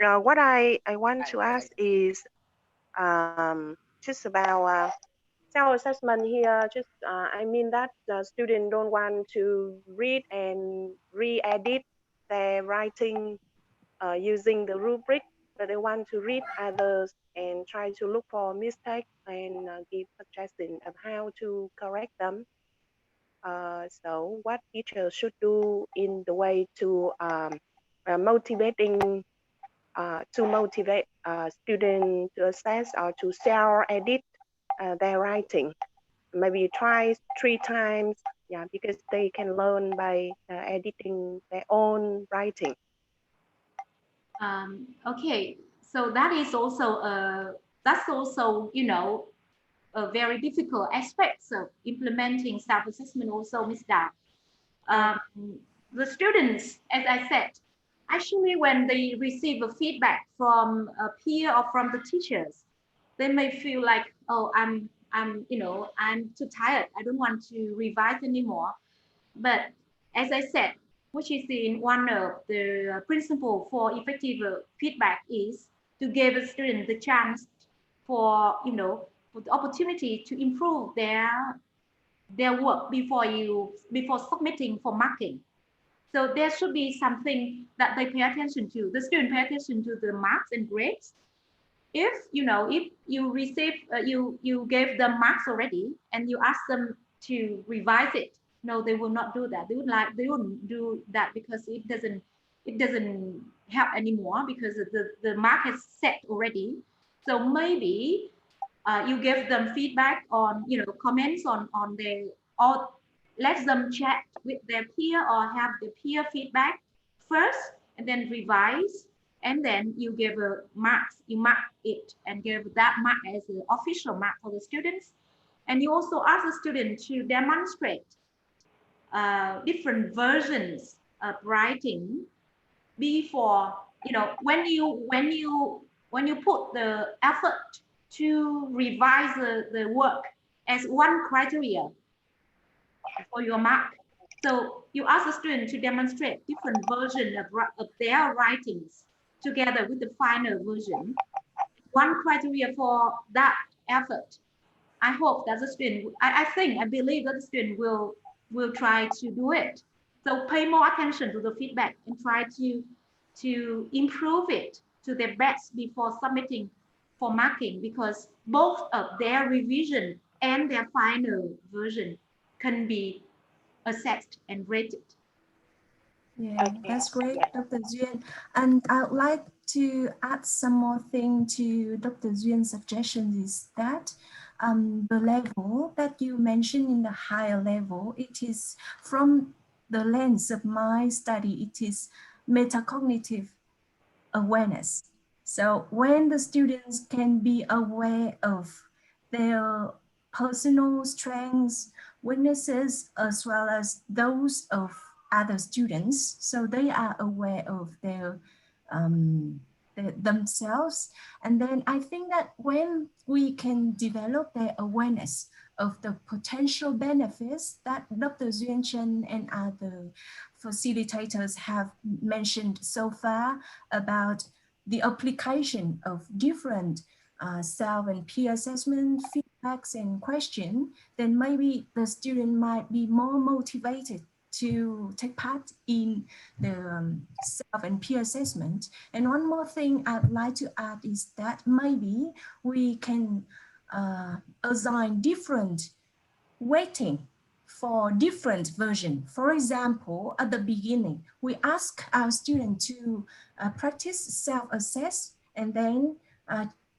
What I want to ask is just about self-assessment here. Just I mean that the student don't want to read and re-edit their writing using the rubric, but they want to read others and try to look for mistakes and give suggestions of how to correct them. So what teachers should do in the way to motivate students to assess or to self-edit their writing. Maybe try 3 times, yeah, because they can learn by editing their own writing. Okay, so that is also you know, a very difficult aspects of implementing self-assessment also, Ms. Da. The students, as I said, actually when they receive a feedback from a peer or from the teachers, they may feel like, oh, I'm too tired. I don't want to revise anymore. But as I said, which is in one of the principle for effective feedback is to give a student the chance for the opportunity to improve their work before submitting for marking. So there should be something that they pay attention to. The student pay attention to the marks and grades. If you receive you gave them marks already and you ask them to revise it, no, they will not do that. They wouldn't do that because it doesn't help anymore because the mark is set already. So maybe you give them feedback on comments on their, or let them chat with their peer or have the peer feedback first and then revise, and then you give a marks, you mark it and give that mark as an official mark for the students. And you also ask the student to demonstrate different versions of writing before, when you put the effort to revise the work as one criteria for your mark. So you ask the student to demonstrate different versions of their writings together with the final version. One criteria for that effort. I hope that the student, I believe that the student will try to do it. So pay more attention to the feedback and try to improve it to their best before submitting for marking, because both of their revision and their final version can be assessed and rated. Yeah, Okay. that's great, Dr. Duyên. And I'd like to add some more thing to Dr. Duyên suggestions is that the level that you mentioned in the higher level, it is from the lens of my study, it is metacognitive awareness. So when the students can be aware of their personal strengths, weaknesses, as well as those of other students, so they are aware of their themselves. And then I think that when we can develop their awareness of the potential benefits that Dr. Duyên Chen and other facilitators have mentioned so far about the application of different self and peer assessment feedbacks and questions, then maybe the student might be more motivated to take part in the self and peer assessment. And one more thing I'd like to add is that maybe we can assign different weighting for different version. For example, at the beginning, we ask our students to practice self-assess and then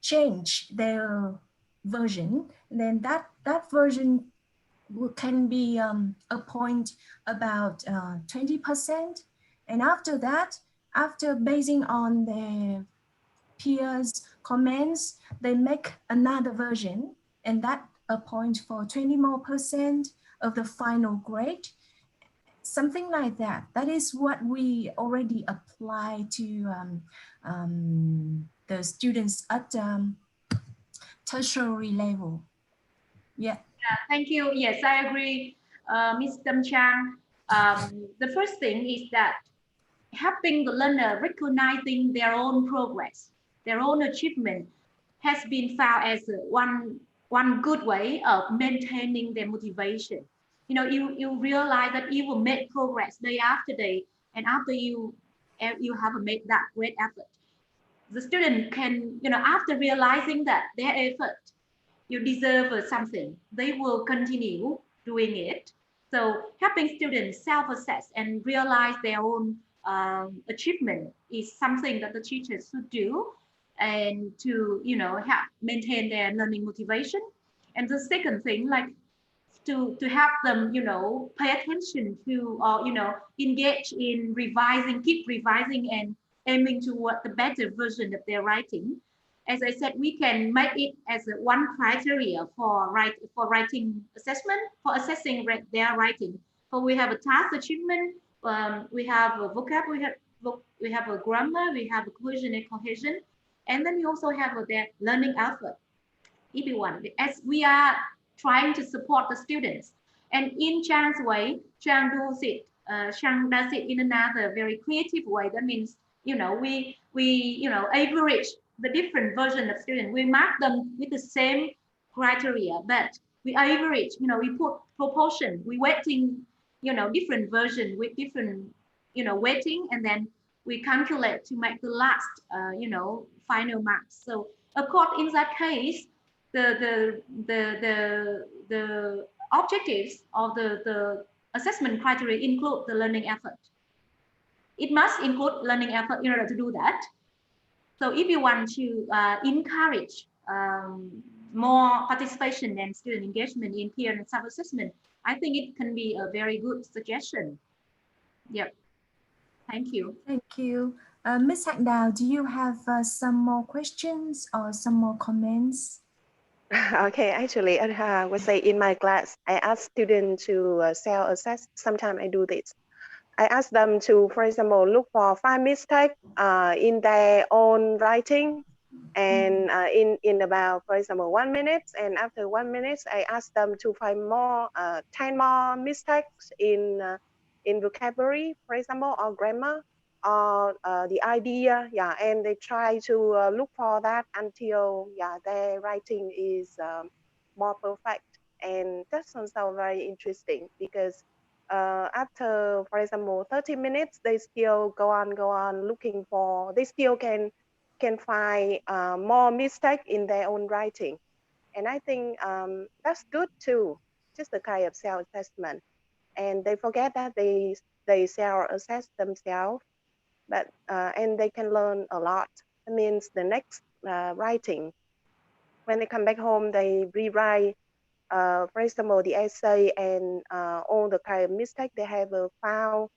change their version, then that version can be a point about 20%. And after that, after basing on their peers' comments, they make another version, and that a point for 20% more of the final grade. Something like that. That is what we already apply to the students at tertiary level. Yeah. Thank you. Yes, I agree, Ms. Tâm Trang. The first thing is that helping the learner recognizing their own progress, their own achievement has been found as one good way of maintaining their motivation. You know, you realize that you will make progress day after day, and after you have made that great effort, the student can, you know, after realizing that their effort, you deserve something, they will continue doing it. So helping students self-assess and realize their own achievement is something that the teachers should do, and to, you know, help maintain their learning motivation. And the second thing, like to help them, you know, pay attention to, or, you know, engage in revising, keep revising and aiming toward the better version of their writing. As I said, we can make it as one criteria for writing assessment, for assessing their writing. So we have a task achievement, we have a vocab, we have a grammar, we have a cohesion and cohesion, and then we also have their learning effort. If you want, as we are trying to support the students, and in Chang's way, Chang does it. Chang does it in another very creative way. That means, you know, we you know, average the different version of students. We mark them with the same criteria, but we average. You know, we put proportion. We weighting, you know, different version with different, you know, weighting, and then we calculate to make the last, you know, final marks. So of course, in that case, the objectives of the assessment criteria include the learning effort. It must include learning effort in order to do that. So if you want to encourage more participation and student engagement in peer and self-assessment, I think it can be a very good suggestion. Yep. Thank you. Thank you. Ms. Hạnh Đào, do you have some more questions or some more comments? Okay, actually, I would say in my class, I ask students to self-assess. Sometimes I do this. I ask them to, for example, look for 5 mistakes in their own writing, and in about, for example, 1 minute. And after 1 minute, I ask them to find more 10 more mistakes in vocabulary, for example, or grammar, or the idea. Yeah, and they try to look for that until their writing is more perfect. And that's also very interesting, because after, for example, 30 minutes, they still go on looking for, they still can find more mistake in their own writing. And I think that's good too, just a kind of self-assessment. And they forget that they self-assess themselves, but and they can learn a lot. It means the next writing, when they come back home, they rewrite, for example, the essay and all the kind of mistake they have found.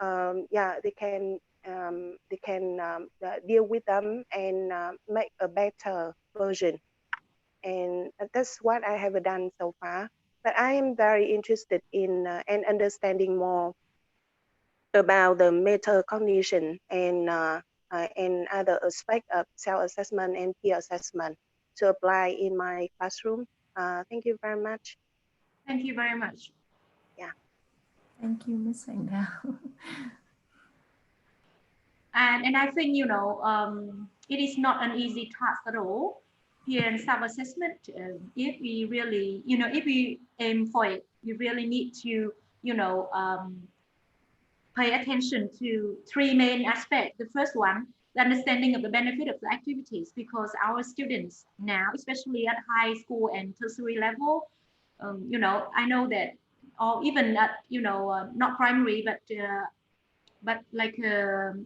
They can deal with them and make a better version. And that's what I have done so far. But I am very interested in and understanding more about the metacognition and other aspect of self-assessment and peer assessment to apply in my classroom. Thank you very much. Thank you very much. Yeah. Thank you, Ms. Hạnh Đào. And I think, you know, it is not an easy task at all. Here in self-assessment, if we really, you know, if we aim for it, you really need to, you know, pay attention to 3 main aspects. The first one, the understanding of the benefit of the activities, because our students now, especially at high school and tertiary level, you know, I know that, or even at, you know, not primary, but like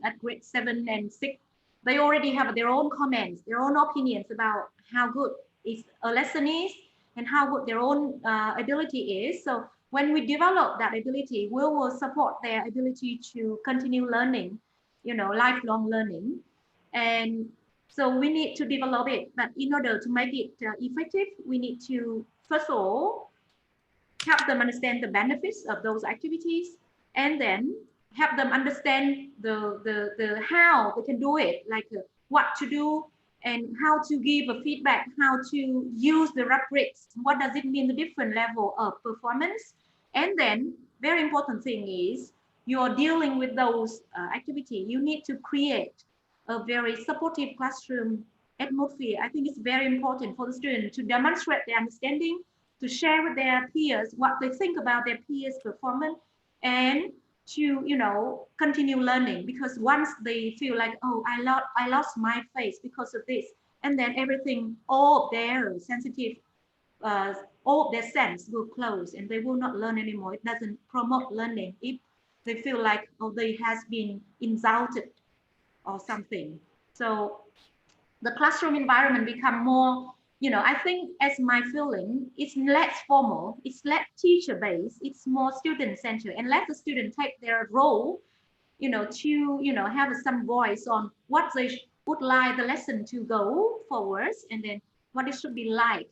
at grade 7 and 6, they already have their own comments, their own opinions about how good is a lesson is and how good their own ability is. So when we develop that ability, we will support their ability to continue learning, lifelong learning. And so we need to develop it, but in order to make it effective, we need to, first of all, help them understand the benefits of those activities, and then help them understand the how they can do it, like what to do and how to give a feedback, how to use the rubrics, what does it mean, the different level of performance. And then very important thing is you're dealing with those activity, you need to create a very supportive classroom atmosphere. I think it's very important for the student to demonstrate their understanding, to share with their peers what they think about their peers' performance, and to continue learning. Because once they feel like, oh, I lost my face because of this, and then everything, all of their sensitive, all of their sense will close and they will not learn anymore. It doesn't promote learning if they feel like, oh, they has been insulted or something. So the classroom environment become more, I think, as my feeling, it's less formal, it's less teacher-based, it's more student-centered, and let the student take their role, to, have some voice on what they would like the lesson to go forwards, and then what it should be like,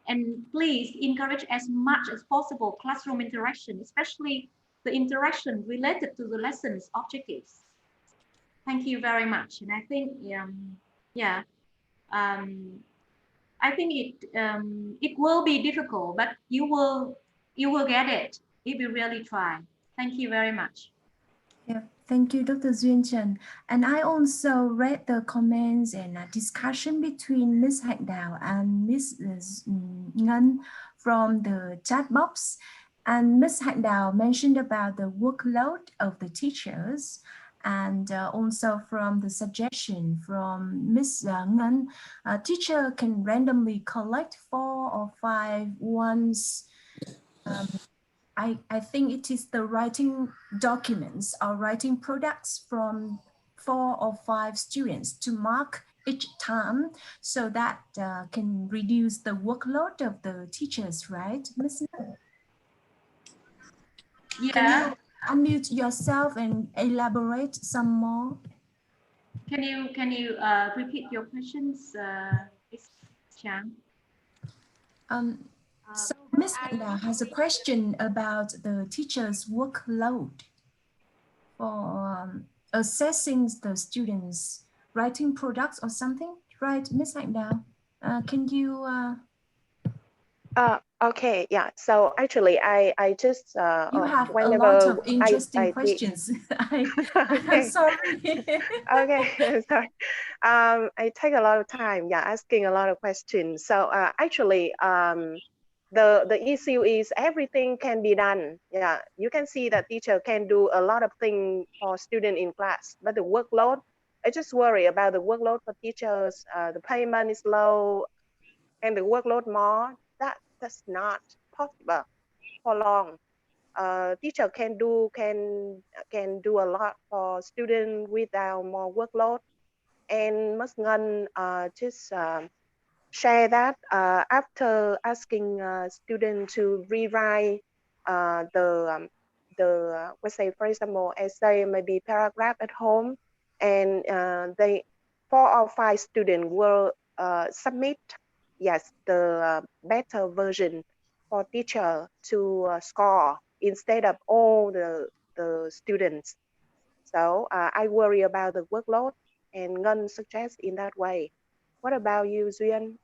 and please encourage as much as possible classroom interaction, especially the interaction related to the lesson's objectives. Thank you very much. And I think, I think it will be difficult, but you will get it if you really try. Thank you very much. Yeah, thank you, Dr. Duyên Trần. And I also read the comments and discussion between Ms. Hạnh Đào and Ms. Ngân from the chat box. And Ms. Hạnh Đào mentioned about the workload of the teachers, and also from the suggestion from Ms. Ngân, a teacher can randomly collect 4 or 5 once. I think it is the writing documents or writing products from 4 or 5 students to mark each time, so that can reduce the workload of the teachers, right, Ms. Ngân? Yeah. Can you unmute yourself and elaborate some more? Can you repeat your questions, Ms. Chang? So Ms. Hạnh has a question about the teacher's workload for assessing the students' writing products or something, right, Ms. Hạnh Đào? Can you? Okay, yeah. So actually, I just you have whenever a lot of interesting I questions. okay. I'm sorry. Okay, sorry. I take a lot of time, yeah, asking a lot of questions. So actually, the issue is everything can be done. Yeah, you can see that teacher can do a lot of things for student in class, but the workload, I just worry about the workload for teachers. The payment is low, and the workload more. That's not possible for long. Teacher can do a lot for student without more workload. And Ms. Ngân just share that after asking student to rewrite let's say, for example, essay, maybe paragraph at home, and they 4 or 5 students will submit, yes, the better version for teacher to score instead of all the students. So I worry about the workload, and Ngân suggests in that way. What about you, Duyên?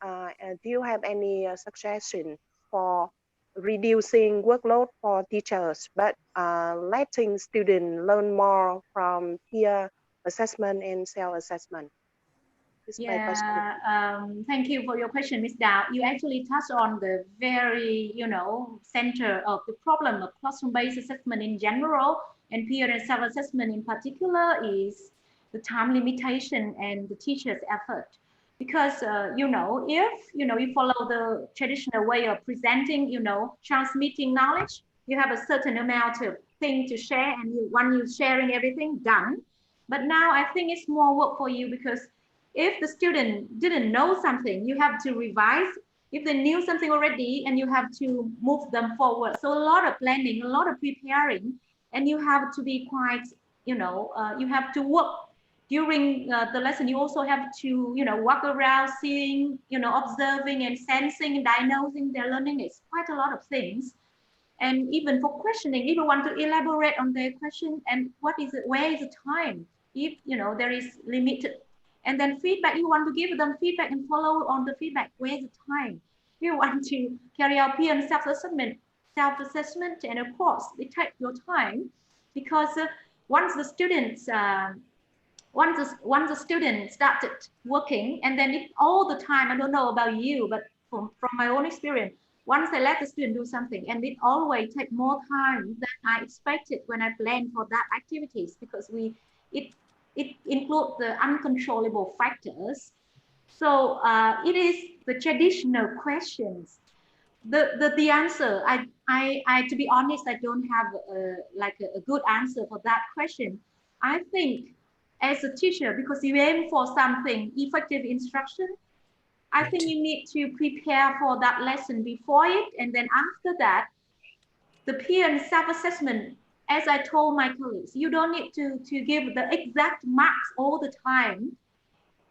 Do you have any suggestion for reducing workload for teachers, but letting students learn more from peer assessment and self-assessment? Thank you for your question, Ms. Đào. You actually touched on the very, center of the problem of classroom-based assessment in general, and peer and self-assessment in particular, is the time limitation and the teacher's effort. Because, if, you follow the traditional way of presenting, transmitting knowledge, you have a certain amount of thing to share, and when you're sharing everything, done. But now I think it's more work for you, because if the student didn't know something, you have to revise. If they knew something already, and you have to move them forward. So a lot of planning, a lot of preparing, and you have to be quite, you have to work during the lesson. You also have to, walk around, seeing, observing and sensing and diagnosing their learning. It's quite a lot of things. And even for questioning, if you want to elaborate on their question, and what is it, where is the time, if there is limited. And then feedback, you want to give them feedback and follow on the feedback, where is the time. You want to carry out peer and self-assessment, and of course it takes your time, because once the students once the student started working, and then it all the time, I don't know about you, but from my own experience, once I let the student do something, and it always take more time than I expected when I planned for that activities, because it includes the uncontrollable factors. So it is the traditional questions. The answer, I to be honest, I don't have a good answer for that question. I think as a teacher, because you aim for something effective instruction, I think you need to prepare for that lesson before it, and then after that, the peer and self-assessment. As I told my colleagues, you don't need to give the exact marks all the time,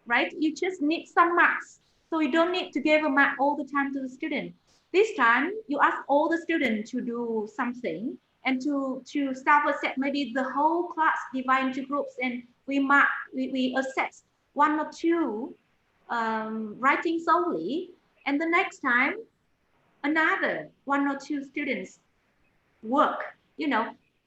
right? You just need some marks. So you don't need to give a mark all the time to the student. This time, you ask all the students to do something, and to self-assess, maybe the whole class divide into groups, and we assess one or two writing solely, and the next time, another one or two students work,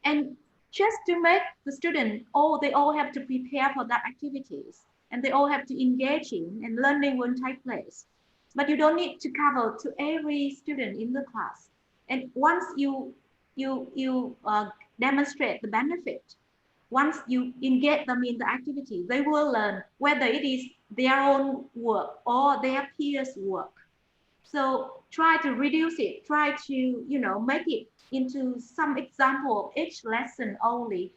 and just to make the student, they all have to prepare for that activities, and they all have to engage in, and learning will take place. But you don't need to cover to every student in the class. And once you demonstrate the benefit, once you engage them in the activity, they will learn whether it is their own work or their peers' work. So try to reduce it, try to, make it into some example of each lesson only.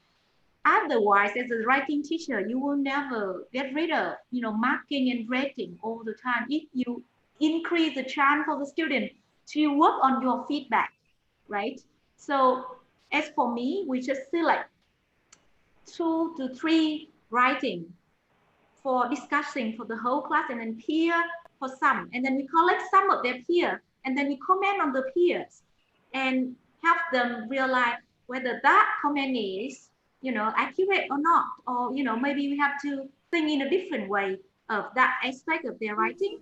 Otherwise, as a writing teacher, you will never get rid of, marking and rating all the time. If you increase the chance for the student to work on your feedback, right? So as for me, we just select 2 to 3 writing for discussing for the whole class, and then peer for some, and then we collect some of their peer, and then we comment on the peers, and help them realize whether that comment is, accurate or not, or maybe we have to think in a different way of that aspect of their writing.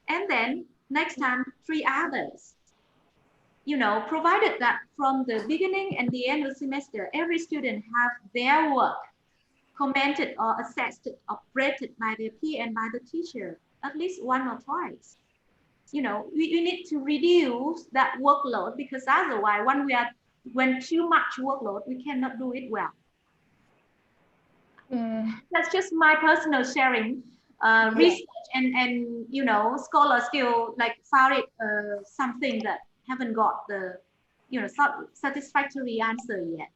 And then next time 3 others, provided that from the beginning and the end of the semester, every student have their work commented or assessed or rated by their peer and by the teacher at least 1 or twice. We need to reduce that workload, because otherwise, when too much workload, we cannot do it well. That's just my personal sharing. Research and scholars still found it something that haven't got the satisfactory answer yet.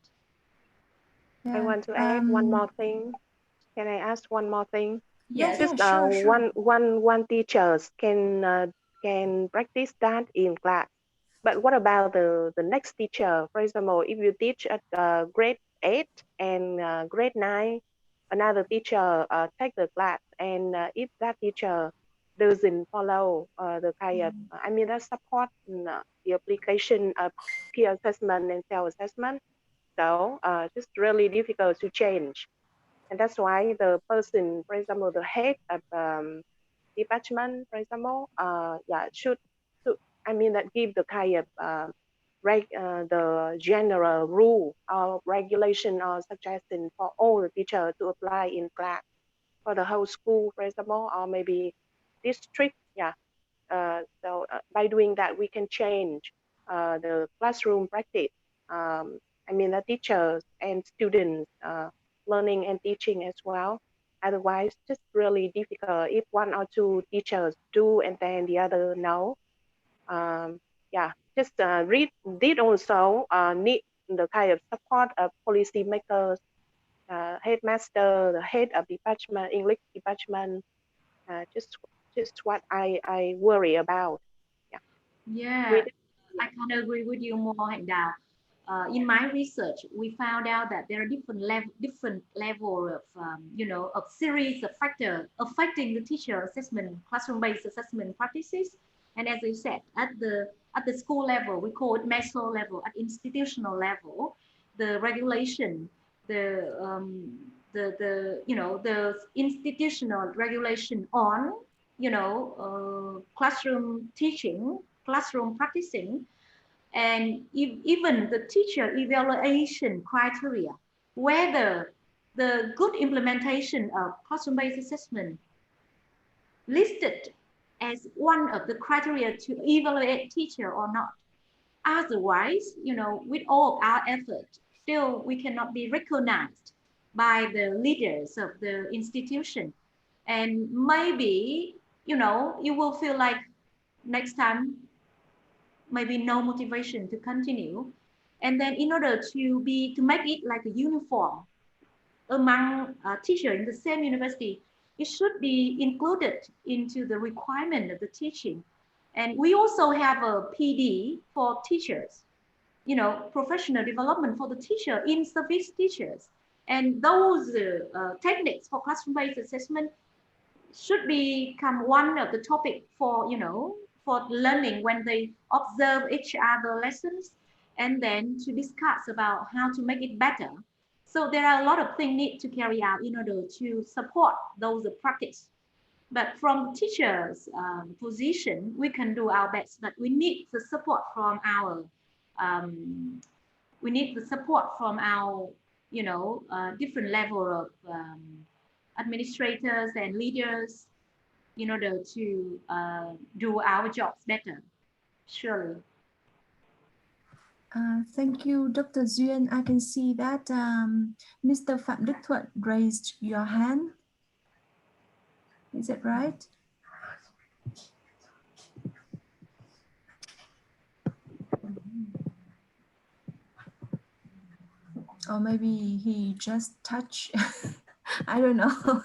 I want to add one more thing. Can I ask one more thing? Yes, Just sure. one teachers can practice that in class. But what about the next teacher? For example, if you teach at grade 8 and grade 9, another teacher take the class, and if that teacher doesn't follow the kind of, that support the application of peer assessment and self-assessment, so it's really difficult to change. And that's why the person, for example, the head of department, for example, should that give the kind of the general rule or regulation or suggestion for all the teachers to apply in class for the whole school, for example, or maybe district. So by doing that, we can change the classroom practice. The teachers and students learning and teaching as well. Otherwise, just really difficult if 1 or 2 teachers do and then the other no. Just read. Did also need the kind of support of policy makers headmaster, the head of department, English department. Just what I worry about. Yeah. Yeah, I can agree with you more, Hạnh Đào. In my research, we found out that there are different level of of series of factors affecting the teacher assessment, classroom-based assessment practices. And as I said, at the school level, we call it meso level. At institutional level, the regulation, the institutional regulation on classroom teaching, classroom practicing, and even the teacher evaluation criteria, whether the good implementation of classroom-based assessment listed as one of the criteria to evaluate teacher or not. Otherwise, with all our effort, still we cannot be recognized by the leaders of the institution. And maybe, you will feel like next time, maybe no motivation to continue. And then in order to make it like a uniform among teachers in the same university, it should be included into the requirement of the teaching. And we also have a PD for teachers, professional development for the teacher in service teachers. And those techniques for classroom-based assessment should become one of the topic for, for learning when they observe each other lessons, and then to discuss about how to make it better. So there are a lot of things need to carry out in order to support those practice. But from teachers' position, we can do our best, but we need the support from our different level of administrators and leaders in order to do our jobs better, surely. Thank you, Dr. Duyên. I can see that Mr. Phạm Đức Thuận raised your hand. Is it right? Or maybe he just touched. I don't know.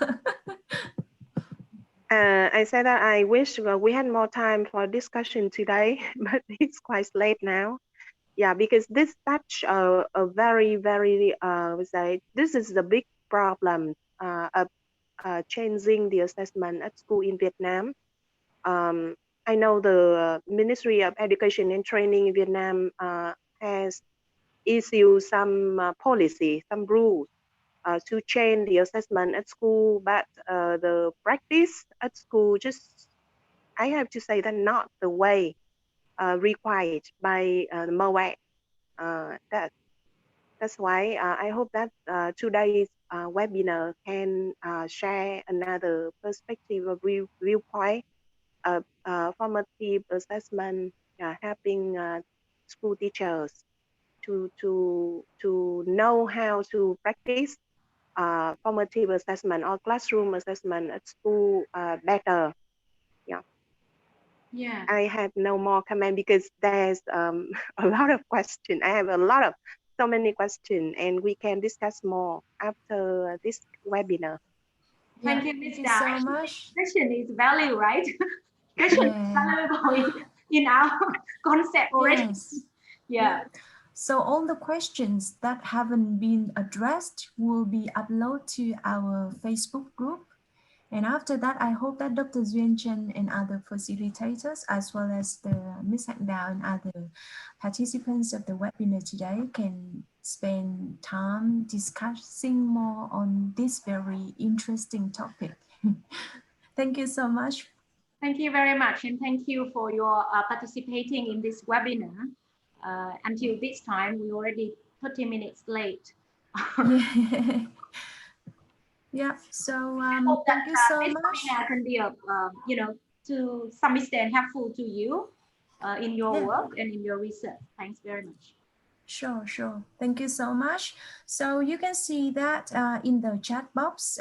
I said that I wish we had more time for discussion today, but it's quite late now. Yeah, because this touch a very, very, this is the big problem of changing the assessment at school in Vietnam. I know the Ministry of Education and Training in Vietnam has issued some policy, some rules to change the assessment at school, but the practice at school I have to say that not the way required by the MOAC. That's why I hope that today's webinar can share another perspective of viewpoint of formative assessment, helping school teachers to know how to practice formative assessment or classroom assessment at school better. Yeah. I have no more comment because there's a lot of questions. I have so many questions, and we can discuss more after this webinar. Thank you, Ms. Thank you so much. Question is value, right? Question is valuable in our concept already. Yes. Yeah. So all the questions that haven't been addressed will be uploaded to our Facebook group. And after that, I hope that Dr. Duyên Chen and other facilitators, as well as the Ms. Hạnh Đào and other participants of the webinar today can spend time discussing more on this very interesting topic. Thank you so much. Thank you very much. And thank you for your participating in this webinar. Until this time, we already 30 minutes late. Yeah, so thank you so much. I can be to some extent helpful to you in your work and in your research. Thanks very much. Sure. Thank you so much. So you can see that in the chat box,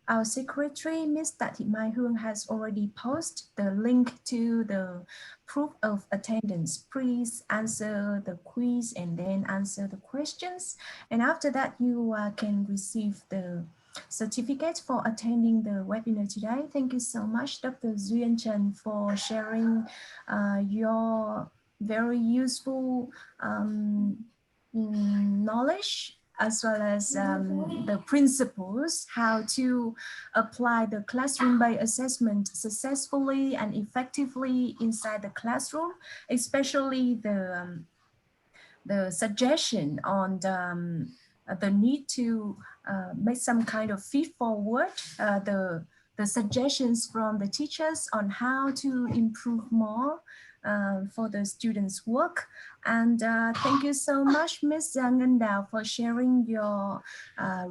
Our secretary, Ms. Tạ Thị Mai Hương, has already posted the link to the proof of attendance. Please answer the quiz and then answer the questions. And after that, you can receive the certificate for attending the webinar today. Thank you so much, Dr. Duyên Trần, for sharing your very useful knowledge, as well as the principles, how to apply the classroom-based assessment successfully and effectively inside the classroom, especially the suggestion on the need to make some kind of feed forward, the suggestions from the teachers on how to improve more for the students' work. And thank you so much, Ms. Ngân Đào, for sharing your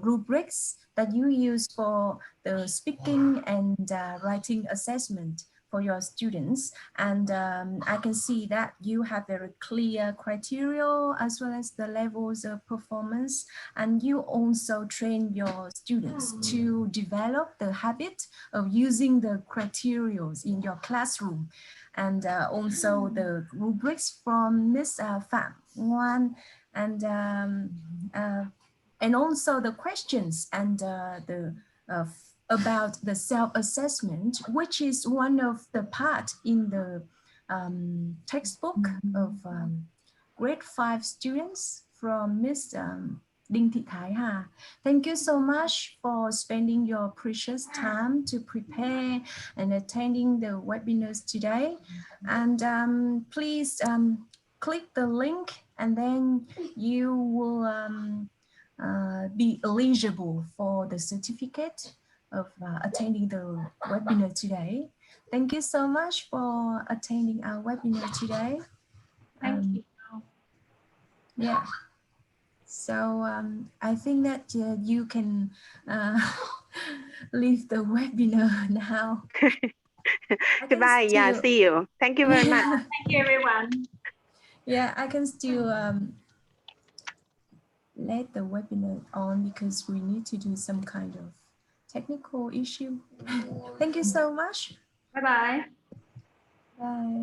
rubrics that you use for the speaking and writing assessment for your students. And I can see that you have very clear criteria as well as the levels of performance. And you also train your students to develop the habit of using the criteria in your classroom. And also the rubrics from Ms. Phạm Ngoan, and also the questions and about the self-assessment, which is one of the part in the textbook of grade 5 students from Ms. Đinh Thị Thái Hà. Thank you so much for spending your precious time to prepare and attending the webinars today. And please click the link, and then you will be eligible for the certificate of attending the webinar today. Thank you so much for attending our webinar today. Thank you. Yeah. So I think that you can leave the webinar now. Goodbye. Yeah, see you. Thank you very much. Thank you, everyone. Yeah, I can still let the webinar on because we need to do some kind of technical issue. Thank you so much. Bye-bye. Bye.